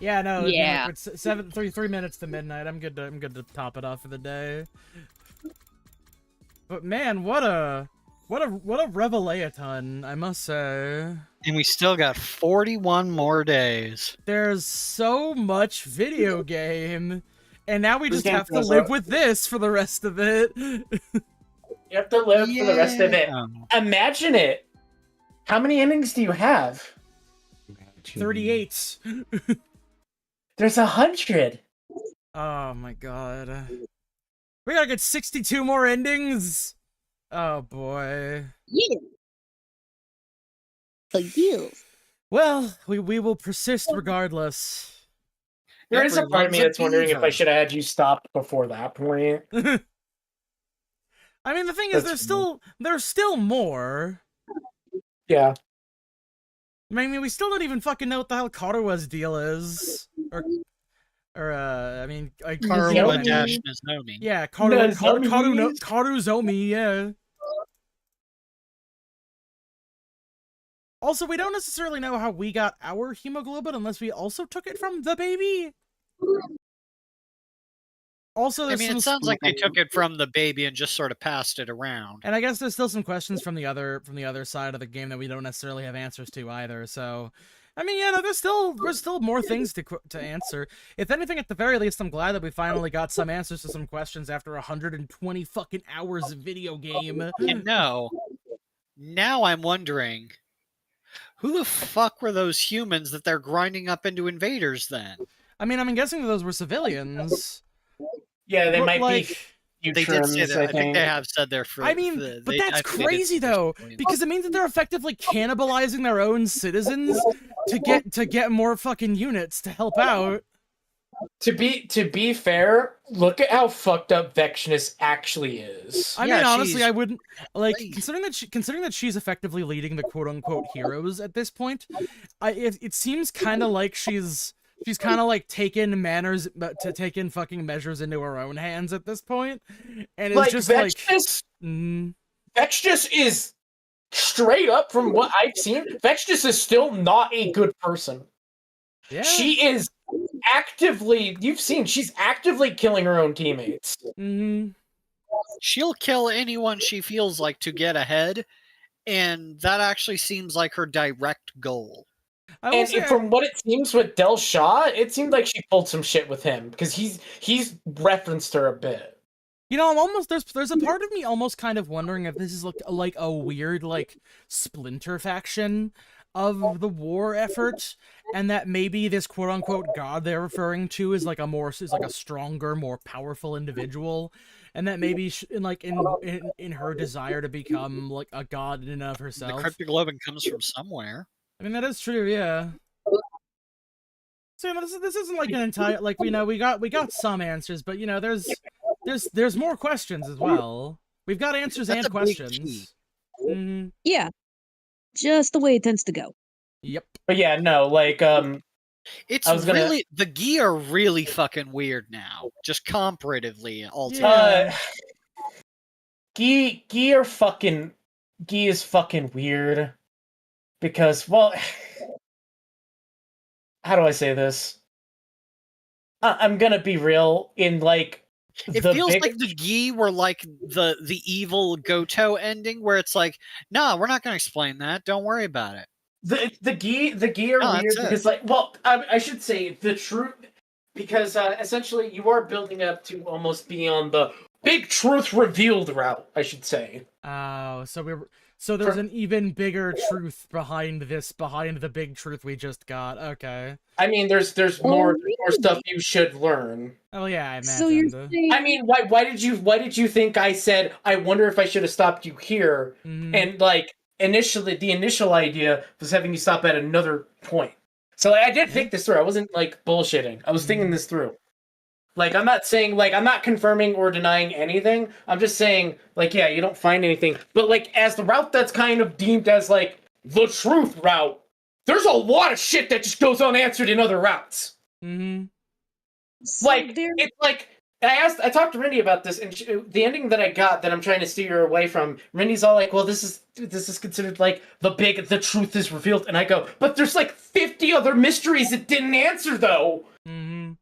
Yeah, no, it'd be Yeah. like, it's 3 minutes to midnight. I'm good to top it off for the day. But man, what a revelaton, I must say. And we still got 41 more days. There's so much video game, and now we This just game have to goes live up. with this for the rest of it. You have to live for the rest of it. Imagine it. How many endings do you have? 38. There's 100. Oh my god. We gotta get 62 more endings? Oh boy. Yeah. For you. Well, we will persist regardless. There is a part of me that's wondering if I should have had you stopped before that point. I mean, the thing is, there's still more. Yeah. I mean, we still don't even fucking know what the hell Karua's deal is. I mean, like, Karuwa dash Nozomi. Yeah, Nozomi. Karuzomi, yeah. Also, we don't necessarily know how we got our hemoglobin unless we also took it from the baby. Also, I mean, it sounds like they took it from the baby and just sort of passed it around. And I guess there's still some questions from the other side of the game that we don't necessarily have answers to either. So, I mean, yeah, no, there's still more things to answer. If anything, at the very least, I'm glad that we finally got some answers to some questions after 120 fucking hours of video game. And no, now I'm wondering, who the fuck were those humans that they're grinding up into invaders then? I mean, I'm guessing that those were civilians. Yeah, they But, might like, be. They did say that. I think they have said they're for. I mean, but that's crazy though, because it means that they're effectively cannibalizing their own citizens to get more fucking units to help out. To be fair, look at how fucked up Vexness actually is. I mean, honestly, I wouldn't like considering that she's effectively leading the quote unquote heroes at this point. It seems kind of like she's kind of like taken fucking measures into her own hands at this point, and it's Like, just Vexness, Vexness is straight up from what I've seen. Vexness is still not a good person. Yeah. She is actively. You've seen she's actively killing her own teammates. She'll kill anyone she feels like to get ahead, and that actually seems like her direct goal. And from what it seems with Del Shaw, it seemed like she pulled some shit with him because he's referenced her a bit. You know, I'm almost there's a part of me almost kind of wondering if this is like a weird like splinter faction of the war effort, and that maybe this quote unquote god they're referring to is like a stronger, more powerful individual, and that maybe in her desire to become like a god in and of herself. The cryptoglobin comes from somewhere. I mean, that is true, yeah. So, you know, this isn't like an entire, like, we got some answers, but, you know, there's more questions as well. We've got answers and questions. Yeah. Just the way it tends to go. Yep. But yeah, no, like, It's really, the Gi are really fucking weird now, just comparatively altogether. Gi is fucking weird. Because, well, how do I say this? I'm gonna be real. In like, it feels like the Gi were like the evil Goto ending, where it's like, nah, we're not gonna explain that. Don't worry about it. The Gi are weird because, like, well, I should say the truth, because essentially you are building up to almost be on the big truth revealed route, I should say. Oh, so there's an even bigger truth behind the big truth we just got. Okay. I mean, there's more stuff you should learn. Oh yeah, I imagine. So you're saying... I mean, why did you think I said I wonder if I should have stopped you here? And like the initial idea was having you stop at another point. So I did think this through. I wasn't like bullshitting. I was thinking this through. Like, I'm not saying, like, I'm not confirming or denying anything. I'm just saying, like, yeah, you don't find anything. But, like, as the route that's kind of deemed as, like, the truth route, there's a lot of shit that just goes unanswered in other routes. So like, it's like, I talked to Rindy about this, and the ending that I got that I'm trying to steer away from, Rindy's all like, well, this is considered like the truth is revealed, and I go, but there's like 50 other mysteries it didn't answer though. Mm-hmm.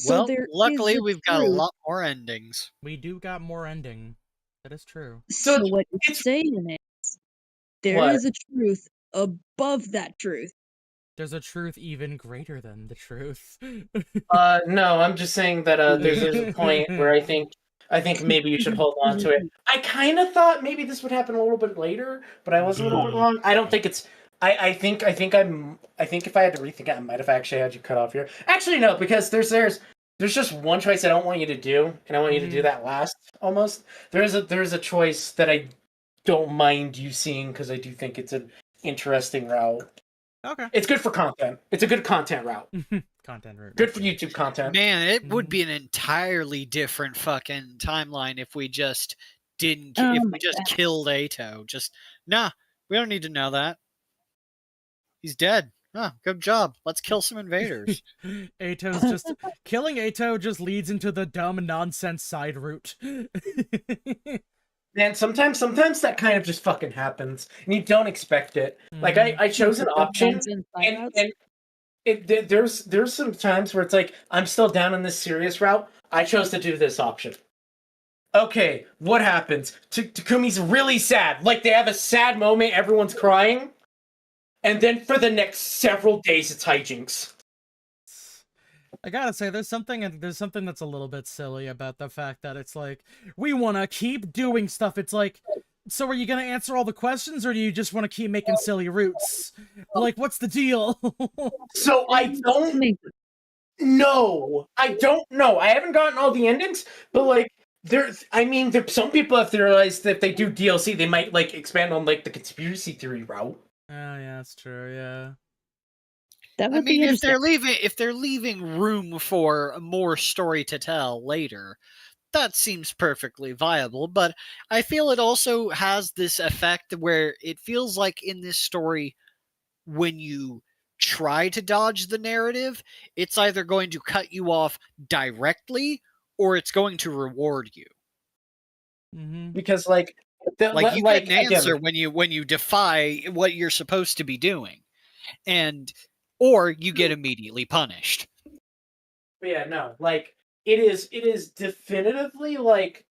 Well, luckily we've got a lot more endings. We do got more ending. That is true. So what you're saying is, there is a truth above that truth. There's a truth even greater than the truth. No, I'm just saying that there's a point where I think maybe you should hold on to it. I kind of thought maybe this would happen a little bit later, but I was a little bit wrong. I don't think it's. I think if I had to rethink it, I might have actually had you cut off here. Actually, no, because there's just one choice I don't want you to do, and I want you to do that last. Almost there's a choice that I don't mind you seeing because I do think it's an interesting route. Okay. It's good for content. It's a good content route. Content route. Good for YouTube content. Man, it would be an entirely different fucking timeline if we just didn't. If we just killed Ato. Just nah. We don't need to know that. He's dead. Oh, good job. Let's kill some invaders. Ato's just killing Ato just leads into the dumb nonsense side route. Man, sometimes that kind of just fucking happens, and you don't expect it. Like I chose an option, and there's some times where it's like I'm still down in this serious route. I chose to do this option. Okay, what happens? Takumi's really sad. Like they have a sad moment, everyone's crying, and then for the next several days, it's hijinks. I gotta say, there's something that's a little bit silly about the fact that it's like, we want to keep doing stuff. It's like, so are you gonna answer all the questions, or do you just want to keep making silly routes? Like, what's the deal? So I don't know. I don't know. I haven't gotten all the endings, but like, some people have theorized that if they do DLC, they might like expand on like the conspiracy theory route. Oh yeah, that's true. Yeah. I mean, if they're leaving room for more story to tell later, that seems perfectly viable. But I feel it also has this effect where it feels like in this story, when you try to dodge the narrative, it's either going to cut you off directly or it's going to reward you. Mm-hmm. Because like you get an answer when you defy what you're supposed to be doing, or you get immediately punished. But yeah, no, like it is definitively like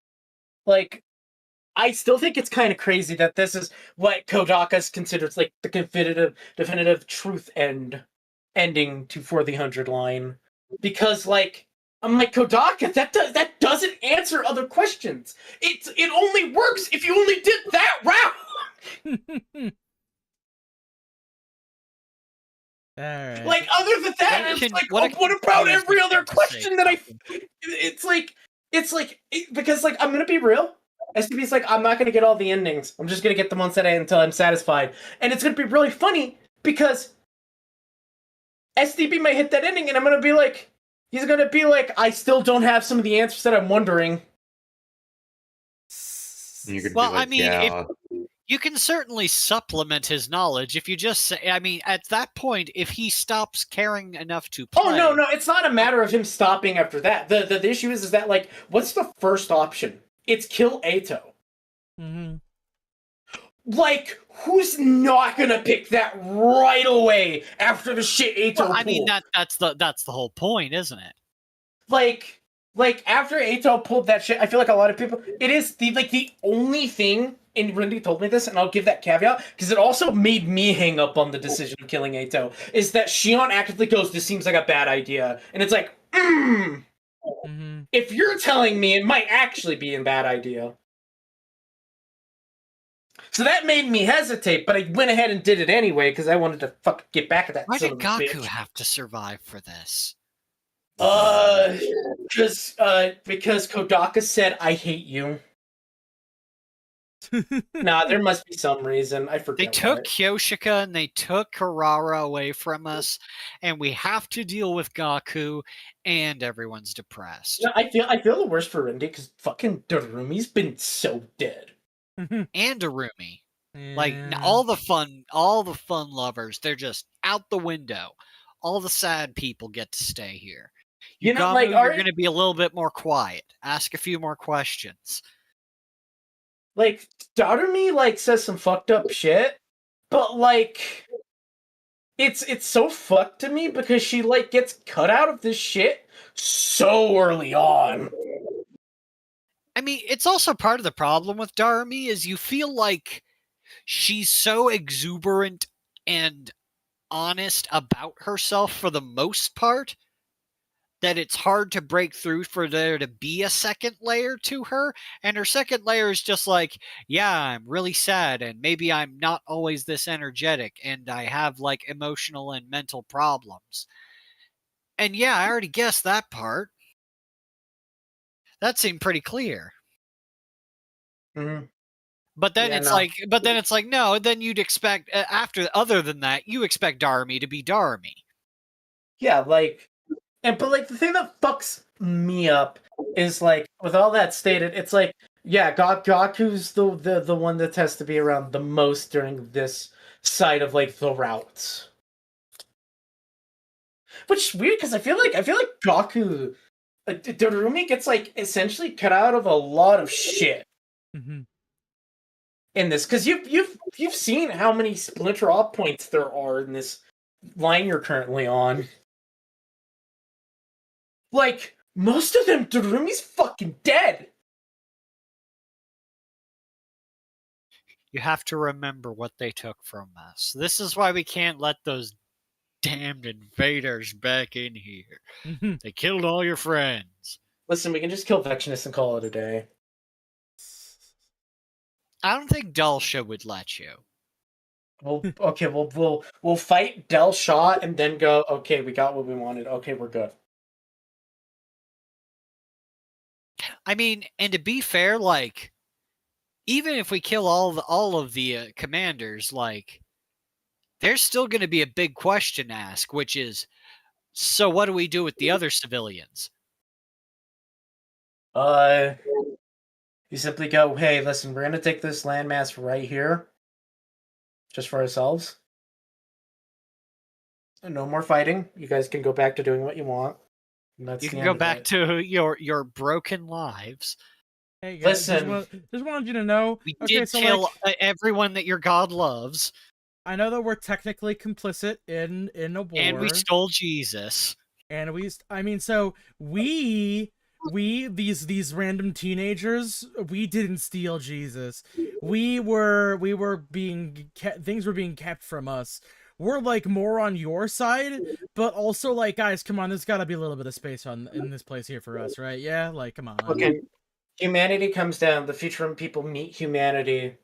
I still think it's kind of crazy that this is what Kodaka's considers like the definitive truth ending to For the 100 line, because like I'm like, Kodaka, that doesn't answer other questions. It only works if you only did that route. Right. Like, other than that, it's like, what about every other question that because like, I'm gonna be real. STB's like, I'm not gonna get all the endings. I'm just gonna get them on set until I'm satisfied. And it's gonna be really funny because STB might hit that ending and I'm gonna be like, he's gonna be like, I still don't have some of the answers that I'm wondering. You could well, I mean, if you can certainly supplement his knowledge if you just say, I mean, at that point, if he stops caring enough to play... Oh, no, it's not a matter of him stopping after that. The issue is that, like, what's the first option? It's kill Ato. Mm-hmm. Like, who's not gonna pick that right away after the shit Ato pulled? I mean, that's the whole point, isn't it? Like, after Ato pulled that shit, I feel like a lot of people... It is, the only thing... And Rindy told me this, and I'll give that caveat, because it also made me hang up on the decision of killing Ato, is that Shion actively goes, this seems like a bad idea. And it's like, Mm-hmm. If you're telling me it might actually be a bad idea. So that made me hesitate, but I went ahead and did it anyway, because I wanted to get back at that Why son did of a Gaku bitch. have to survive for this? Because Kodaka said, I hate you. Nah, there must be some reason. I forget. They took Kyoshika and they took Karara away from us, and we have to deal with Gaku, and everyone's depressed. No, I feel the worst for Rindy because fucking Darumi's been so dead. And Darumi. Yeah. Like all the fun lovers, they're just out the window. All the sad people get to stay here. You know, Gamu, like, you're going to be a little bit more quiet. Ask a few more questions. like, Daughter-Me, like, says some fucked up shit, but, like, it's so fucked to me because she, like, gets cut out of this shit so early on. I mean, it's also part of the problem with Darumi is you feel like she's so exuberant and honest about herself for the most part that it's hard to break through for there to be a second layer to her. And her second layer is just like, yeah, I'm really sad and maybe I'm not always this energetic and I have like emotional and mental problems. And yeah, I already guessed that part. That seemed pretty clear. Mm-hmm. But then Yeah, it's no. like, no, then you'd expect other than that, you expect Darumi to be Darumi. Yeah, like, but like the thing that fucks me up is like, with all that stated, it's like, yeah, Gaku's the one that has to be around the most during this side of like the routes. Which is weird because I feel like Gaku, Dorumi gets like essentially cut out of a lot of shit Mm-hmm. in this, because you've seen how many splinter off points there are in this line you're currently on. Like, most of them, Dorumi's fucking dead. You have to remember what they took from us. This is why we can't let those damned invaders back in here. Mm-hmm. They killed all your friends. Listen, we can just kill Vectionist and call it a day. I don't think Dulcia would let you. Well, okay, we'll fight Del Shaw and then go, okay, we got what we wanted. Okay, we're good. I mean, and to be fair, like, even if we kill all of the commanders, like, there's still going to be a big question asked, which is, so what do we do with the other civilians? You simply go, hey, listen, we're gonna take this landmass right here, just for ourselves. No more fighting. You guys can go back to doing what you want. And that's You the can end go of back it. to your broken lives. Hey guys, Listen, just wanted you to know. We Okay, did so kill like, everyone that your god loves, I know that we're technically complicit in a war, and we stole Jesus. and I mean, so we these random teenagers, we didn't steal Jesus. We were being things were being kept from us. We're like more on your side, but also like, guys, come on, there's got to be a little bit of space in this place here for us, right? Yeah, like, come on. okay, humanity comes down. The Futurum people meet humanity.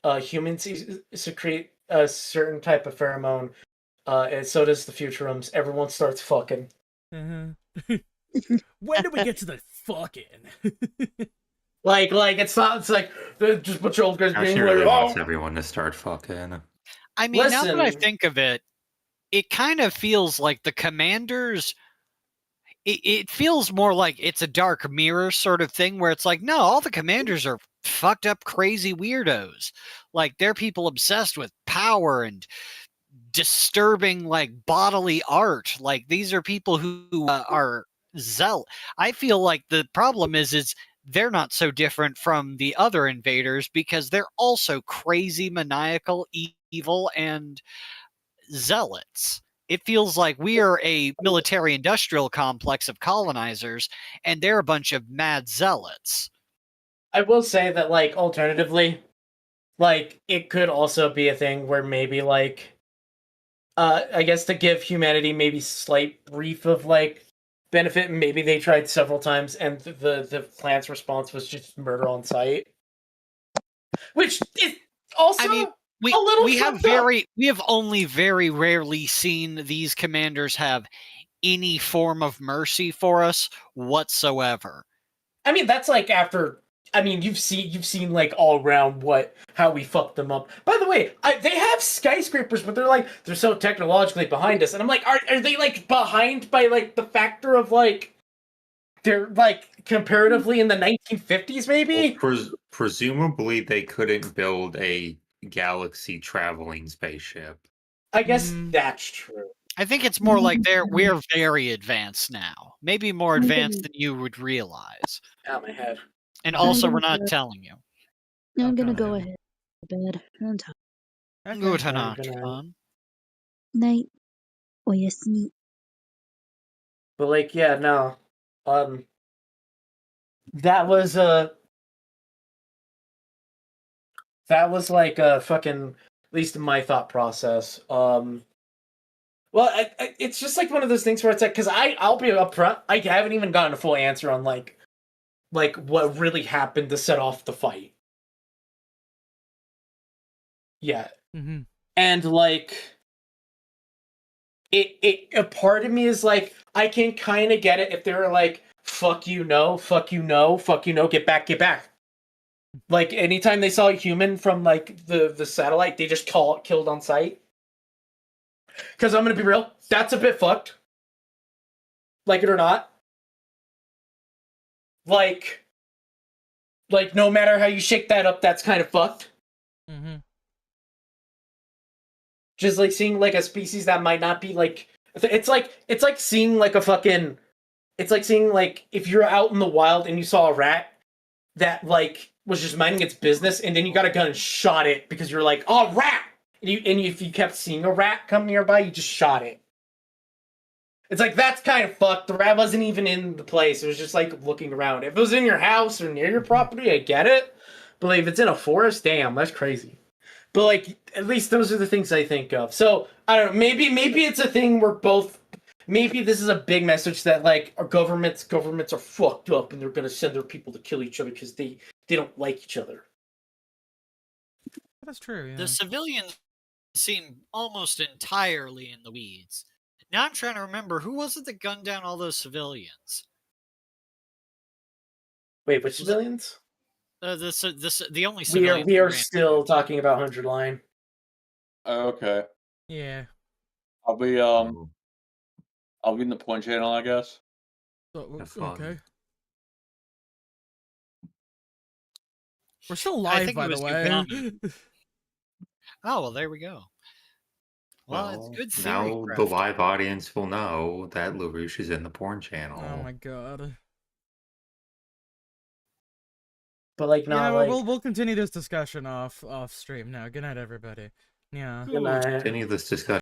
Humans secrete a certain type of pheromone, and so does the Futurums. Everyone starts fucking. Uh-huh. When do we get to the fucking? Like it's not. It's like just a bunch of old guys Now being she like, really wants oh. everyone to start fucking. I mean, now that I Listen. think of it, it kind of feels like the commanders. It feels more like it's a Dark Mirror sort of thing where it's like, no, all the commanders are fucked up, crazy weirdos. Like, they're people obsessed with power and disturbing, like, bodily art. Like, these are people who are I feel like the problem is they're not so different from the other invaders because they're also crazy, maniacal, evil, and zealots. It feels like we are a military industrial complex of colonizers, and they're a bunch of mad zealots. I will say that, like, alternatively, like, it could also be a thing where maybe, like, I guess to give humanity maybe slight brief of, like, benefit, maybe they tried several times and the plant's response was just murder on sight. Which is also, I mean, a little we have fucked up. we have only very rarely seen these commanders have any form of mercy for us whatsoever. I mean, that's like after. I mean, you've seen like all around how we fucked them up. By the way, they have skyscrapers, but they're so technologically behind us, and I'm like, are they like behind by like the factor of like they're like comparatively in the 1950s maybe? Well, presumably they couldn't build a galaxy traveling spaceship. I guess that's true. I think it's more like we're very advanced now. Maybe more advanced than you would realize. Out my head. And also, we're not telling you. I'm gonna go ahead to bed. I'm tired. Good Alright, night, good night. John. Night. Oyasumi. But like, yeah, no. That was like a fucking, at least in my thought process. Well, it's just like one of those things where it's like, because I'll be upfront, I haven't even gotten a full answer on like what really happened to set off the fight. Yeah. Mm-hmm. And like, a part of me is like, I can kind of get it if they were like, fuck you, no, fuck you, no, fuck you, no, get back, get back. Like, anytime they saw a human from like the satellite, they just killed on sight. Because I'm gonna be real, that's a bit fucked. Like it or not. Like no matter how you shake that up, that's kind of fucked. Mm-hmm. Just like seeing like a species that might not be like, it's like seeing like a fucking, it's like seeing like if you're out in the wild and you saw a rat that like was just minding its business, and then you got a gun and shot it because you're like, oh, rat! And if you kept seeing a rat come nearby, you just shot it. It's like, that's kind of fucked. The rat wasn't even in the place. It was just like looking around. If it was in your house or near your property, I get it. But like, if it's in a forest, damn, that's crazy. But like, at least those are the things I think of. So I don't know. Maybe it's a thing where both. Maybe this is a big message that like our governments are fucked up and they're gonna send their people to kill each other because they don't like each other. That's true. Yeah. The civilians seem almost entirely in the weeds. Now I'm trying to remember, who was it that gunned down all those civilians? Wait, which civilians? The only We civilians are still talking about 100 line. Okay. Yeah. I'll be in the point channel, I guess. Okay. We're still live, by the way. Oh, well, there we go. Well, it's good theory now crafting. the live audience will know that LaRouche is in the porn channel. Oh my god. But like, not yeah, like. We'll continue this discussion off stream now. Good night, everybody. Yeah. Good night. Continue this discussion.